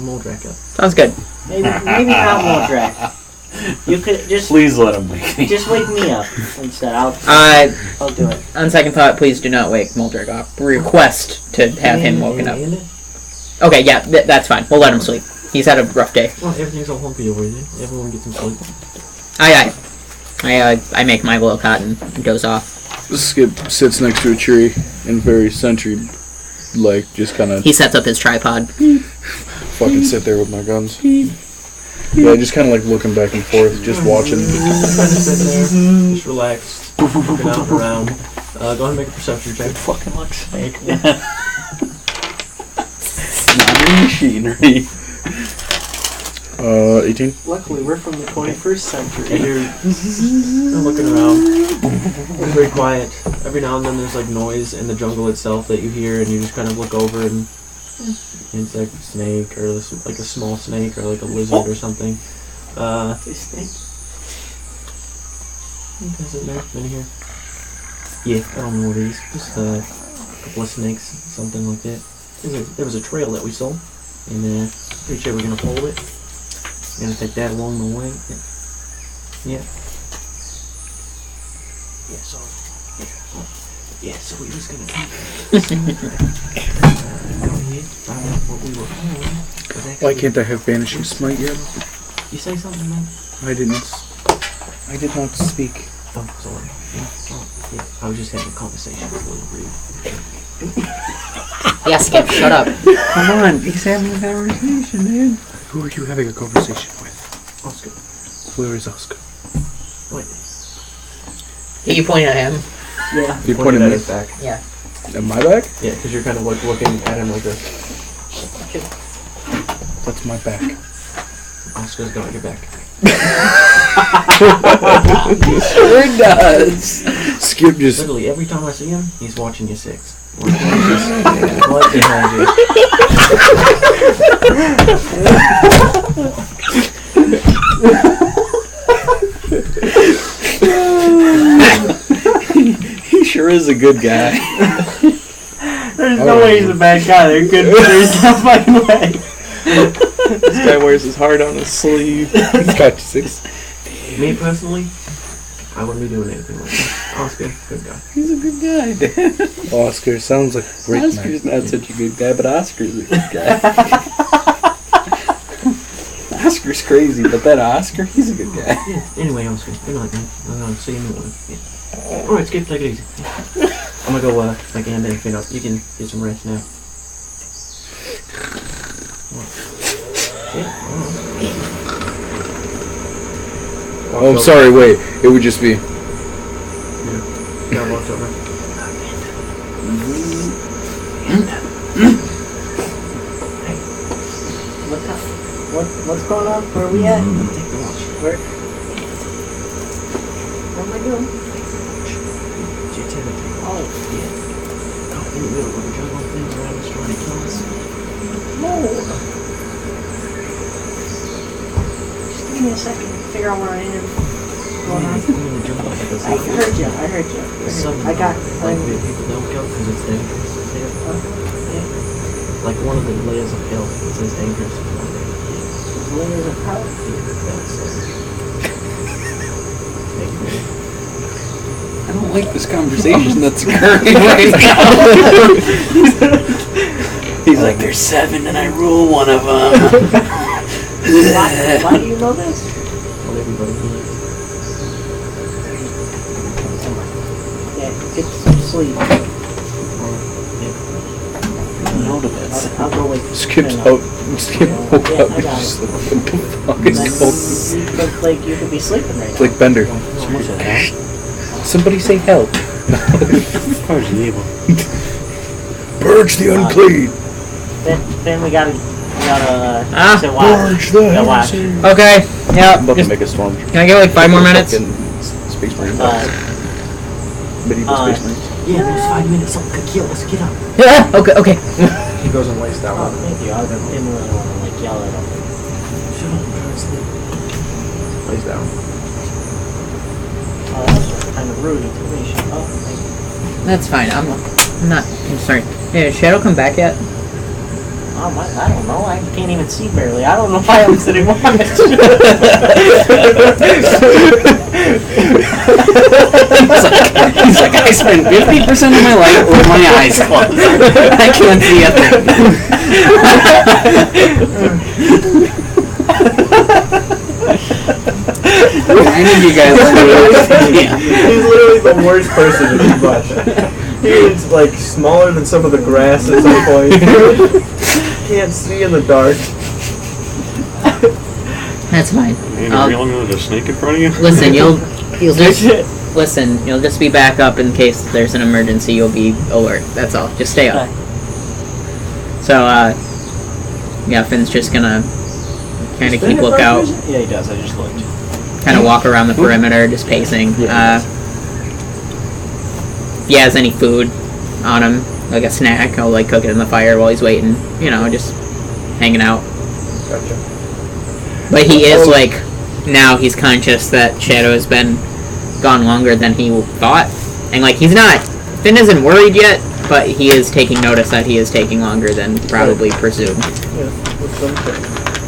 Moldrak up. Sounds good. Maybe not Moldrak. You could just Please let him wake me. just wake me up instead. I'll do it. On second thought, please do not wake Moldrick up. Request to have him woken up. Okay, yeah, that's fine. We'll let him sleep. He's had a rough day. Well, everything's all humpy over there. Everyone gets some sleep. Aye. I make my little cot and doze off. Skip sits next to a tree and very centered, like just kind of He sets up his tripod. fucking sit there with my guns. Yeah, just kind of like looking back and forth, just watching. Just sit there, just relaxed, looking out and around. Go ahead and make a perception check. Fucking looks fake. Modern machinery. 18. Luckily, we're from the 21st And century. you're looking around. It's very quiet. Every now and then there's like noise in the jungle itself that you hear, and you just kind of look over and it's like a snake or like a small snake or like a lizard or something. Is it there? In here? Yeah, I don't know what it is. Just a couple of snakes, something like that. There was a trail that we saw, and pretty sure we're gonna follow it. We're gonna take that along the way. Yeah. So we was gonna go ahead, find out what we were following. Why can't I have Vanishing Smite yet? You say something, man? I did not speak. Oh, sorry. Yeah. I was just having a conversation with Little Reed. Yeah, Skip, shut up. Come on, he's having a conversation, man. Who are you having a conversation with? Oscar. Where is Oscar? Wait. You point at him. Yeah. You Pointed pointed at me his back. Yeah. at my back? Yeah, because you're kind of like looking at him like this. That's my back. Oscar's got your back. Sure does. Skip just. Literally, every time I see him, he's watching your 6. Right behind you. He sure is a good guy. There's no way he's a bad guy. There's no fucking way. This guy wears his heart on his sleeve. He's got 6. Me personally, I wouldn't be doing anything like that. Oscar, good guy. He's a good guy, dude. Oscar sounds like a great Oscar's night. not such a good guy, but Oscar's a good guy. Oscar's crazy, but that Oscar, he's a good guy. Yeah, anyway, Oscar, good night, man. I'll see you in the morning. Yeah. Alright, Skip, take it easy. I'm gonna go make a hand and clean up. You can get some rest now. Oh, I'm sorry, wait. It would just be. Yeah, watch over. What's going on? Where are we at? Take the watch. Where am I doing? It's your territory. Oh, Yeah. Out in the middle of the jungle, things around us trying to kill us. no. Just give me a second to figure out where I am. What's going on? I'm in the jungle like a I heard you. Southern I got. like people don't go because it's dangerous. It's there. Yeah. like one of the layers of hell. It says dangerous. Layers of power. I don't like this conversation that's occurring right now. He's like, there's 7 and I rule one of them. Why do you know this? Well, everybody knows. Yeah, get some sleep. No to this. I'll go wait. Skip No. woke up. Yeah, I And got just it. like, what the fuck is going on? But like you could be sleeping right It's now. like Bender. Somebody say help. Purge the evil. Purge the unclean. Then we gotta sit watch. Purge the Yeah, watch. heresy. Okay. Yeah. I'm about to Just, make a storm. can I get like 5 more minutes? Fucking Space Marine. Medieval uh, Space Marines. Yeah, there's 5 minutes. Something could kill us. Get up. Yeah. Okay. Okay. He goes and lays down. Oh, thank you. I didn't really want to like yell at him. Shut up. I'm trying to sleep. Lays down. Oh, that's kind of rude to me. Shut up. That's fine. I'm not concerned. Hey, did Shadow come back yet? I don't know. I can't even see barely. I don't know why I'm sitting watching. He's like, I spend 50% of my life with my eyes closed. I can't see a thing. I need you guys to yeah. He's literally the worst person to watch. He is like smaller than some of the grass at some point. Can't see in the dark. That's fine. Ain't it real there's a snake in front of you? Listen, you'll just listen. You'll just be back up in case there's an emergency. You'll be alert. That's all. Just stay up. So, yeah, Finn's just gonna kind of keep lookout. Yeah, he does. I just looked. Kind of walk around the perimeter, just pacing. If he has any food on him, like a snack, I'll like cook it in the fire while he's waiting. You know, just hanging out. Gotcha. But he is like, now he's conscious that Shadow has been gone longer than he thought, and like Finn isn't worried yet, but he is taking notice that he is taking longer than probably presumed. Yeah, what's something?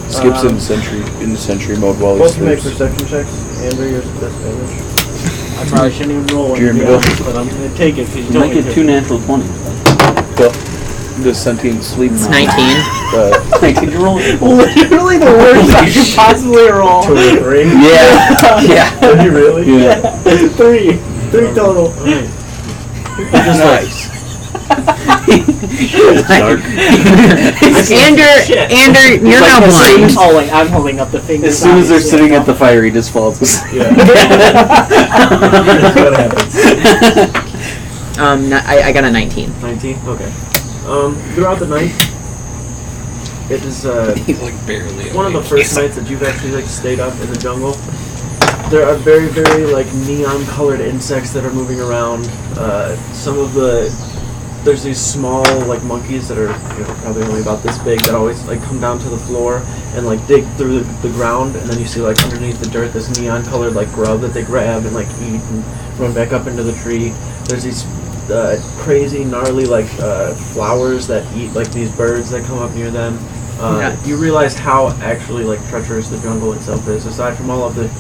Skips in sentry mode while he Both make sleeps. perception checks. Andrew, yours is disadvantage. I probably shouldn't even roll it, to Jeremy, be go. honest, but I'm gonna take it because you You told might me get to. 2 natural 20s. Go. The sentient sleep. It's 19. Wait, did you roll it? Literally the worst I could possibly roll. 2 or 3. Yeah. Yeah. Did you really? Yeah. 3 total. Nice. Ander, you're now blind. Oh wait, I'm holding up the finger. As soon as they're sitting at the fire, he just falls asleep. Yeah. What happens? I got a 19. 19? Okay. Throughout the night, it is, He's like barely. one of the first nights that you've actually, like, stayed up in the jungle. There are very, very, like, neon-colored insects that are moving around. There's these small, like, monkeys that are, probably only about this big that always, like, come down to the floor and, like, dig through the ground, and then you see, like, underneath the dirt this neon-colored, like, grub that they grab and, like, eat and run back up into the tree. There's these crazy, gnarly, like, flowers that eat, like, these birds that come up near them. You realize how actually, like, treacherous the jungle itself is. Aside from all of the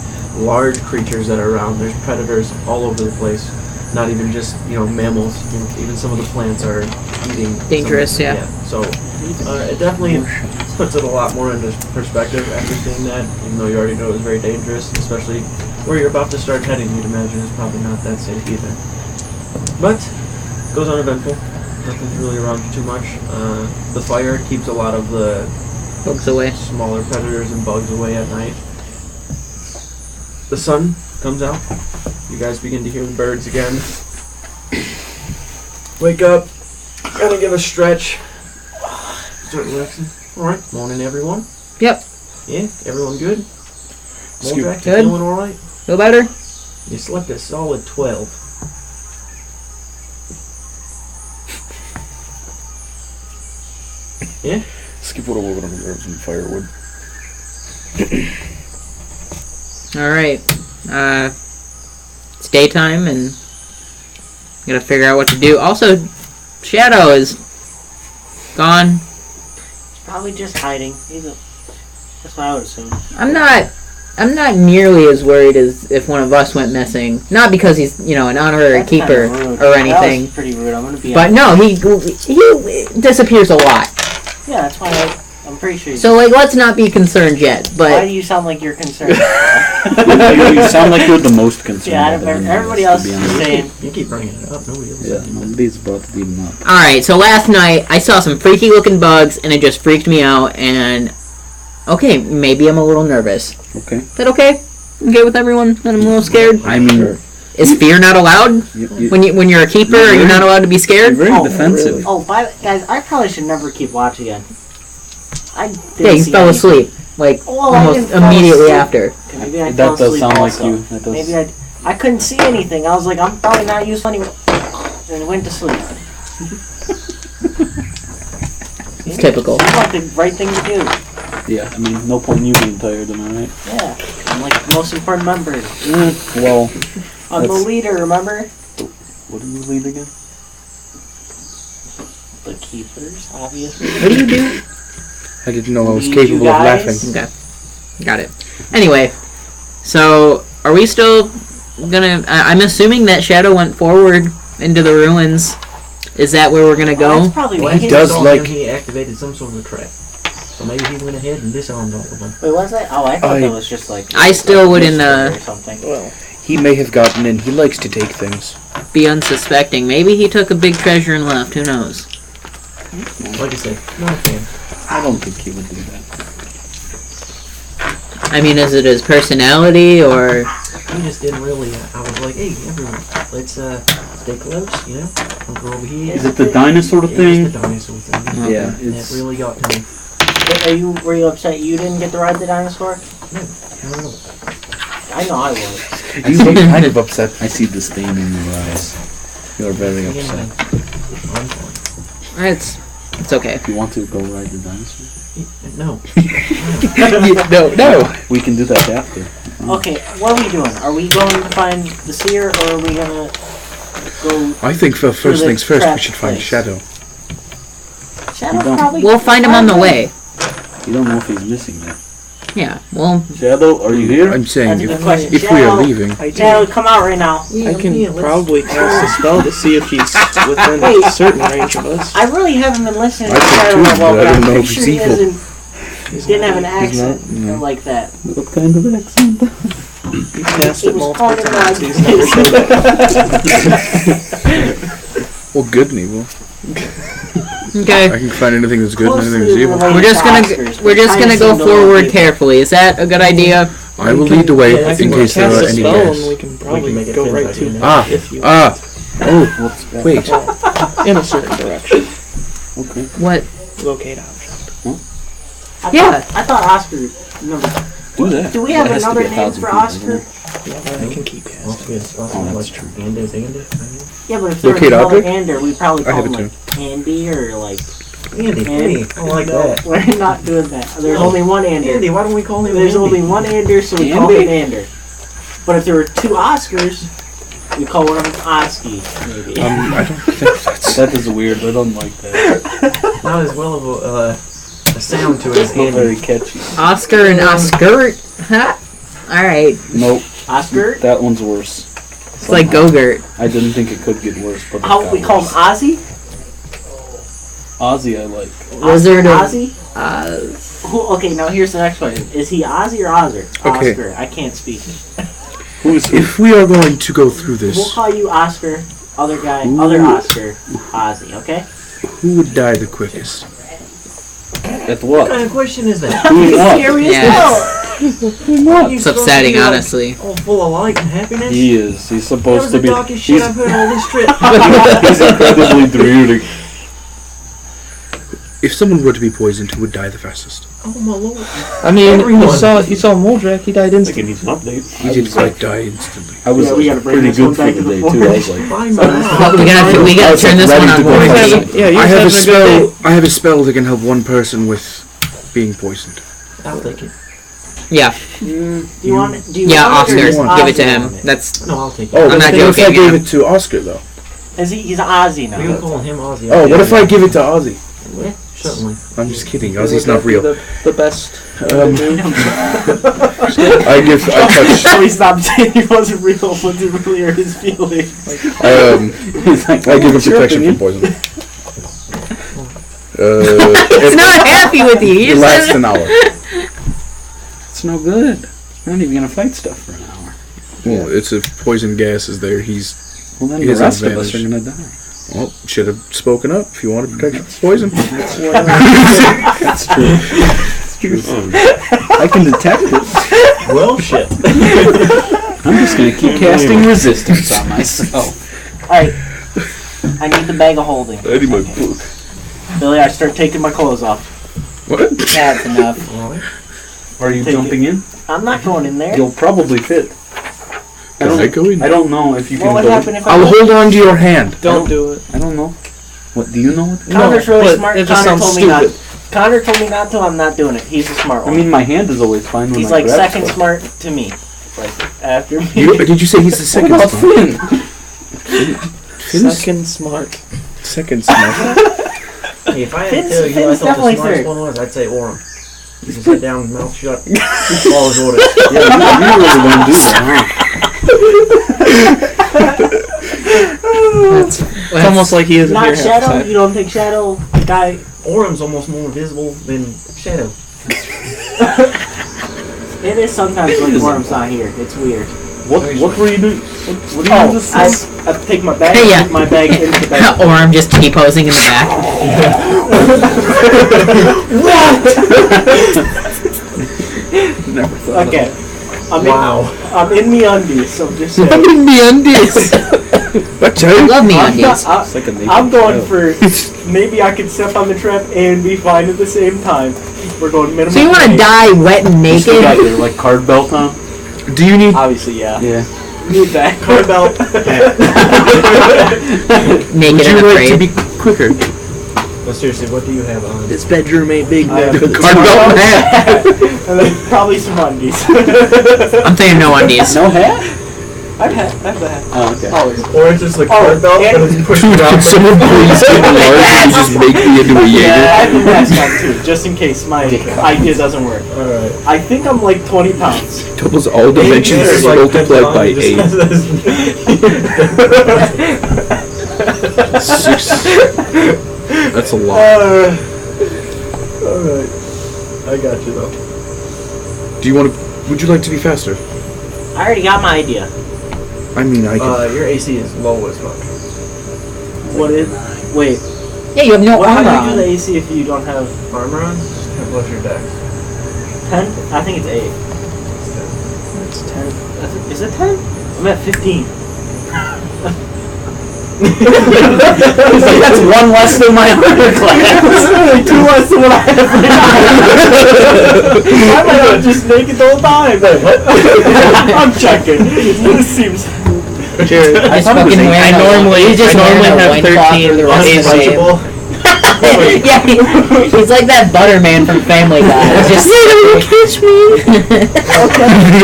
large creatures that are around, there's predators all over the place. Not even just, mammals. Even some of the plants are eating. Dangerous, yeah. So, it definitely puts it a lot more into perspective after seeing that, even though you already know it was very dangerous, especially where you're about to start heading, you'd imagine it's probably not that safe either. But, it goes uneventful. Nothing's really around too much. The fire keeps a lot of the Bugs away. smaller predators and bugs away at night. The sun comes out. You guys begin to hear the birds again. Wake up. Gotta give a stretch. Start relaxing. Alright. Morning, everyone. Yep. Yeah, everyone good? Scoop. Moldrak, you Good. feeling alright? Feel better? You slept a solid 12. Yeah? Skip would have woken up and grabbed some firewood. Alright. It's daytime and gotta figure out what to do. Also, Shadow is gone. Probably just hiding. That's what I would assume. I'm not nearly as worried as if one of us went missing. Not because he's, an honorary That's keeper kinda rude. or anything. That was pretty rude. I'm gonna be But honest. no, he disappears a lot. Yeah, that's why I'm pretty sure. So let's not be concerned yet. Why But do you sound like you're concerned? You sound like you're the most concerned. Yeah, about it, everybody to else be is honest. saying. You keep bringing it up. Nobody else. Yeah, nobody's about to beat him up. all right. So last night I saw some freaky looking bugs, and it just freaked me out. And okay, maybe I'm a little nervous. Okay. Is that okay? Okay with everyone? That I'm a little scared. I mean, Is fear not allowed when you're a keeper? Are you not allowed to be you're scared? very Oh, defensive. Oh, guys, I probably should never keep watch again. I didn't Yeah, you see fell anything. asleep like Well, I almost didn't fall immediately asleep. after. Okay, maybe I That fell does asleep sound like also. you. That does. Maybe I couldn't see anything. I was like, I'm probably not useful anyway. And went to sleep. It's typical. Seems like the right thing to do. Yeah, I mean, no point in you being tired, am I right? Yeah. I'm like the most important member. Well, I'm the That's- leader, remember? what do you lead again? The keepers, obviously. What do you do? I didn't know I was Lead you capable of guys. laughing. Okay. Got it. Anyway, so are we still gonna... I'm assuming that Shadow went forward into the ruins. Is that where we're gonna Well, go? that's probably Well, what he he does saw like- him, he activated some sort of trap. So maybe he went ahead and disarmed all of them. Wait, what's that? Oh, I thought I- that was just like... I still wouldn't, Or something. Well, He may have gotten in. He likes to take things. Be unsuspecting. Maybe he took a big treasure and left. Who knows? Like I said, not a fan. I don't think he would do that. I mean, is it his personality or... He just didn't really. I was like, hey, everyone, let's stay close, Don't go over here. Is it the dinosaur It's thing? the dinosaur thing. Yeah, That it's. really got to me. Were you upset you didn't get to ride the dinosaur? No, no. I know I was. You look kind of upset. I see disdain in your eyes. You're very upset. I'm fine. It's okay. If you want to go ride the dinosaur, No. No. we can do that after. Okay, what are we doing? Are we going to find the seer, or are we gonna go? I think for first the things first, we trap should find place. Shadow. Shadow We don't. probably. We'll find him on the way. You don't know if he's missing yet. Yeah, well... Shadow, are you here? That's I'm saying a good if question. we are Shadow, leaving, Shadow, come out right now. I can probably cast a spell to see if he's within Wait. a certain range of us. I really haven't been listening to I could Shadow too, that well, but I but I'm don't know pretty if sure he's he evil. didn't have an He's not, accent no. like that. What kind of accent? You cast It it was multiple part of times. my He's never showed up. well, good and evil. Okay. I can find anything that's good and anything that's evil. We're just gonna go forward carefully. Is that a good idea? I will lead the way I in can case there cast are a any spell and guests. we can probably make it go fit right right to in him there. if you Oh, wait. in a certain direction. Okay. What? Locate option. Yeah. I thought Oscar. No, Do that. do we have It has to another be name 1,000 for people, Oscar? doesn't it? Yeah, but I can keep casting. Also, yes, also Oh, that's like true. Anders. Yeah, but if there was Locate another object? Ander, we probably I call have him it like Andy or like. Andy, Andy. I like No, that. we're not doing that. There's only one Ander. Andy, why don't we call him There's Andy? only one Ander, so we call him Ander. But if there were two Oscars, we call one of them Oski, maybe. I don't think that's... That is weird. I don't like that. Not as well of a sound to it as It's not Andy. very catchy. Oscar and Oscar? Huh? Alright. Nope. Oscar? That one's worse. It's like Gogurt. I didn't think it could get worse, but it How got we call him worse. Ozzy? Ozzy, I like. Wizard of Ozzy? Okay, now here's the next question. Is he Ozzy or Oscar? Okay. Oscar. I can't speak. Who is who? If we are going to go through We'll this, call you Oscar, other guy, Ooh. other Oscar, Ozzy, okay? who would die the quickest? At What what? kind of question is that? Who is what? Serious? Yes. What? It's upsetting, honestly. All full of light and happiness? He is. He's That supposed was to the be. darkest shit I've heard all this trip. He's incredibly druidic. If someone were to be poisoned, who would die the fastest? Oh my lord. I mean, Everyone. you saw Moldrak, he died Like instantly. it needs an update. He did quite die instantly. I was Yeah, we gotta bring pretty this one good for back the to the day too. I was like, Fine, man. We gotta turn this one on ready to go. board. Yeah, you I have a having a good day. spell. I have a spell that can help one person with being poisoned. I'll take it. Yeah. Do you want it? Do you Yeah, want it or Oscar. does Give it to Ozzy him. want it? That's... No, I'll take it. Oh, I'm but not what if I joking, gave yeah. it to Oscar though? He's Ozzy now. We can call him Ozzy. Oh, what if I give it to Ozzy? Certainly. I'm just kidding. Ozzy's not real. The best. I touch. So he stopped saying he wasn't real once it really hurt his feelings. I give him protection from poison. It's not happy with you. It lasts an hour. It's no good. We're not even gonna fight stuff for an hour. Well, it's if poison gas is there, he's. Well, then He the has rest of us are advantage. gonna die. Well, should have spoken up if you wanted protection from poison. That's true. It's true. I can detect it. Well, shit. I'm just gonna keep casting resistance on myself. Alright. I need the bag of holding. I need my book. Billy, I start taking my clothes off. What? That's enough. Are you Take jumping in? I'm not going in there. You'll probably fit. Can I go in? I don't know if you What can would go. happen if I I'll hold on to your hand. Don't do it. I don't know. What do you know? What? Connor's really but smart. it just Connor sounds told me not. stupid. Connor told me not to. I'm not doing it. He's a smart I one. mean, my hand is always fine when He's I like grab second stuff. smart to me. Like after me. Did you say he's the second? What about smart? Finn? Second smart. Second smart. Hey, if I had to Finn's- tell you who I Finn's thought definitely the smartest third. one was, I'd say Orem. He's just head down, mouth shut, follow his orders. Yeah, you really don't do that, It's almost like he isn't Not here half the Shadow. time. You don't think Shadow guy? Orem's almost more visible than Shadow. It is sometimes when Worm's not here. It's weird. What were you doing? What Oh, you just I take my bag. Hey, yeah. Put my bag into the bag. Or I'm just T-posing in the back. Never thought. Okay. I'm in me undies, so just saying. in the undies. Watch I out. love me I'm, undies. It's like a naked I'm going child. for maybe I could step on the trap and be fine at the same time. We're going minimum. So you want to range. die wet and You still got naked? your like card belt on? Do you need? Obviously, yeah. Yeah. Need that card belt. Naked Would and you like to afraid? be quicker? But seriously, what do you have on? This bedroom ain't big I enough have for the Card belt and hat. And then probably some undies. I'm saying no undies. No hat? I have the hat. Oh, okay. Always. Or it's just like Oh, card belt, and- but it's pushed Dude, around. can someone please get large and just make me into a Yeah, I Jaeger? have the mask on too, just in case my idea doesn't work. Alright. I think I'm like 20 pounds. Doubles all dimensions It's like multiplied by Pentagon, 8. 6. That's a lot. Alright. I got you though. Do you want to? Would you like to be faster? I already got my idea. I mean, I can. Your AC is low as fuck. What is? Wait. Yeah, you have no How armor do you do on. the AC if you don't have Armor on? Just 10 plus your dex. 10? I think it's 8. It's 10. Is it 10? I'm at 15. It's like, that's one less than my other class. It's only 2 less than what I have right now. I might have just naked the whole time. I'm checking. This seems... Jared, I fucking wearing I a- normally he's just wearing a have loincloth 13 for the rest of the game. Untouchable. Yeah, he's like that Butterman from Family Guy. He's just catch me.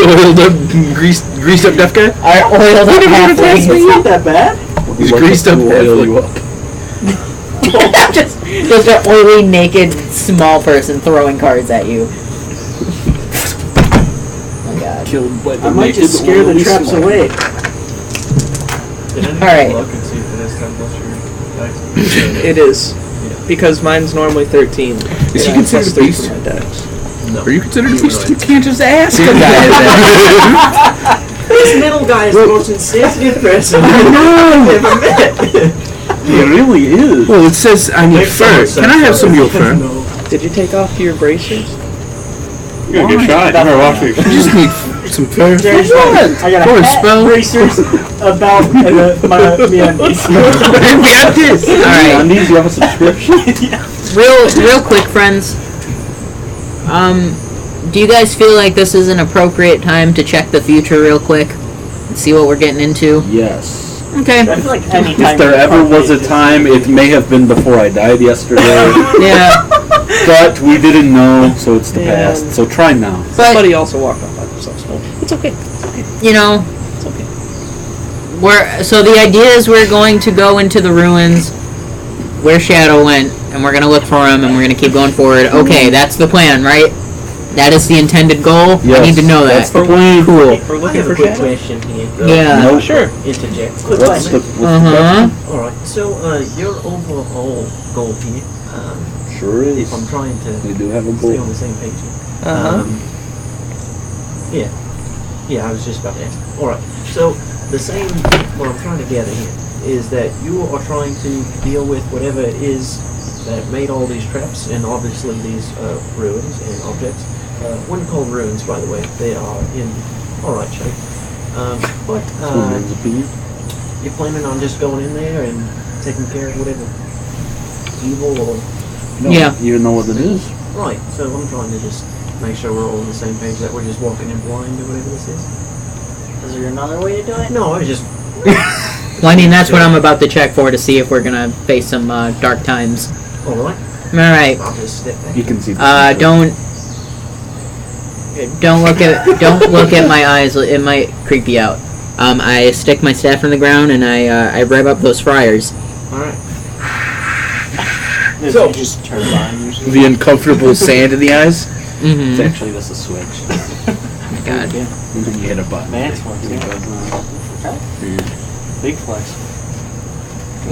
Oiled up, greased up deaf guy. our oiled up It's halfling. not that bad. He's greased up. Oil you up. just an oily, naked, small person throwing cards at you. Oh my god. Killed by the I might just scare the traps away. Alright. Look and see if it is 10 plus your dex. It is. Because mine's normally 13. Is he And I have considered plus a 3 beast? for my dex. No. Are you considered a beast? You can't just ask a guy that. This middle guy is the most insensitive person I've ever met. He really is. Well, it says I need Makes so fur. much Can I sense, have some of your fur? Did you take off your bracers? You're gonna get shot. You better watch me. I just need some fur. There's one. I got For a a hat, spell? bracers, a belt, and my meundies. Alright. Undies, you have a subscription? Real quick, friends. Do you guys feel like this is an appropriate time to check the future real quick? And see what we're getting into? Yes. Okay. I feel like any time If there you ever was a just- time, it may have been before I died yesterday. Yeah. But we didn't know, so it's the Yeah. past. So try now. But, Somebody also walked off by themselves. So it's okay. you know, It's okay. so the idea is we're going to go into the ruins where Shadow went and we're gonna look for him, and we're gonna keep going forward. Okay, that's the plan, right? That is the intended goal. I Yes, need to know that. that's the plan. Cool. We're looking for a quick question here. Yeah. No, Sure. Interject. Quick What's the question. Uh-huh. Alright, so your overall goal here, Sure is. if I'm trying to We do have a stay on goal. the same page here. Uh-huh. Yeah, I was just about to ask. Alright, so what I'm trying to gather here is that you are trying to deal with whatever it is that made all these traps and obviously these ruins and objects. When called ruins, by the way, they are in alright shape. But you're planning on just going in there and taking care of whatever evil or... No, Yeah. You know what it is. Right, so I'm trying to just make sure we're all on the same page, that we're just walking in blind or whatever this is. Is there another way to do it? No, I was just... Well, I mean, that's what I'm about to check for to see if we're gonna face some dark times. Alright, Alright. I'll just step back. You can see. Don't look at my eyes. It might creep you out. I stick my staff in the ground and I rev up those fryers. Alright. So you just turn it on usually. The uncomfortable sand in the eyes. Mm-hmm. It's actually just a switch. God. And then you hit a button. Man, it's one, And it goes on. Big flex.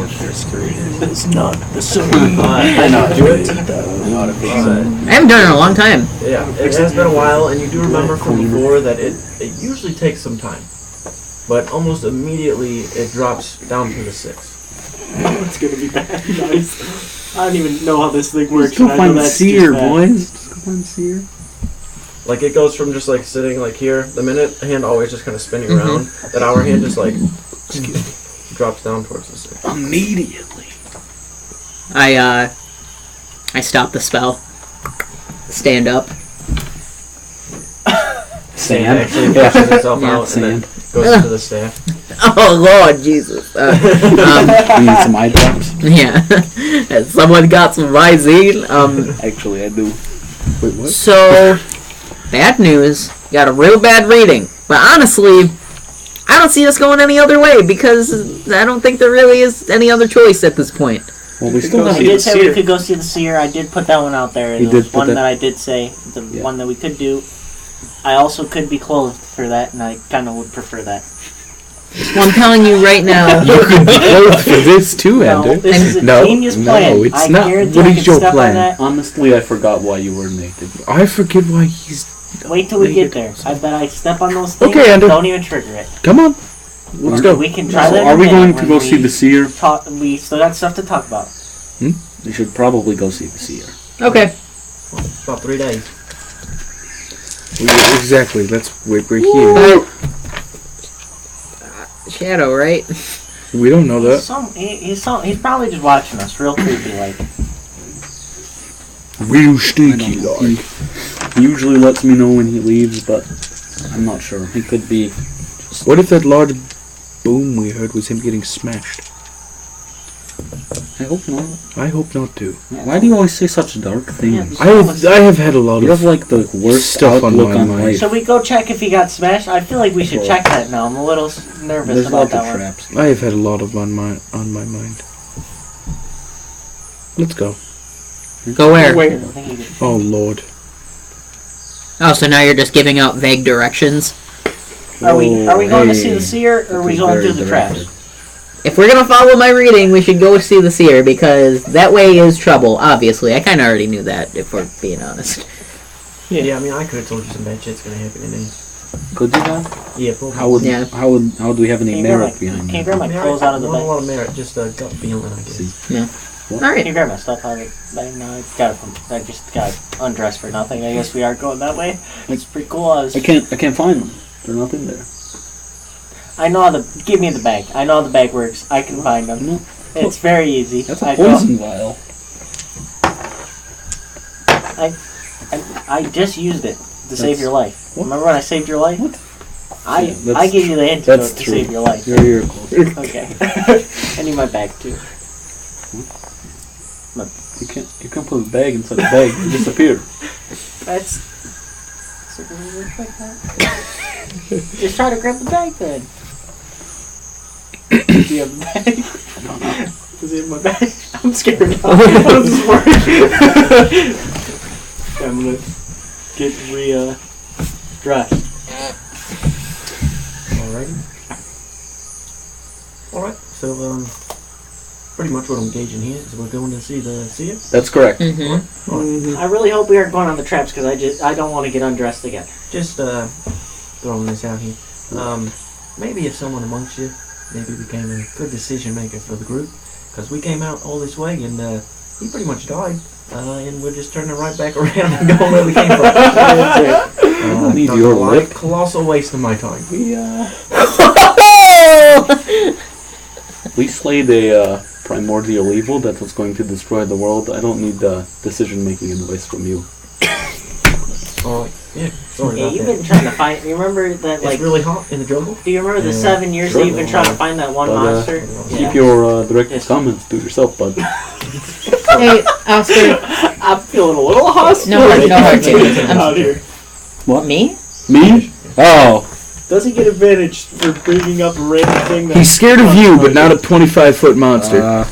It's not the same. I know. Do it. I know how to fix that. I haven't done it in a long time. Yeah, it has been a while, and you do remember from before that it usually takes some time. But almost immediately it drops down to the 6. Oh, it's gonna be bad, guys. I don't even know how this thing works. Let's go and I know find that's Seer, just bad. boys. Let's go find Seer. Like it goes from just like sitting like here, the minute hand always just kind of spinning around, that our hand just like drops down towards the 6. Immediately. I stop the spell. Stand up. Sand. Actually pushes itself Yeah. out and then Sand. goes into the staff. Oh Lord Jesus. We need some eye drops. Yeah. Has someone got some Visine? Actually, I do. Wait, what? So, bad news. Got a real bad reading. But honestly, I don't see us going any other way because I don't think there really is any other choice at this point. Well, we still I have did say we could go see the seer. I did put that one out there. You The did put one that- that I did say, the one that we could do. I also could be clothed for that, and I kind of would prefer that. Well, I'm telling you right now. You could be close for this too, No, Ender. this is a No, genius no, plan. it's I not. guarantee What I is could your step plan? on that. Honestly, I forgot why you were naked. I forget why he's. Wait till we get there. I bet I step on those things. Okay, Ender. Don't even trigger it. Come on. Let's go. We can try that. Are in a we minute going to when go see the Seer? We still got stuff to talk about. We should probably go see the Seer. Okay. About 3 days. Exactly. Let's wait. We're here. Shadow, right? We don't know that. He's probably just watching us, real creepy like. Real stinky, He like. usually lets me know when he leaves, but I'm not sure. He could be. What if that large boom we heard was him getting smashed? I hope not. I hope not too. Why do you always say such dark things? I have had a lot You of have like the worst stuff on outlook my on mind. life. Should we go check if he got smashed? I feel like we should Sure. check that now. I'm a little nervous There's about lots of that one. traps. I have had a lot of on my mind. Let's go. Go where? I think he could- Oh Lord. Oh, so now you're just giving out vague directions? Are we going to see hey. the seer, or are we That's going very through the directed. traps? If we're gonna follow my reading, we should go see the seer, because that way is trouble, obviously. I kinda already knew that, if we're being honest. Yeah, I mean, I could have told you some bad shit's gonna happen in it. Could you that? Yeah, probably. How do we have any Can you grab merit my- behind Can you that? grab my clothes out of the Not a bag? lot of merit, just a gut feeling, I guess. What? Can Alright. you grab my stuff out of the bag? No, I just got undressed for nothing. I guess we are going that way. It's pretty cool. I can't find them. They're not in there. I know how give me the bag. I know how the bag works. I can find them. No. It's very easy. That's I a know. poison vial. I just used it to save your life. What? Remember when I saved your life? What? I Yeah, that's I gave you the antidote that's to true. save your life. You're close. Okay. I need my bag too. You can't put a bag inside the bag. It disappeared. That's. So can we work like that? Just try to grab the bag then. Do you have the bag? Is it in my bag? I'm scared now. I'm just worried. I'm gonna get dressed. Alright, so pretty much what I'm gauging here is we're going to see the seer. That's correct. I really hope we aren't going on the traps because I don't want to get undressed again. Just throwing this out here. Maybe if someone amongst you maybe became a good decision maker for the group, because we came out all this way and he pretty much died, and we're just turning right back around and going where we came from. I need your lip. Colossal waste of my time. We slayed a primordial evil that was going to destroy the world. I don't need decision-making advice from you. Oh, yeah. Sorry Yeah, about you've that. been trying to find. You remember that? Like, It's really hot in the jungle. do you remember the Yeah. 7 years that you've been trying to find that one But, monster? Keep your direct comments to yourself, bud. Hey, Oscar. I'm feeling a little hostile. No hard feelings. out here. What? Me? Me? Oh. Does he get advantage for bringing up a random thing? He's scared of you, but not a 25-foot monster.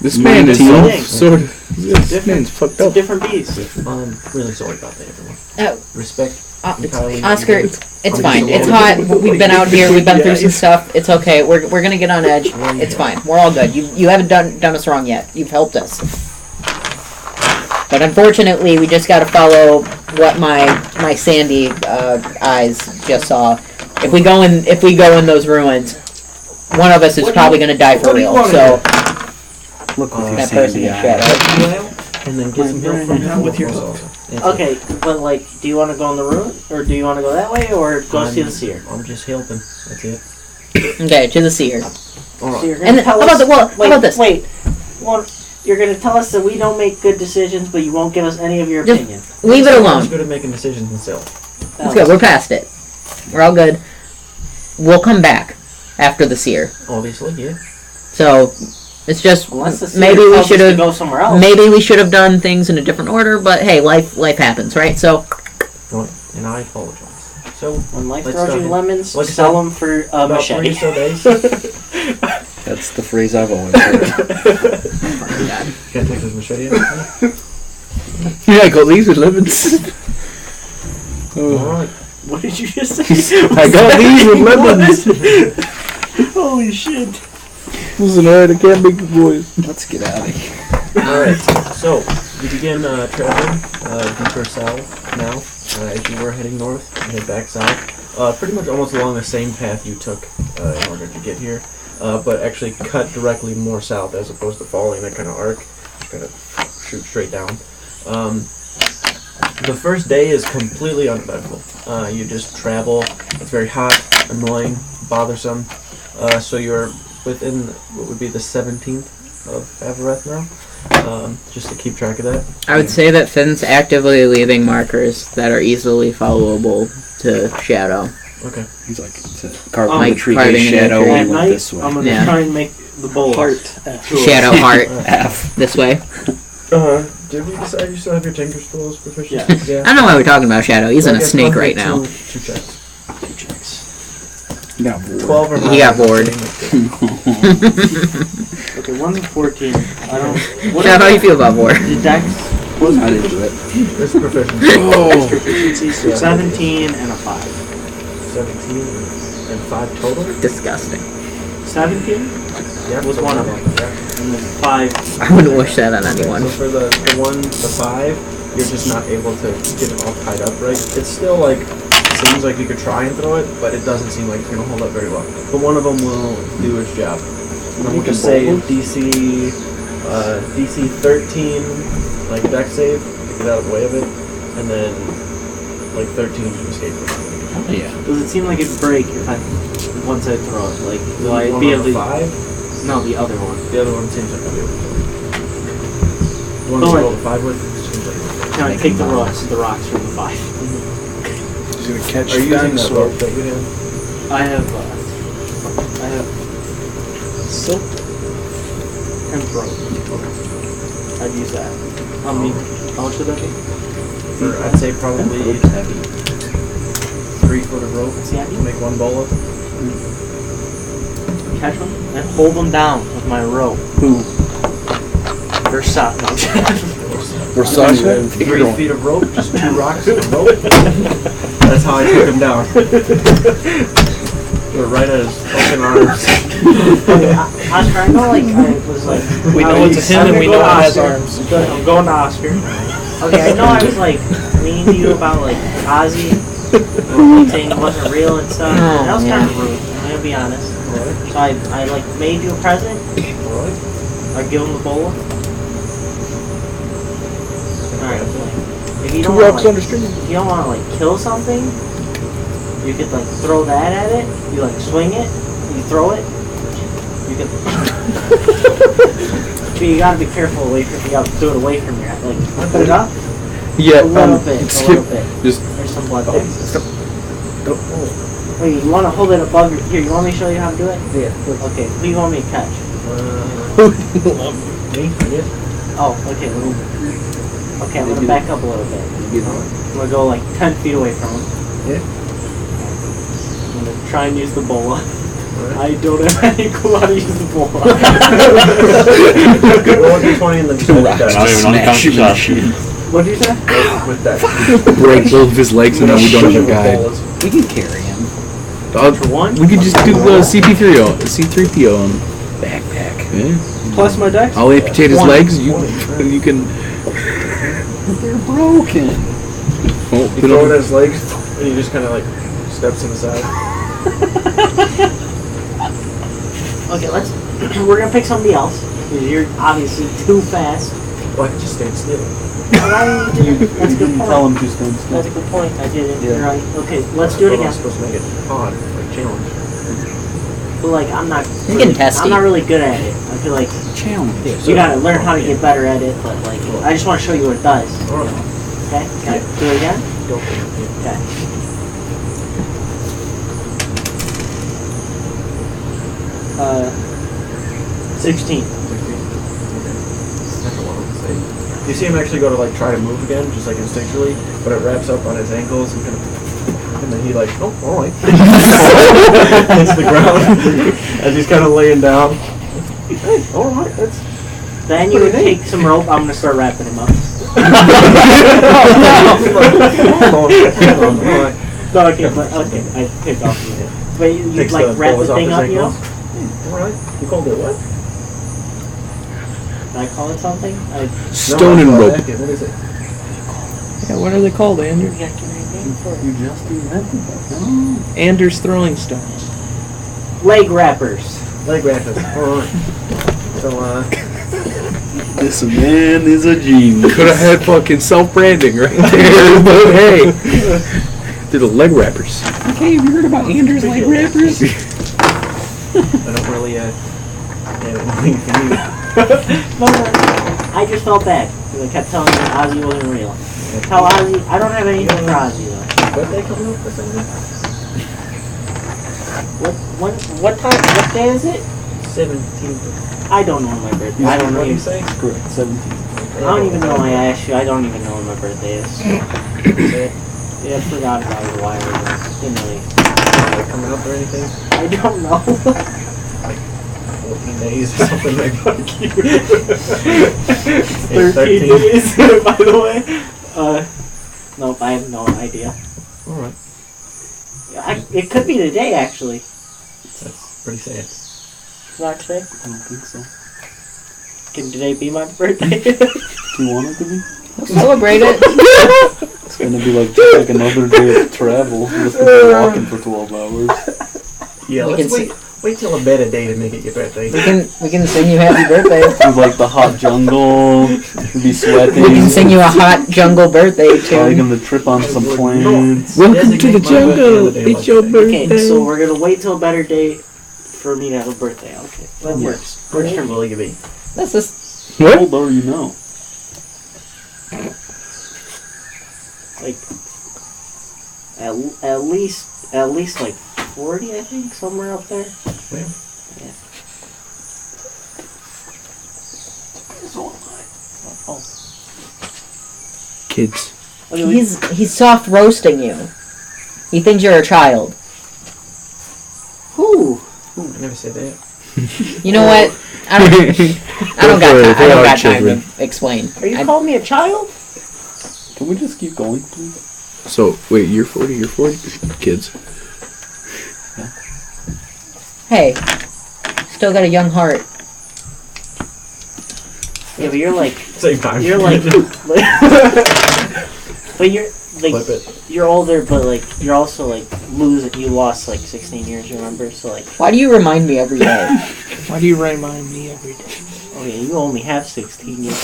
This man is Teal? sort of. This man's fucked It's a up. different beast. I'm really sorry about that, everyone. It's, Respect. entirely Oscar, you. it's I'm fine. just It's a hot. little- We've been out here. We've been through some stuff. It's okay. We're gonna get on edge. It's fine. We're all good. You haven't done us wrong yet. You've helped us. But unfortunately, we just gotta follow what my sandy eyes just saw. If we go in those ruins, one of us is probably gonna die for real. So Look with your that person sandy in eye. shadow. And then get some help from him with yours also. Okay, but like, do you want to go on the route, or do you want to go that way, or go see the seer? I'm just helping. That's it. Okay, to the seer. So Alright. you're gonna And then, tell how about us- the well? How Wait, about this? Wait, well, you're gonna tell us that we don't make good decisions, but you won't give us any of your Just- opinion. Leave it He's alone. good at making decisions himself. Let's go. We're past it. We're all good. We'll come back after the seer. Obviously, yeah. So it's just Unless the seer maybe we tells us should to have go somewhere else. maybe we should have done things in a different order. But hey, life happens, right? So Right. And I apologize. So, When life Let's throws go you ahead. lemons, Let's sell go. them for a about 3 machete. so days. That's the phrase I've always heard. Can't take this machete out. Yeah, I got these with lemons. Alright. What did you just say? I got these with lemons. Holy shit! Listen, alright, I can't make the boys. Let's get out of here. Alright, so you begin traveling deeper south now. As you were heading north, you head back south. Pretty much almost along the same path you took in order to get here, but actually cut directly more south as opposed to following that kind of arc. Kind of shoot straight down. The first day is completely uneventful. You just travel. It's very hot, annoying, bothersome. So you're within what would be the 17th of Avareth now. Just to keep track of that. I would say that Finn's actively leaving markers that are easily followable to Shadow. Okay. He's like, carving Like the tree, carving his in the shadow, tree. we At went night, this way. I'm gonna Yeah. try and make the bowl heart. Shadow heart F. this way. Did we decide you still have your Tinker Scrolls proficient? I don't know why we're talking about Shadow. He's in I a guess snake go right ahead, now. Two checks. No, 12 or He got bored. Okay, one's a 14. I don't. What Shadow, how do you feel about Board? The dex I didn't do it. This proficiency. proficiency, so 17 and a 5. 17 and 5 total? Disgusting. 17 Yeah, was one of them, and then 5. I wouldn't wish that on anyone. So for the 5, you're just not able to get it all tied up right. It's still like, seems like you could try and throw it, but it doesn't seem like it's going to hold up very well. But one of them will do its job. And I'm going to say DC 13, like deck save, to get out of the way of it, and then like 13 to escape from it. Yeah. Does it seem like it'd break if once I throw it? Like, will I One be on able the to? 5? No, the other one. The other one seems like I'll be able to. The one Oh, you wait. rolled a 5 with seems like Can I take the rocks from the 5? He's gonna catch Are you the using that dinosaur. rope that you have? I have silk and rope. I'd use that. How much would that be? I'd say probably 3 foot of rope See, I to make one bola. catch them and hold them down with my rope. Who? Versace. Versace? 3 feet of rope, just 2 rocks of rope. That's how I took him down. We're right at his fucking arms. Oscar, I know, like, I was like... We know it's a him and we know it has arms. I'm going to Oscar. Okay, I know I was, like, mean to you about, like, Ozzy, saying he wasn't real and stuff. And that was kind of rude, I'm going to be honest. So I, like, made you a present. I give him the bola. Alright, if you don't want to, like, if you don't want to, like, kill something, you could, like, throw that at it. You, like, swing it. You throw it. You could... But you gotta be careful away from... You gotta do it away from your... Like, put it up. Yeah, A little bit. skip. Just... There's some blood there. Wait, you want to hold it above your... Here, you want me to show you how to do it? Yeah. Okay, who you want me to catch? Me? Yeah. Oh, okay. Okay, I'm gonna back up a little bit. I'm gonna go, like, 10 feet away from him. Yeah. I'm gonna try and use the bola. I don't have any clue how to use the bola. Roll a d20 and then just Not even Smash him in the unconscious. shin. What'd you say? with that. Break both of his legs and then we don't have a guide. We can carry him. For one? We could just do CP3O, C3PO on backpack. Yeah. Plus my dex? I'll amputate his legs. You can. They're broken. Oh, You put throw it on. at his legs, and he just kind of like steps to the side. Okay, we're gonna pick somebody else. Because you're obviously too fast. Well, I can just stand still. That's a good point. Tell him to stand still. That's a good point. I did it. Yeah. You're right. Okay, let's do it I'm again. supposed to make it odd, like challenge. But like, I'm not. You can test I'm it. not really good at it. I feel like Challenge. you gotta learn how to get better at it. But like, I just want to show you what it does. Alright. Okay. Can I do it again? Go for it. Okay. 16. You see him actually go to like try to move again, just like instinctually, but it wraps up on his ankles and kind of, and then he like, oh, all right, hits the ground as he's kind of laying down. Hey, all right, that's. Then you would take some rope. I'm gonna start wrapping him up. No, okay, but okay, I pick off you. But you Takes like the wrap the balls off thing his up, you know? ankles. All right, you called it what? Did I call it something? Stone and rope. What is it? Yeah, what are they called, Andrew? You got to give me a name for it. You just invented that. No. Anders throwing stones. Leg wrappers. Leg wrappers. All right. So This man is a genius. Could have had fucking self-branding right there, but hey, they're the leg wrappers. Okay, have you heard about Anders leg wrappers? I don't really have anything for you. No, I just felt bad because I kept telling you Ozzy wasn't real. Tell Ozzy I don't have anything for Ozzy though. Birthday coming up or something? What time? What day is it? 17th. I don't know my birthday. I don't know. What do you say? Correct. 17. I don't even know. I asked you. I don't even know when my birthday is. Yeah, I forgot about it a while ago. Didn't really. Coming up or anything? I don't know. 14 days or something like that. 13 days, by the way. Nope, I have no idea. Alright. It could be today, actually. That's pretty sad. It's not today? I don't think so. Can today be my birthday? Do you want it to be? Celebrate it. It's gonna be like just like another day of travel. Just gonna be walking for 12 hours. Yeah, We let's can wait till a better day to make it your birthday. We can sing you happy birthday. With like the hot jungle, you'll be sweating. We can sing you a hot jungle birthday Probably tune. gonna trip on some plants. Welcome to the jungle. It's your Okay, birthday. so we're gonna wait till a better day for me to have a birthday. Okay, that works. Which turn will you be? That's just How old are you now? Like at least like 40, I think, somewhere up there. Yeah. Yeah. Kids. Okay, he's soft roasting you. He thinks you're a child. Who? I never to say that. You know what? I don't got time. I don't got time to explain. Are you calling me a child? Can we just keep going, please? So, wait, you're 40, Kids. Hey, still got a young heart. Yeah, but you're like, Same time. you're like, but you're like, Flip it. you're older, but like, you're also like losing. You lost like 16 years, remember? So like, Why do you remind me every day? Why do you remind me every day? oh yeah, you only have 16 years.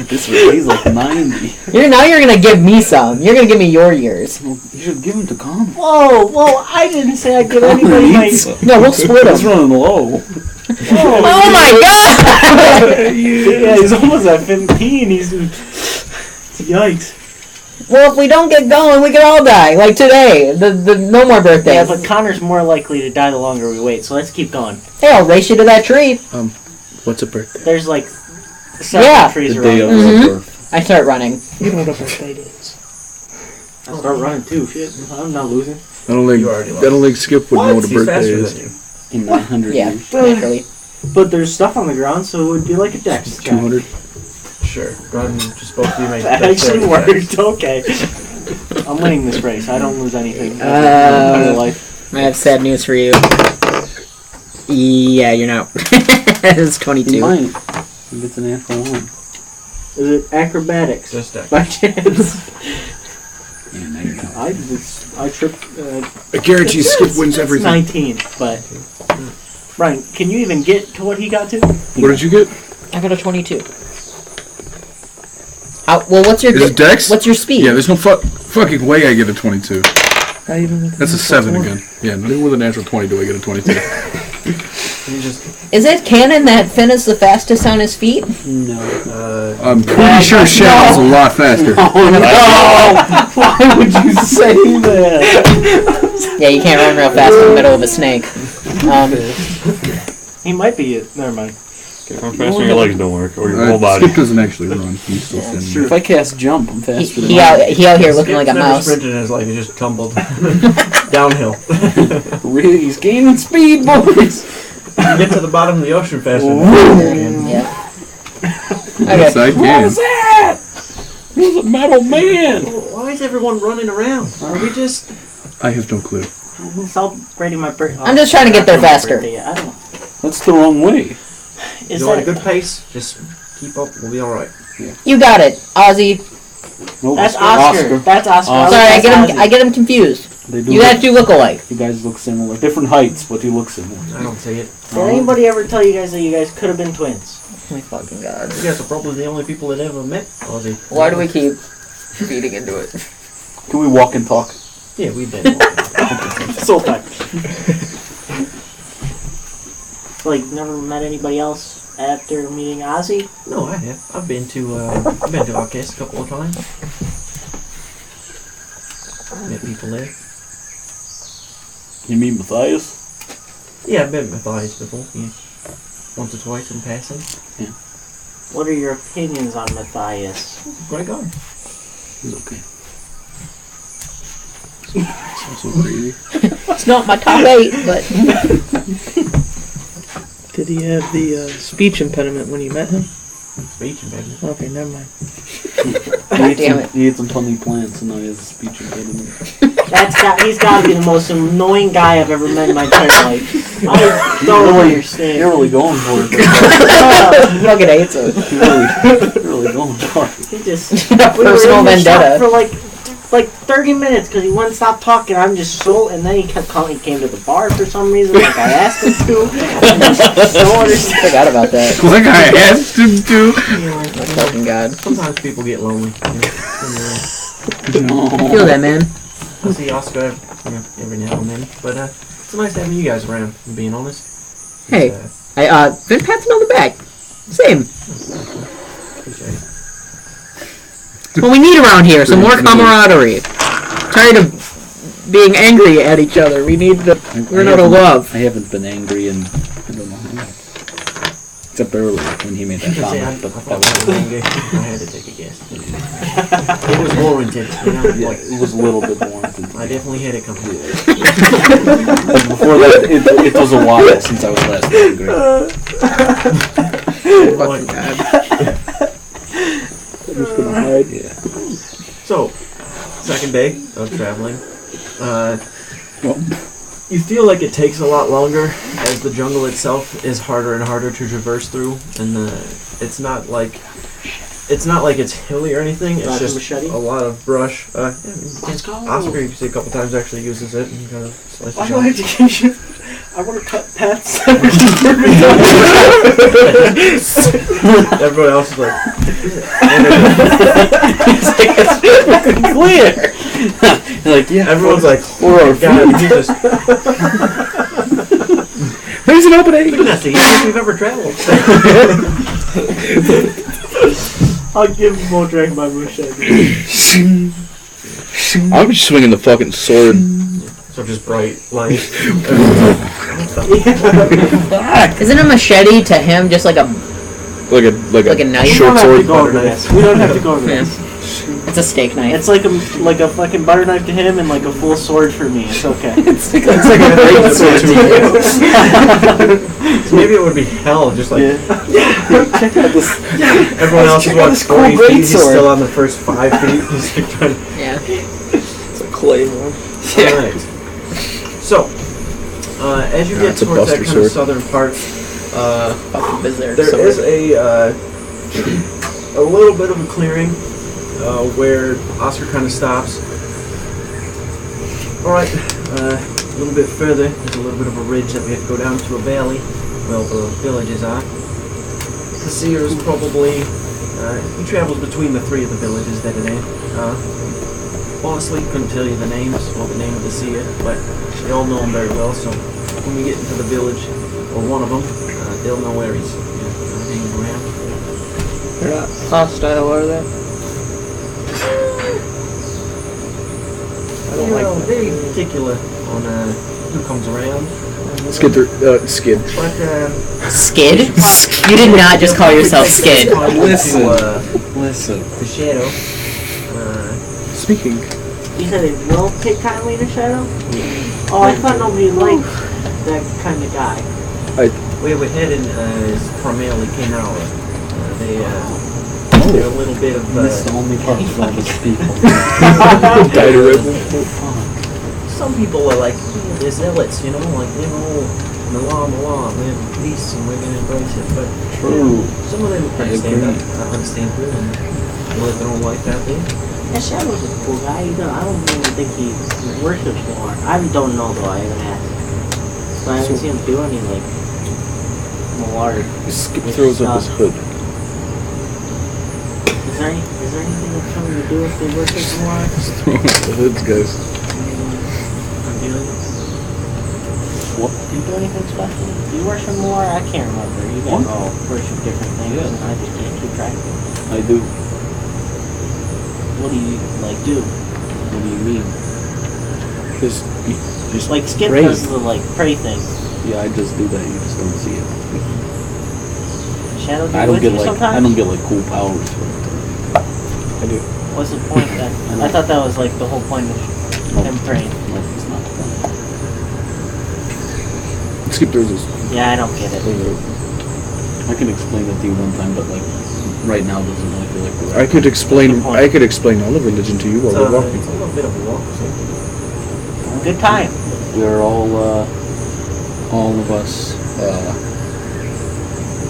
This he's like 90. You're gonna give me some. You're gonna give me your years. Well, you should give him to Connor. Whoa! I didn't say I'd give anybody my. No, we'll split He's them. running low. Oh my god! Yeah, he's almost at 15. He's yikes. Well, if we don't get going, we could all die. Like today. The no more birthdays. Yeah, but Connor's more likely to die the longer we wait. So let's keep going. Hey, I'll race you to that tree. What's a birthday? There's like several Yeah. trees The around. day of us. our Mhm. birth. I start running. You know what a birthday is. I'll start running too. Shit, I'm not losing. I don't think Skip would know what a He's birthday faster is. than you. In 900 Yeah, years. naturally. But there's stuff on the ground, so it would be like a dex check. 200. Sure. Go ahead and just both of you make That actually worked. Okay. I'm winning this race. I don't lose anything. in real life. I have sad news for you. Yeah, you're not. It's 22. He might. He gets an natural one. Is it acrobatics? Just deck. By chance? Yeah, now you're not. I tripped. I guarantee Skip wins It's everything. 19, but Brian, can you even get to what he got to? What did you get? I got a 22. Well, what's your Is it Dex? What's your speed? Yeah, there's no fucking way I get a 22. Not even with That's a the 7 one. again. Yeah, not with a natural 20 do I get a 22. You just, Is it canon that Finn is the fastest on his feet? No. I'm pretty sure Shadow's a lot faster. Oh no! Why would you say that? Yeah, you can't run real fast in the middle of a snake. He might be it. Never mind. How fast when your legs don't work, or your whole body. Skip doesn't actually run. He's still standing there. If I cast jump, I'm faster than He out here looking like a Skip's never mouse. sprinted in his life. He just tumbled downhill. Really, he's gaining speed, boys. You get to the bottom of the ocean faster than Yeah. Yes, I What can. was that? He's a metal man. Why is everyone running around? Are we just... I have no clue. I'm celebrating my birthday. I'm just trying to get there faster. I don't. That's the wrong way. Is You're at a that? good pace. Just keep up. We'll be all right. You got it, Ozzy. Nope. That's Oscar. That's Oscar. Oscar. Sorry, I That's get him confused. They do You guys do look alike. You guys look similar. Different heights, but you look similar. I don't see it. Did anybody ever tell you guys that you guys could have been twins? Oh my fucking god. You guys are probably the only people that ever met Ozzy. Why do we keep feeding into it? Can we walk and talk? Yeah, we've been. This whole time. Like, never met anybody else after meeting Ozzy? No, I have. I've been to Outcast a couple of times. Met people there. You mean Matthias? Yeah, I've met Matthias before. Yeah. Once or twice in passing. What are your opinions on Matthias? Great guy. He's okay. It's also crazy. It's not my top 8, but Did he have the speech impediment when you met him? Speech impediment. Okay, never mind. damn it. He ate some funny plants and now he has a speech impediment. He's got to be the most annoying guy I've ever met in my entire life. I don't understand. You're really going for it. fucking hates it. You're really going for it. He just Personal in the shop vendetta. for like 30 minutes because he wouldn't stop talking. I'm just so, and then he kept calling. He came to the bar for some reason, like I asked him to. I just don't understand. Forgot about that. Like I asked him to. Fucking god. Sometimes people get lonely. I feel that, man. I see Oscar every now and then. But it's nice having you guys around, if I'm being honest. Hey. Been patting on the back. Same. Appreciate it. What we need around here, some more camaraderie. Tired of being angry at each other. We need to learn how to love. I haven't been angry in, I don't know how long. Except earlier when he made that I comment. thought But that that was longer. I had to take a guess. It was warranted. You know? yeah, Like, it was a little bit warranted. I definitely had it coming. But before that, it was a while since I was last angry. Fucking god. I'm just gonna hide. Yeah. So, second day of traveling. Well, You feel like it takes a lot longer as the jungle itself is harder and harder to traverse through, and it's not like it's hilly or anything. It's Got a just machete? a lot of brush. Let's go. Oscar, you see a couple times actually uses it and kind of slices Why it do I off. have to give you? I want to cut paths. Everyone else is like, Clear! Like, yeah. everyone's like, or our God, you just. there's an opening. That's the easiest we've ever traveled. I'll give Modrag my machete. I'm just swinging the fucking sword. So just bright light. Isn't a machete to him just like a Like a Like a knife? We short don't have to sword. go over this. We don't have to go over Yeah. this. it's a steak knife? It's like a fucking butter knife to him and like a full sword for me. It's okay. It's like a great sword to you. So maybe it would be hell, just like Check out this. everyone else is check out walking this cool 40 feet, he's greatsword. still on the first 5 feet. He's like trying to... Yeah. It's a claymore. Alright. So, as you Yeah, get it's a towards that buster kind of sword. southern part, Fucking bizarre there sword. is a little bit of a clearing where Oscar kind of stops. Alright, a little bit further, there's a little bit of a ridge that we have to go down to a valley. Well, the villages are. The seer is probably... he travels between the 3 of the villages that it in. Honestly, couldn't tell you the names or the name of the seer, but they all know him very well, so when we get into the village, or one of them, they'll know where he's hanging around. They're not hostile, are they? I don't like that. Very particular on who comes around. Skid through. Skid. But, Skid? You did not just call yourself Skid. Listen. To, Listen. the shadow. Speaking. You said it will take kindly to Shadow? Oh, I thought nobody liked that kind of guy. Where we're heading is primarily Kenara. They're a little bit of... This is the only part of all this people. Some people are like, they're zealots, you know, like they're all Milan, we're peace and we're gonna embrace it. But True. some of them understand that, understandable, and they live their own life out there. Yeah, Shadow's a cool guy. I don't even think he worships more. I don't know though, I haven't asked. But I haven't seen him do any like Malar. Skip throws up his hood. Is there anything that's coming to do if they worship Malar? Just throwing up the hoods, guys. What? Do you do anything special? Do you worship Malar? I can't remember. You guys all worship different things and I just can't keep track of them. I do. What do you like do? What do you mean? Just Like Skip pray. does the like pray thing. Yeah, I just do that. You just don't see it. Shadow do I don't with get you like sometimes? cool powers for it. I do. What's the point then? I thought that was like the whole point of him praying. No, it's not. Skip throws his. Yeah, I don't get it. I can explain it to you one time, but like right now doesn't really feel like the right I could explain. I could explain all of religion to you while we're walking. It's a little bit of a walk. So. Good time. We are all of us,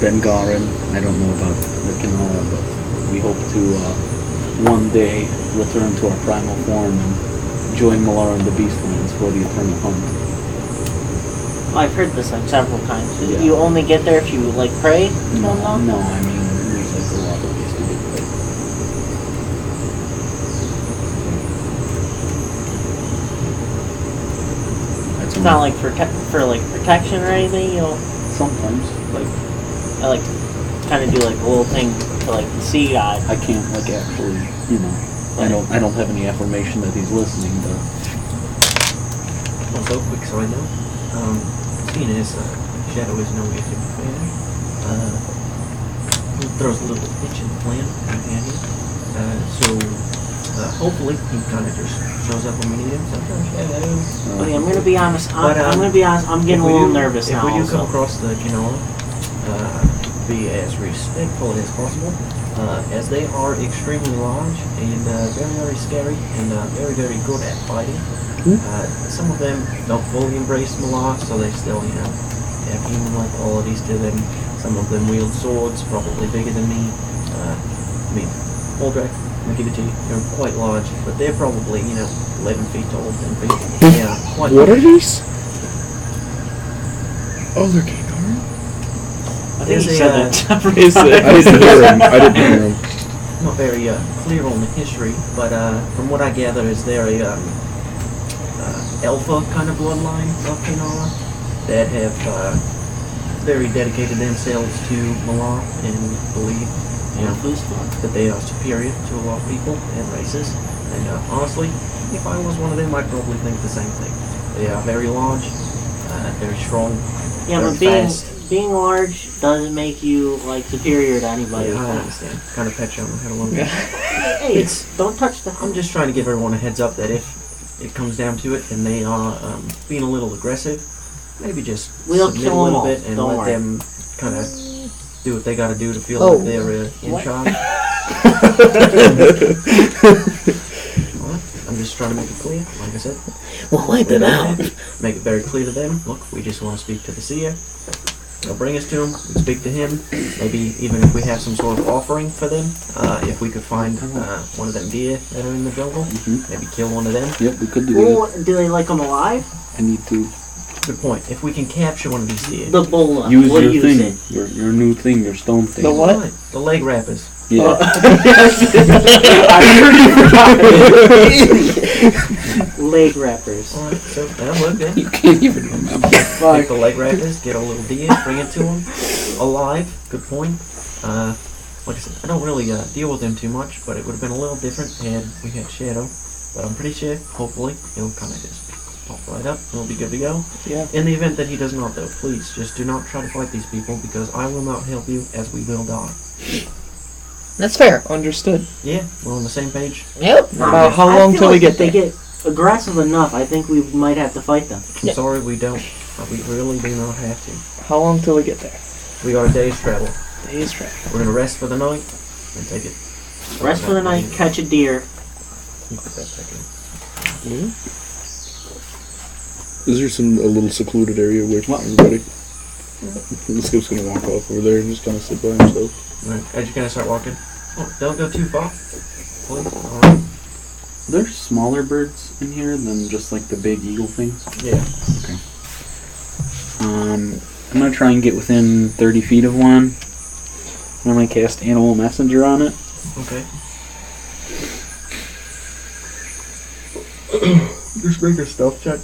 Bengarran. I don't know about the Kenora, but we hope to one day return to our primal form and join Malar and the Beastlands for the eternal hunt. I've heard this like several times. Yeah. You only get there if you like pray? No, No. I mean there's like a lot of ways to get there. It's not like for like protection or anything. You know, Sometimes, like I like kind of do like a little thing to like the sea god. I can't like actually, you know, I don't have any affirmation that he's listening, but Also, quick side note, seeing as Shadow is no way to be fair, throws a little pitch in the plan behind you. Hopefully he kind of just shows up when we need him. Sometimes, yeah. Okay, I'm gonna be honest. I'm gonna be honest. I'm getting a little nervous now. If we do also. come across the Genoa, be as respectful as possible, as they are extremely large and very, very scary and very, very good at fighting. Some of them don't fully embrace Malar, so they still, have human-like qualities to them. Some of them wield swords, probably bigger than me. Aldrak, I'll give it to you. They're quite large, but they're probably, 11 feet tall, 10 feet. Yeah, quite What large. are these? Oh, they're Gengar? I think he There's said a, that. I didn't hear him. I didn't hear him. Not very clear on the history, but from what I gather, is they're a alpha kind of bloodline of Kenara that have very dedicated themselves to Malar and believe that they are superior to a lot of people and races. And honestly, if I was one of them, I'd probably think the same thing. They are very large, very strong, Yeah, very but fast. being large doesn't make you superior to anybody. Yeah, I understand. Kind of pet you on the head a little bit. Hey, don't touch the. I'm just trying to give everyone a heads up that if it comes down to it and they are being a little aggressive, maybe just We'll submit kill a little them all. bit and Don't let worry. them kind of do what they got to do to feel Oh. like they're in What? charge. Alright, I'm just trying to make it clear, like I said. We'll wipe him out. Make it very clear to them. Look, we just want to speak to the seer. They'll bring us to him. We speak to him. Maybe even if we have some sort of offering for them, if we could find one of them deer that are in the jungle, maybe kill one of them. Yep, we could do that. Well, do they like them alive? I need to Good point. If we can capture one of these deer. The bull. use what your do you thing. say? Your new thing, your stone thing. The what? Right, the leg wrappers. Yeah. Leg wrappers. Alright, so that'll work then. You can't even remember. Take the leg wrappers, get a little deer, bring it to him. Alive, good point. Like I said, I don't really deal with him too much, but it would have been a little different had we had Shadow. But I'm pretty sure, hopefully, he'll kind of just pop right up and we'll be good to go. Yeah. In the event that he does not, though, please just do not try to fight these people because I will not help you as we will die. That's fair. Understood. Yeah, we're on the same page. Yep. How I long feel till we like get if they there? get aggressive enough, I think we might have to fight them. I'm sorry we don't. We really do not have to. How long till we get there? We got a day's travel. Days travel. We're gonna rest for the night and take it. Rest for the night, catch a deer. You put that back in. Is there a little secluded area away from everybody? This guy's gonna walk off over there and just kind of sit by himself. Alright, as you kind of start walking. Oh, don't go too far. Please. Alright. Are there smaller birds in here than just like the big eagle things? Yeah. I'm gonna try and get within 30 feet of one. I'm gonna cast Animal Messenger on it. Okay. Just make a stealth check.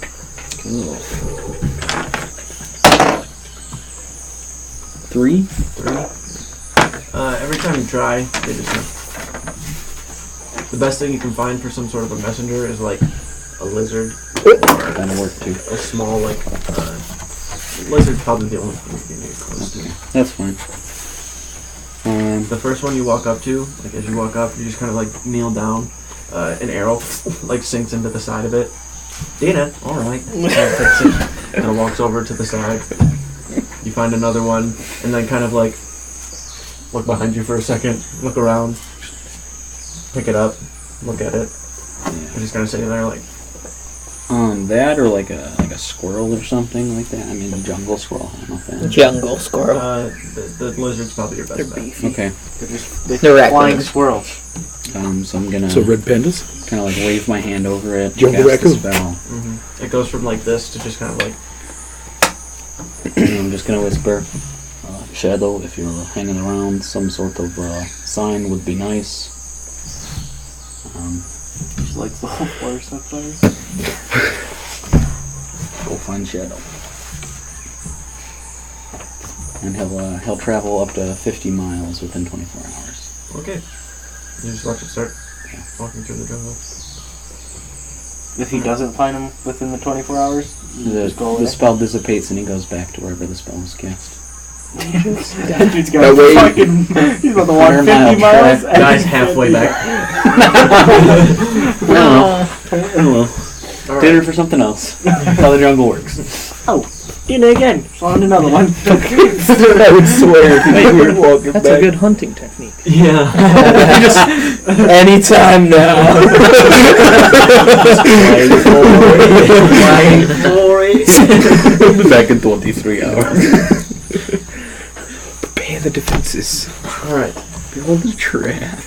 Three. Every time you try, they just the best thing you can find for some sort of a messenger is like a lizard That'll work too. a small lizard's probably the only thing you can get close to. That's fine. The first one you walk up to, like as you walk up, you just kind of like kneel down. An arrow like sinks into the side of it. Dana, all right. Kind of takes it, kind of walks over to the side. You find another one, and then kind of like look behind you for a second, look around, pick it up, look at it. You're just kind of sitting there like. That or like a squirrel or something like that. I mean, a jungle squirrel. I don't know if that. Jungle squirrel. The lizard's probably your best bet. Okay. They're Flying raccoons. squirrels. So I'm gonna So red pandas? kind of like wave my hand over it. Jungle cast the raccoon. spell. It goes from like this to just kind of like. And I'm just gonna whisper, Shadow, if you're hanging around, some sort of sign would be nice. Just like the whole forest up there. Go find Shadow. And he'll travel up to 50 miles within 24 hours. Okay. You just watch it start walking through the jungle. If he doesn't find them within the 24 hours, you just go away. The spell dissipates and he goes back to wherever the spell was cast. That dude's got That way- fucking. He's about to walk 50 miles. and Guy's he's halfway gonna back. be- Oh well. All Dinner right. for something else. That's how the jungle works. Dinner again. Found another one. I would swear if you were walking That's a good hunting technique. Yeah. Anytime now. We'll be back in 23 hours. Prepare the defenses. All right. Build a trap.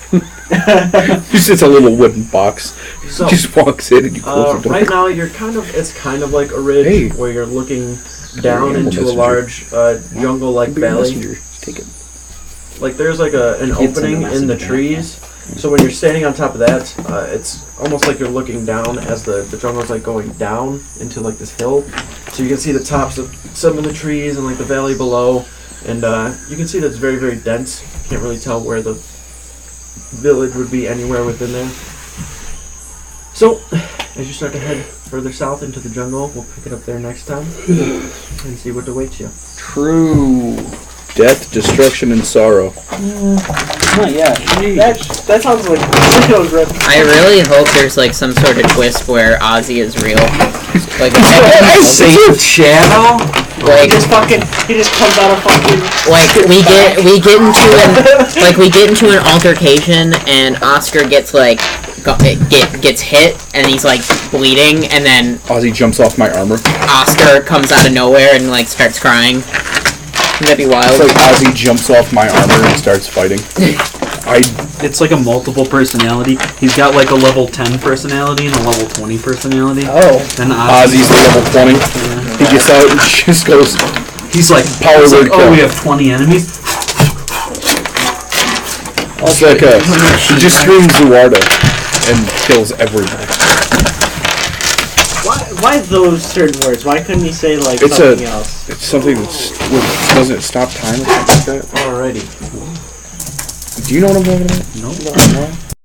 Just it's a little wooden box. So Just walks in and you close the door. right now you're it's kind of like a ridge Hey. where you're looking down Animal into a messenger. large jungle-like Be a valley. messenger. Just take it. Like there's like an opening in the trees. So when you're standing on top of that, it's almost like you're looking down as the jungle's like going down into like this hill. So you can see the tops of some of the trees and like the valley below, and you can see that it's very, very dense. Can't really tell where the village would be anywhere within there. So as you start to head further south into the jungle, we'll pick it up there next time and see what awaits you. True. Death, destruction, and sorrow. Not yet. That sounds like I really hope there's like some sort of twist where Ozzy is real. Like I say shadow. like he just comes out of fucking. like we get into an altercation and Oscar gets like gets hit and he's like bleeding and then Ozzy jumps off my armor. Oscar comes out of nowhere and like starts crying. That'd be wild. It's like Ozzy jumps off my armor and starts fighting. It's like a multiple personality. He's got like a level 10 personality and a level 20 personality. Oh. And Ozzy's the level 20. He gets out and just goes. He's like, Power he's like, word oh, kill. we have 20 enemies. It's like he just screams Zuarda and kills everybody. Why those certain words? Why couldn't he say like It's something else? It's something that's doesn't it stop time or something like that. Alrighty. Do you know what I'm talking about? No.